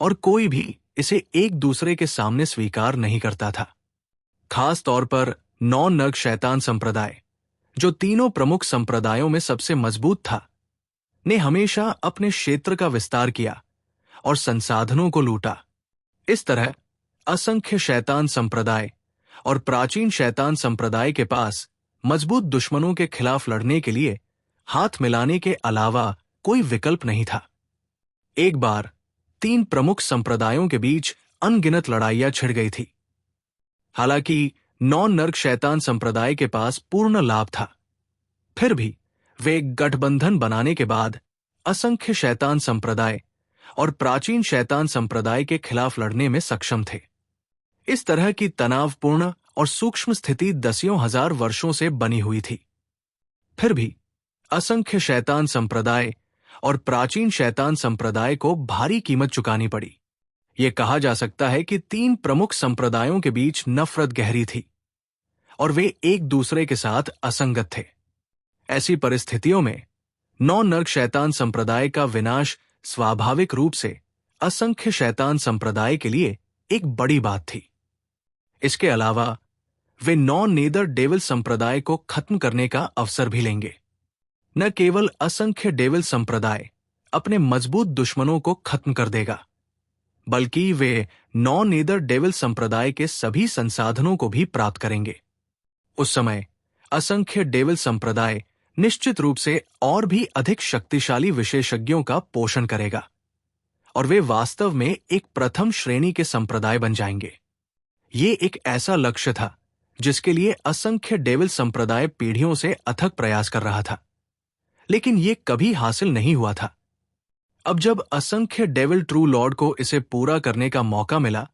और कोई भी इसे एक दूसरे के सामने स्वीकार नहीं करता था। खास तौर पर 9 नर्क शैतान संप्रदाय, जो तीनों प्रमुख संप्रदायों में सबसे मजबूत था, ने हमेशा अपने क्षेत्र का विस्तार किया और संसाधनों को लूटा। इस तरह असंख्य शैतान संप्रदाय और प्राचीन शैतान संप्रदाय के पास मजबूत दुश्मनों के खिलाफ लड़ने के लिए हाथ मिलाने के अलावा कोई विकल्प नहीं था। एक बार 3 प्रमुख संप्रदायों के बीच अनगिनत लड़ाइयां छिड़ गई थी। हालांकि 9 नर्क शैतान संप्रदाय के पास पूर्ण लाभ था, फिर भी वे एक गठबंधन बनाने के बाद असंख्य शैतान संप्रदाय और प्राचीन शैतान संप्रदाय के खिलाफ लड़ने में सक्षम थे। इस तरह की तनावपूर्ण और सूक्ष्म स्थिति दसियों हजार वर्षों से बनी हुई थी। फिर भी असंख्य शैतान संप्रदाय और प्राचीन शैतान संप्रदाय को भारी कीमत चुकानी पड़ी। यह कहा जा सकता है कि 3 प्रमुख संप्रदायों के बीच नफरत गहरी थी और वे एक दूसरे के साथ असंगत थे। ऐसी परिस्थितियों में 9 नर्क शैतान संप्रदाय का विनाश स्वाभाविक रूप से असंख्य शैतान संप्रदाय के लिए एक बड़ी बात थी। इसके अलावा वे 9 नेदर डेविल संप्रदाय को खत्म करने का अवसर भी लेंगे। न केवल असंख्य डेविल संप्रदाय अपने मजबूत दुश्मनों को खत्म कर देगा, बल्कि वे 9 नेदर डेविल संप्रदाय के सभी संसाधनों को भी प्राप्त करेंगे। उस समय असंख्य डेविल संप्रदाय निश्चित रूप से और भी अधिक शक्तिशाली विशेषज्ञों का पोषण करेगा और वे वास्तव में एक प्रथम श्रेणी के संप्रदाय बन जाएंगे। ये एक ऐसा लक्ष्य था जिसके लिए असंख्य डेविल संप्रदाय पीढ़ियों से अथक प्रयास कर रहा था, लेकिन ये कभी हासिल नहीं हुआ था। अब जब असंख्य डेविल ट्रू लॉर्ड को इसे पूरा करने का मौका मिला,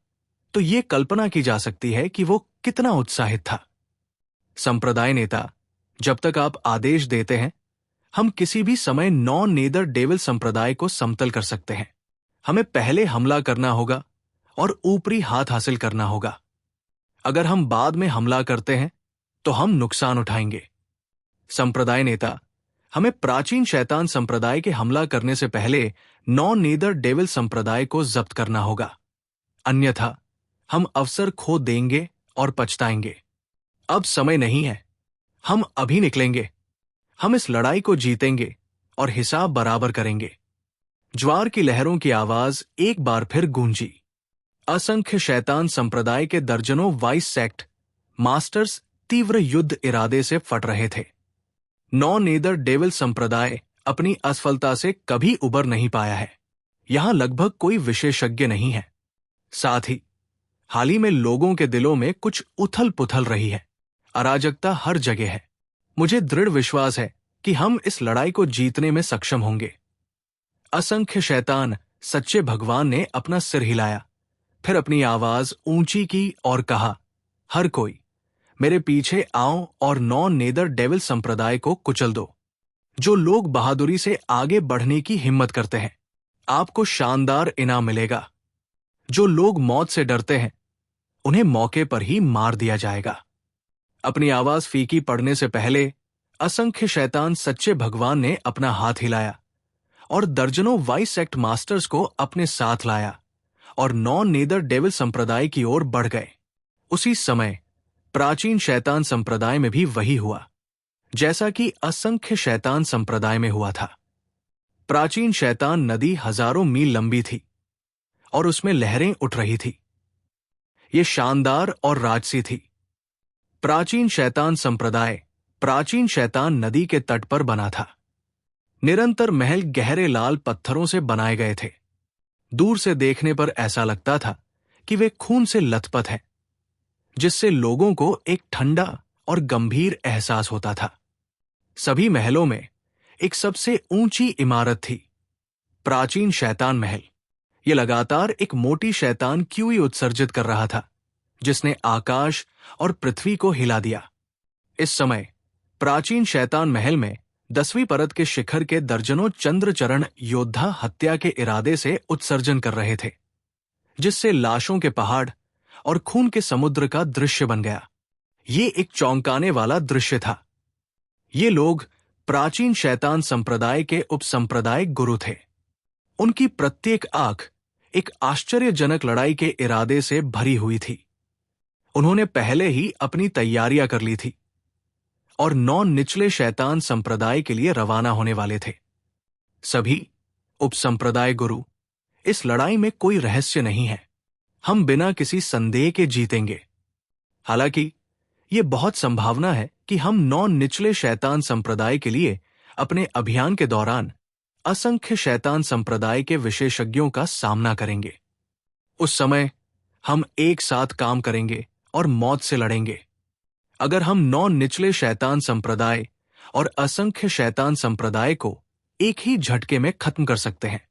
तो ये कल्पना की जा सकती है कि वो कितना उत्साहित था। संप्रदाय नेता, जब तक आप आदेश देते हैं, हम किसी भी समय नॉन नेदर डेविल संप्रदाय को समतल कर सकते हैं। हमें पहले हमला करना होगा और ऊपरी हाथ हासिल करना होगा। अगर हम बाद में हमला करते हैं तो हम नुकसान उठाएंगे। संप्रदाय नेता, हमें प्राचीन शैतान संप्रदाय के हमला करने से पहले नॉन नेदर डेविल संप्रदाय को जब्त करना होगा, अन्यथा हम अवसर खो देंगे और पछताएंगे। अब समय नहीं है, हम अभी निकलेंगे। हम इस लड़ाई को जीतेंगे और हिसाब बराबर करेंगे। ज्वार की लहरों की आवाज एक बार फिर गूंजी। असंख्य शैतान संप्रदाय के दर्जनों वाइस सेक्ट मास्टर्स तीव्र युद्ध इरादे से फट रहे थे। नॉन नेदर डेविल संप्रदाय अपनी असफलता से कभी उबर नहीं पाया है। यहां लगभग कोई विशेषज्ञ नहीं है। साथ ही हाल ही में लोगों के दिलों में कुछ उथल पुथल रही है। अराजकता हर जगह है। मुझे दृढ़ विश्वास है कि हम इस लड़ाई को जीतने में सक्षम होंगे। असंख्य शैतान सच्चे भगवान ने अपना सिर हिलाया, फिर अपनी आवाज ऊंची की और कहा, हर कोई मेरे पीछे आओ और नॉन नेदर डेविल संप्रदाय को कुचल दो। जो लोग बहादुरी से आगे बढ़ने की हिम्मत करते हैं, आपको शानदार इनाम मिलेगा। जो लोग मौत से डरते हैं, उन्हें मौके पर ही मार दिया जाएगा। अपनी आवाज फीकी पड़ने से पहले असंख्य शैतान सच्चे भगवान ने अपना हाथ हिलाया और दर्जनों वाइस सेक्ट मास्टर्स को अपने साथ लाया और नॉन नेदर डेविल संप्रदाय की ओर बढ़ गए। उसी समय प्राचीन शैतान संप्रदाय में भी वही हुआ जैसा कि असंख्य शैतान संप्रदाय में हुआ था। प्राचीन शैतान नदी हजारों मील लंबी थी और उसमें लहरें उठ रही थी। ये शानदार और राजसी थी। प्राचीन शैतान संप्रदाय प्राचीन शैतान नदी के तट पर बना था। निरंतर महल गहरे लाल पत्थरों से बनाए गए थे। दूर से देखने पर ऐसा लगता था कि वे खून से लथपथ हैं, जिससे लोगों को एक ठंडा और गंभीर एहसास होता था। सभी महलों में एक सबसे ऊंची इमारत थी, प्राचीन शैतान महल। यह लगातार एक मोटी शैतान क्यूई उत्सर्जित कर रहा था, जिसने आकाश और पृथ्वी को हिला दिया। इस समय प्राचीन शैतान महल में 10वीं परत के शिखर के दर्जनों चंद्रचरण योद्धा हत्या के इरादे से उत्सर्जन कर रहे थे, जिससे लाशों के पहाड़ और खून के समुद्र का दृश्य बन गया। ये एक चौंकाने वाला दृश्य था। ये लोग प्राचीन शैतान संप्रदाय के उपसंप्रदाय गुरु थे। उनकी प्रत्येक आंख एक आश्चर्यजनक लड़ाई के इरादे से भरी हुई थी। उन्होंने पहले ही अपनी तैयारियां कर ली थी और 9 निचले शैतान संप्रदाय के लिए रवाना होने वाले थे। सभी उपसंप्रदाय गुरु, इस लड़ाई में कोई रहस्य नहीं है। हम बिना किसी संदेह के जीतेंगे। हालांकि यह बहुत संभावना है कि हम 9 निचले शैतान संप्रदाय के लिए अपने अभियान के दौरान असंख्य शैतान संप्रदाय के विशेषज्ञों का सामना करेंगे। उस समय हम एक साथ काम करेंगे और मौत से लड़ेंगे। अगर हम 9 निचले शैतान संप्रदाय और असंख्य शैतान संप्रदाय को एक ही झटके में खत्म कर सकते हैं,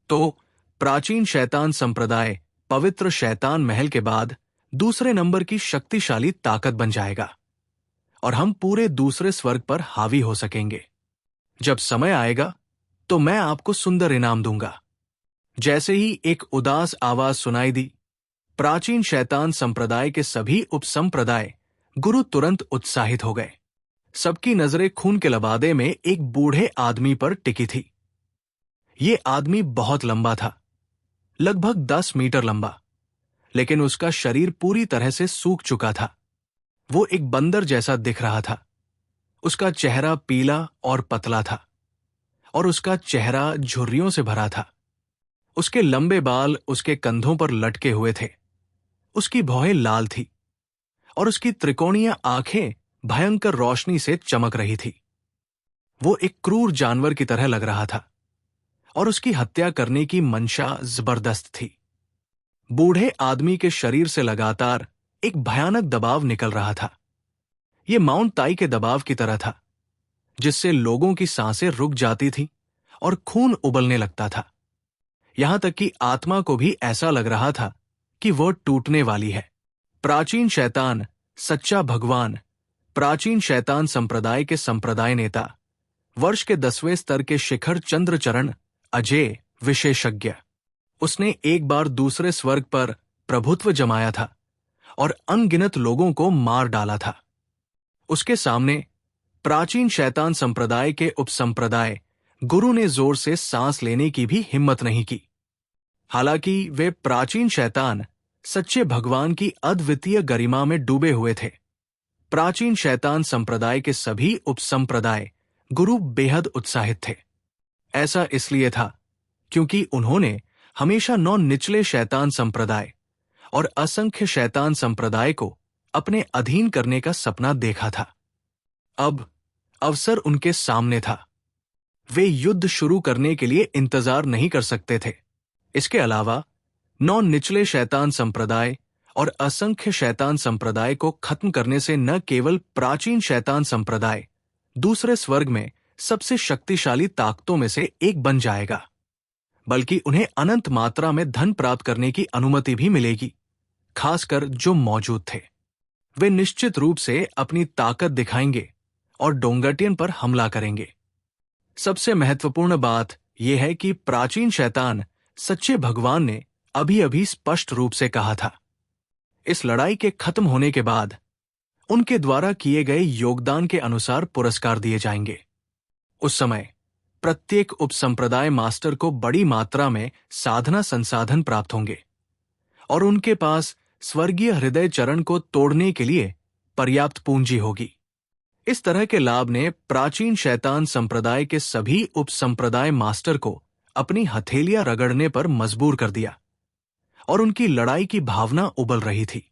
तो प्राचीन शैतान संप्रदाय पवित्र शैतान महल के बाद दूसरे नंबर की शक्तिशाली ताकत बन जाएगा और हम पूरे दूसरे स्वर्ग पर हावी हो सकेंगे। जब समय आएगा तो मैं आपको सुंदर इनाम दूंगा। जैसे ही एक उदास आवाज सुनाई दी, प्राचीन शैतान संप्रदाय के सभी उपसंप्रदाय गुरु तुरंत उत्साहित हो गए। सबकी नजरें खून के लबादे में एक बूढ़े आदमी पर टिकी थी। ये आदमी बहुत लंबा था, लगभग 10 मीटर लंबा, लेकिन उसका शरीर पूरी तरह से सूख चुका था। वो एक बंदर जैसा दिख रहा था। उसका चेहरा पीला और पतला था और उसका चेहरा झुर्रियों से भरा था। उसके लंबे बाल उसके कंधों पर लटके हुए थे। उसकी भौहें लाल थी और उसकी त्रिकोणीय आंखें भयंकर रोशनी से चमक रही थी। वो एक क्रूर जानवर की तरह लग रहा था और उसकी हत्या करने की मंशा जबरदस्त थी। बूढ़े आदमी के शरीर से लगातार एक भयानक दबाव निकल रहा था। ये माउंट ताई के दबाव की तरह था, जिससे लोगों की सांसें रुक जाती थी और खून उबलने लगता था। यहां तक कि आत्मा को भी ऐसा लग रहा था कि वह टूटने वाली है। प्राचीन शैतान, सच्चा भगवान, प्राचीन शैतान संप्रदाय के संप्रदाय नेता, वर्ष के 10वें स्तर के शिखर चंद्रचरण, अजय विशेषज्ञ। उसने एक बार दूसरे स्वर्ग पर प्रभुत्व जमाया था और अनगिनत लोगों को मार डाला था। उसके सामने प्राचीन शैतान संप्रदाय के उपसंप्रदाय गुरु ने जोर से सांस लेने की भी हिम्मत नहीं की। हालांकि वे प्राचीन शैतान सच्चे भगवान की अद्वितीय गरिमा में डूबे हुए थे। प्राचीन शैतान संप्रदाय के सभी उपसंप्रदाय गुरु बेहद उत्साहित थे। ऐसा इसलिए था क्योंकि उन्होंने हमेशा 9 निचले शैतान संप्रदाय और असंख्य शैतान संप्रदाय को अपने अधीन करने का सपना देखा था। अब अवसर उनके सामने था। वे युद्ध शुरू करने के लिए इंतजार नहीं कर सकते थे। इसके अलावा 9 निचले शैतान संप्रदाय और असंख्य शैतान संप्रदाय को खत्म करने से न केवल प्राचीन शैतान संप्रदाय दूसरे स्वर्ग में सबसे शक्तिशाली ताकतों में से एक बन जाएगा, बल्कि उन्हें अनंत मात्रा में धन प्राप्त करने की अनुमति भी मिलेगी, खासकर जो मौजूद थे। वे निश्चित रूप से अपनी ताकत दिखाएंगे और डोंगटियन पर हमला करेंगे। सबसे महत्वपूर्ण बात यह है कि प्राचीन शैतान सच्चे भगवान ने अभी अभी स्पष्ट रूप से कहा था, इस लड़ाई के खत्म होने के बाद उनके द्वारा किए गए योगदान के अनुसार पुरस्कार दिए जाएंगे। उस समय प्रत्येक उपसंप्रदाय मास्टर को बड़ी मात्रा में साधना संसाधन प्राप्त होंगे और उनके पास स्वर्गीय हृदय चरण को तोड़ने के लिए पर्याप्त पूंजी होगी। इस तरह के लाभ ने प्राचीन शैतान संप्रदाय के सभी उपसंप्रदाय मास्टर को अपनी हथेलियां रगड़ने पर मजबूर कर दिया और उनकी लड़ाई की भावना उबल रही थी।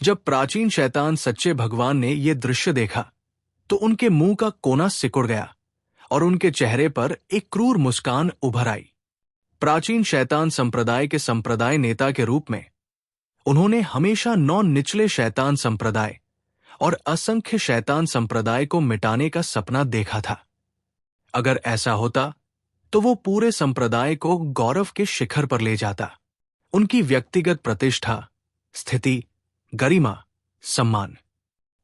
जब प्राचीन शैतान सच्चे भगवान ने यह दृश्य देखा तो उनके मुंह का कोना सिकुड़ गया और उनके चेहरे पर एक क्रूर मुस्कान उभर आई। प्राचीन शैतान संप्रदाय के संप्रदाय नेता के रूप में उन्होंने हमेशा 9 निचले शैतान संप्रदाय और असंख्य शैतान संप्रदाय को मिटाने का सपना देखा था। अगर ऐसा होता तो वो पूरे संप्रदाय को गौरव के शिखर पर ले जाता। उनकी व्यक्तिगत प्रतिष्ठा, स्थिति, गरिमा, सम्मान,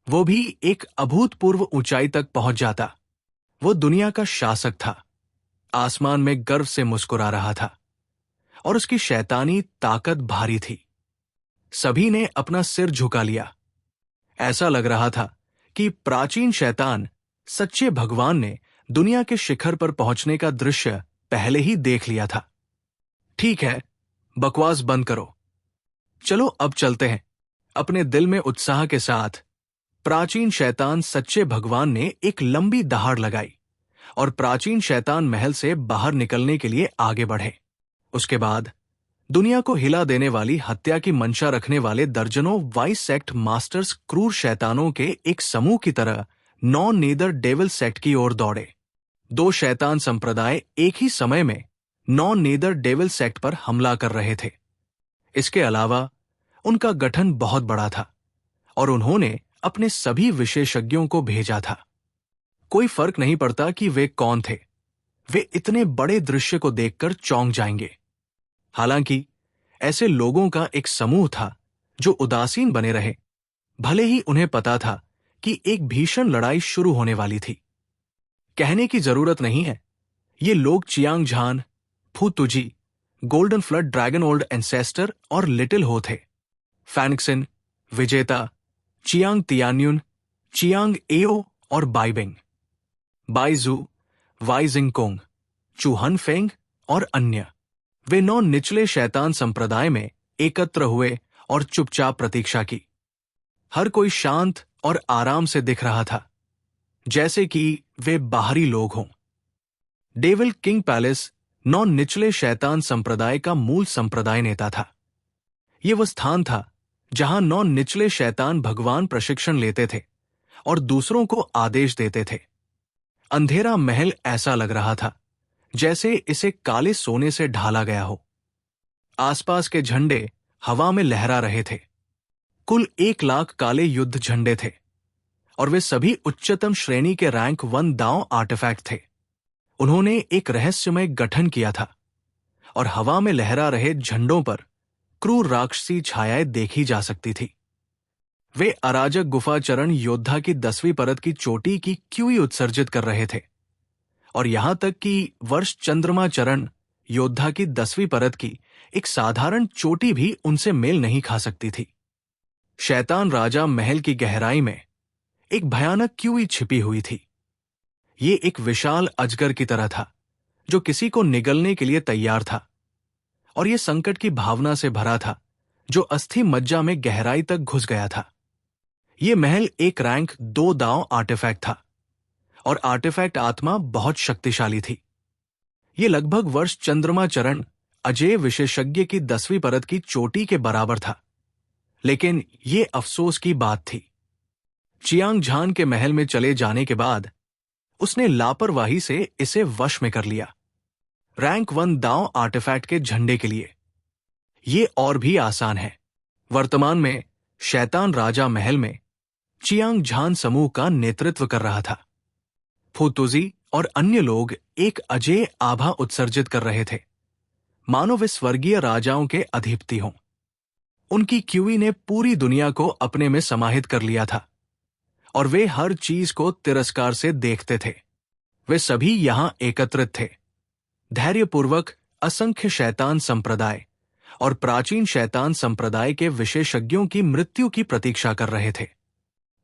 वो भी एक अभूतपूर्व ऊंचाई तक पहुंच जाता। वो दुनिया का शासक था, आसमान में गर्व से मुस्कुरा रहा था और उसकी शैतानी ताकत भारी थी। सभी ने अपना सिर झुका लिया। ऐसा लग रहा था कि प्राचीन शैतान सच्चे भगवान ने दुनिया के शिखर पर पहुंचने का दृश्य पहले ही देख लिया था। ठीक है, बकवास बंद करो, चलो अब चलते हैं। अपने दिल में उत्साह के साथ प्राचीन शैतान सच्चे भगवान ने एक लंबी दहाड़ लगाई और प्राचीन शैतान महल से बाहर निकलने के लिए आगे बढ़े। उसके बाद दुनिया को हिला देने वाली हत्या की मंशा रखने वाले दर्जनों वाइस सेक्ट मास्टर्स क्रूर शैतानों के एक समूह की तरह 9 नीदर डेविल सेक्ट की ओर दौड़े। 2 शैतान संप्रदाय एक ही समय में 9 नीदर डेविल सेक्ट पर हमला कर रहे थे। इसके अलावा उनका गठन बहुत बड़ा था और उन्होंने अपने सभी विशेषज्ञों को भेजा था। कोई फर्क नहीं पड़ता कि वे कौन थे, वे इतने बड़े दृश्य को देखकर चौंक जाएंगे। हालांकि ऐसे लोगों का एक समूह था जो उदासीन बने रहे, भले ही उन्हें पता था कि एक भीषण लड़ाई शुरू होने वाली थी। कहने की जरूरत नहीं है, ये लोग चियांग झान, फू तुजी, golden flood dragon old ancestor और लिटिल हो थे। फैनिक्सिन, विजेता, चियांग तियान्युन, चियांग एओ और बाइबिंग, बाइजू, वाइजिंगकोंग, चूहन फेंग और अन्य। वे 9 निचले शैतान संप्रदाय में एकत्र हुए और चुपचाप प्रतीक्षा की। हर कोई शांत और आराम से दिख रहा था, जैसे कि वे बाहरी लोग हों। डेविल किंग पैलेस 9 निचले शैतान संप्रदाय का मूल संप्रदाय नेता था। यह वह स्थान था जहां 9 निचले शैतान भगवान प्रशिक्षण लेते थे और दूसरों को आदेश देते थे। अंधेरा महल ऐसा लग रहा था जैसे इसे काले सोने से ढाला गया हो। आसपास के झंडे हवा में लहरा रहे थे। कुल 1 लाख काले युद्ध झंडे थे और वे सभी उच्चतम श्रेणी के रैंक 1 दांव आर्टिफैक्ट थे। उन्होंने एक रहस्यमय गठन किया था और हवा में लहरा रहे झंडों पर क्रूर राक्षसी छायाएं देखी जा सकती थी। वे अराजक गुफाचरण योद्धा की 10वीं परत की चोटी की क्यूई उत्सर्जित कर रहे थे और यहां तक कि वर्ष चंद्रमा चरण योद्धा की 10वीं परत की एक साधारण चोटी भी उनसे मेल नहीं खा सकती थी। शैतान राजा महल की गहराई में एक भयानक क्यूई छिपी हुई थी। ये एक विशाल अजगर की तरह था जो किसी को निगलने के लिए तैयार था और यह संकट की भावना से भरा था जो अस्थि मज्जा में गहराई तक घुस गया था। यह महल एक रैंक 2 दांव आर्टिफैक्ट था और आर्टिफैक्ट आत्मा बहुत शक्तिशाली थी। यह लगभग वर्ष चंद्रमा चरण अजय विशेषज्ञ की 10वीं परत की चोटी के बराबर था। लेकिन यह अफसोस की बात थी, चियांग झान के महल में चले जाने के बाद उसने लापरवाही से इसे वश में कर लिया। रैंक 1 दांव आर्टिफैक्ट के झंडे के लिए यह और भी आसान है। वर्तमान में शैतान राजा महल में चियांग झान समूह का नेतृत्व कर रहा था। फुतुजी और अन्य लोग एक अजेय आभा उत्सर्जित कर रहे थे, मानो वे स्वर्गीय राजाओं के अधिपति हों। उनकी क्यूई ने पूरी दुनिया को अपने में समाहित कर लिया था और वे हर चीज को तिरस्कार से देखते थे। वे सभी यहां एकत्रित थे, धैर्यपूर्वक असंख्य शैतान संप्रदाय और प्राचीन शैतान संप्रदाय के विशेषज्ञों की मृत्यु की प्रतीक्षा कर रहे थे।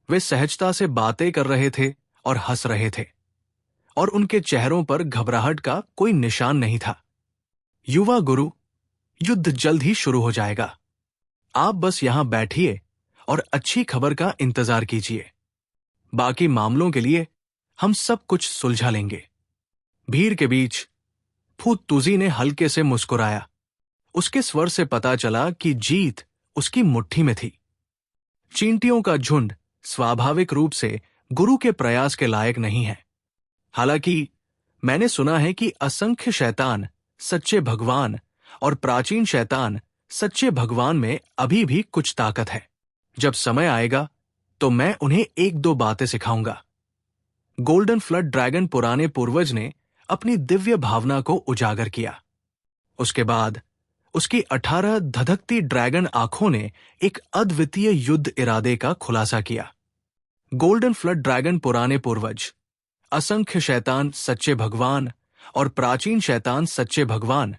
वे सहजता से बातें कर रहे थे और हंस रहे थे और उनके चेहरों पर घबराहट का कोई निशान नहीं था। युवा गुरु, युद्ध जल्द ही शुरू हो जाएगा। आप बस यहां बैठिए और अच्छी खबर का इंतजार कीजिए। बाकी मामलों के लिए हम सब कुछ सुलझा लेंगे। भीड़ के बीच फुतुजी ने हल्के से मुस्कुराया। उसके स्वर से पता चला कि जीत उसकी मुट्ठी में थी। चींटियों का झुंड स्वाभाविक रूप से गुरु के प्रयास के लायक नहीं है। हालांकि मैंने सुना है कि असंख्य शैतान सच्चे भगवान और प्राचीन शैतान सच्चे भगवान में अभी भी कुछ ताकत है। जब समय आएगा तो मैं उन्हें 1-2 बातें सिखाऊंगा। गोल्डन फ्लड ड्रैगन पुराने पूर्वज ने अपनी दिव्य भावना को उजागर किया। उसके बाद उसकी 18 धधकती ड्रैगन आंखों ने एक अद्वितीय युद्ध इरादे का खुलासा किया। गोल्डन फ्लड ड्रैगन पुराने पूर्वज, असंख्य शैतान सच्चे भगवान और प्राचीन शैतान सच्चे भगवान,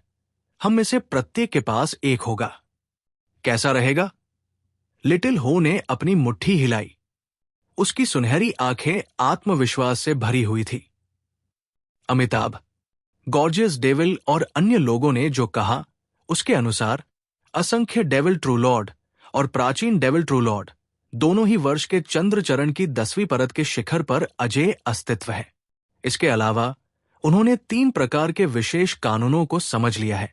हम में से प्रत्येक के पास एक होगा। कैसा रहेगा? लिटिल हो ने अपनी मुट्ठी हिलाई। उसकी सुनहरी आंखें आत्मविश्वास से भरी हुई थी। अमिताभ, गॉर्जियस डेविल और अन्य लोगों ने जो कहा उसके अनुसार असंख्य डेविल ट्रू लॉर्ड और प्राचीन डेविल ट्रू लॉर्ड दोनों ही वर्ष के चंद्र चरण की 10वीं परत के शिखर पर अजेय अस्तित्व है। इसके अलावा उन्होंने 3 प्रकार के विशेष कानूनों को समझ लिया है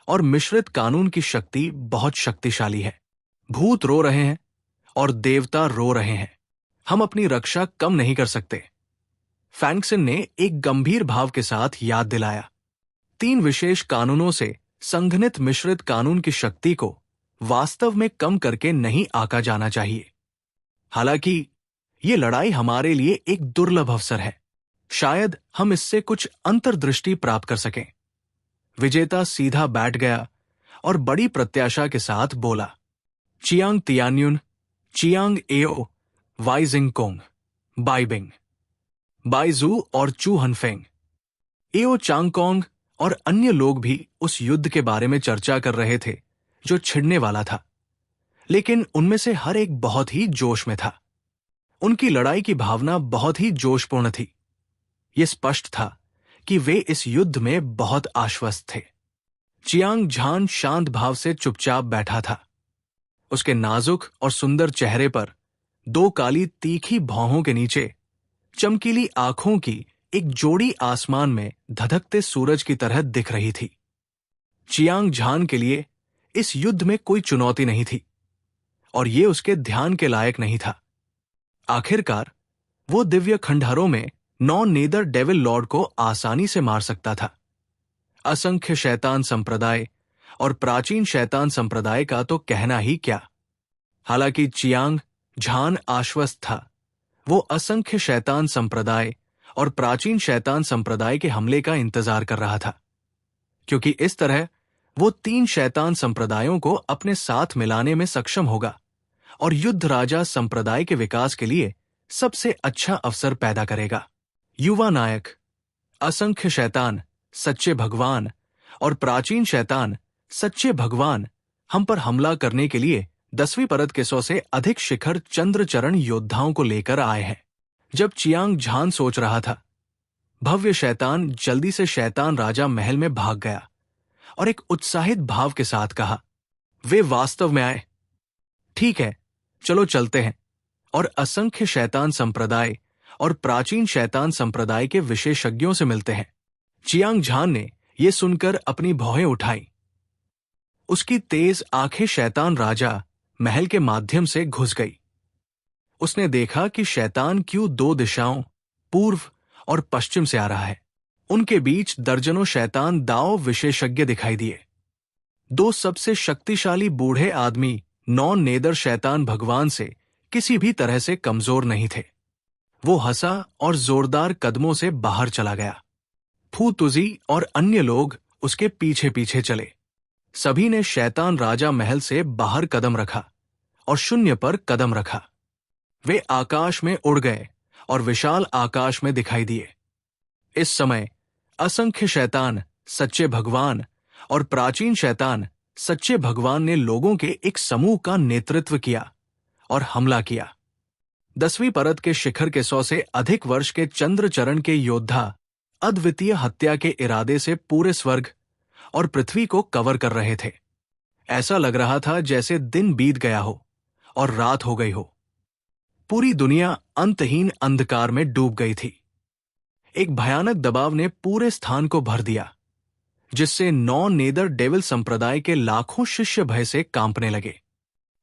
और मिश्रित कानून की शक्ति बहुत शक्तिशाली है। भूत रो रहे हैं और देवता रो रहे हैं। हम अपनी रक्षा कम नहीं कर सकते। फैंक्सन ने एक गंभीर भाव के साथ याद दिलाया। 3 विशेष कानूनों से संघनित मिश्रित कानून की शक्ति को वास्तव में कम करके नहीं आंका जाना चाहिए। हालांकि ये लड़ाई हमारे लिए एक दुर्लभ अवसर है। शायद हम इससे कुछ अंतर्दृष्टि प्राप्त कर सकें। विजेता सीधा बैठ गया और बड़ी प्रत्याशा के साथ बोला, Chiang Tianyun, Chiang Ao, Wei Jingkong, Bai Bing, Bai Zhu और चू हनफेंग। एओ चांगकोंग और अन्य लोग भी उस युद्ध के बारे में चर्चा कर रहे थे जो छिड़ने वाला था, लेकिन उनमें से हर एक बहुत ही जोश में था। उनकी लड़ाई की भावना बहुत ही जोशपूर्ण थी। यह स्पष्ट था कि वे इस युद्ध में बहुत आश्वस्त थे। चियांग झान शांत भाव से चुपचाप बैठा था। उसके नाजुक और सुंदर चेहरे पर 2 काली तीखी भौहों के नीचे चमकीली आंखों की एक जोड़ी आसमान में धधकते सूरज की तरह दिख रही थी। चियांग झान के लिए इस युद्ध में कोई चुनौती नहीं थी और यह उसके ध्यान के लायक नहीं था। आखिरकार वो दिव्य खंडहरों में 9 नेदर डेविल लॉर्ड को आसानी से मार सकता था। असंख्य शैतान संप्रदाय और प्राचीन शैतान संप्रदाय का तो कहना ही क्या। हालांकि चियांग झान आश्वस्त था। वो असंख्य शैतान संप्रदाय और प्राचीन शैतान संप्रदाय के हमले का इंतजार कर रहा था, क्योंकि इस तरह वो 3 शैतान संप्रदायों को अपने साथ मिलाने में सक्षम होगा और युद्ध राजा संप्रदाय के विकास के लिए सबसे अच्छा अवसर पैदा करेगा। युवा नायक, असंख्य शैतान, सच्चे भगवान और प्राचीन शैतान, सच्चे भगवान हम पर हमला करने के लिए 10वीं परत के 100 से अधिक शिखर चंद्रचरण योद्धाओं को लेकर आए हैं। जब चियांग झान सोच रहा था, भव्य शैतान जल्दी से शैतान राजा महल में भाग गया और एक उत्साहित भाव के साथ कहा, वे वास्तव में आए। ठीक है, चलो चलते हैं और असंख्य शैतान संप्रदाय और प्राचीन शैतान संप्रदाय के विशेषज्ञों से मिलते हैं। चियांग झान ने यह सुनकर अपनी भौहें उठाई। उसकी तेज आंखें शैतान राजा महल के माध्यम से घुस गई। उसने देखा कि शैतान क्यों 2 दिशाओं, पूर्व और पश्चिम से आ रहा है। उनके बीच दर्जनों शैतान दाव विशेषज्ञ दिखाई दिए। 2 सबसे शक्तिशाली बूढ़े आदमी नॉन नेदर शैतान भगवान से किसी भी तरह से कमजोर नहीं थे। वो हंसा और जोरदार कदमों से बाहर चला गया। फू तुजी और अन्य लोग उसके पीछे पीछे चले। सभी ने शैतान राजा महल से बाहर कदम रखा और शून्य पर कदम रखा। वे आकाश में उड़ गए और विशाल आकाश में दिखाई दिए। इस समय असंख्य शैतान, सच्चे भगवान और प्राचीन शैतान, सच्चे भगवान ने लोगों के एक समूह का नेतृत्व किया और हमला किया। 10वीं परत के शिखर के 100 से अधिक वर्ष के चंद्रचरण के योद्धा अद्वितीय हत्या के इरादे से पूरे स्वर्ग और पृथ्वी को कवर कर रहे थे। ऐसा लग रहा था जैसे दिन बीत गया हो और रात हो गई हो। पूरी दुनिया अंतहीन अंधकार में डूब गई थी। एक भयानक दबाव ने पूरे स्थान को भर दिया, जिससे नॉन नेदर डेविल संप्रदाय के लाखों शिष्य भय से कांपने लगे।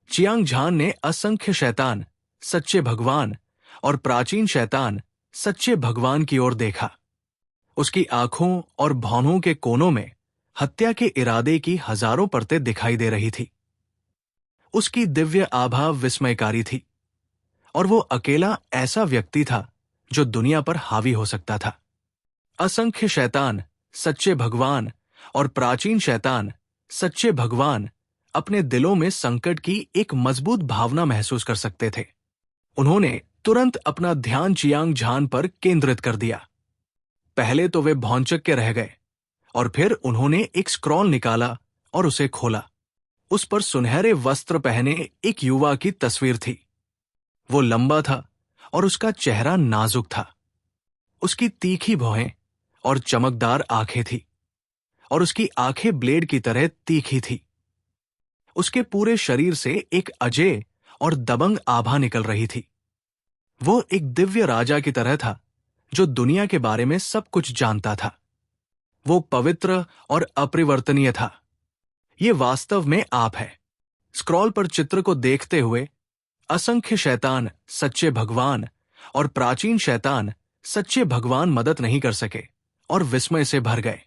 चियांग झान ने असंख्य शैतान, सच्चे भगवान और प्राचीन शैतान, सच्चे भगवान की ओर देखा। उसकी आंखों और भौहों के कोनों में हत्या के इरादे की हजारों परतें दिखाई दे रही थी। उसकी दिव्य आभा विस्मयकारी थी और वो अकेला ऐसा व्यक्ति था जो दुनिया पर हावी हो सकता था। असंख्य शैतान, सच्चे भगवान और प्राचीन शैतान, सच्चे भगवान अपने दिलों में संकट की एक मजबूत भावना महसूस कर सकते थे। उन्होंने तुरंत अपना ध्यान चियांग झान पर केंद्रित कर दिया। पहले तो वे भौंचक के रह गए और फिर उन्होंने एक स्क्रॉल निकाला और उसे खोला। उस पर सुनहरे वस्त्र पहने एक युवा की तस्वीर थी। वो लंबा था और उसका चेहरा नाजुक था। उसकी तीखी भौहें और चमकदार आंखें थी और उसकी आंखें ब्लेड की तरह तीखी थी। उसके पूरे शरीर से एक अजेय और दबंग आभा निकल रही थी। वो एक दिव्य राजा की तरह था जो दुनिया के बारे में सब कुछ जानता था। वो पवित्र और अपरिवर्तनीय था। ये वास्तव में आप है। स्क्रॉल पर चित्र को देखते हुए असंख्य शैतान, सच्चे भगवान और प्राचीन शैतान, सच्चे भगवान मदद नहीं कर सके और विस्मय से भर गए।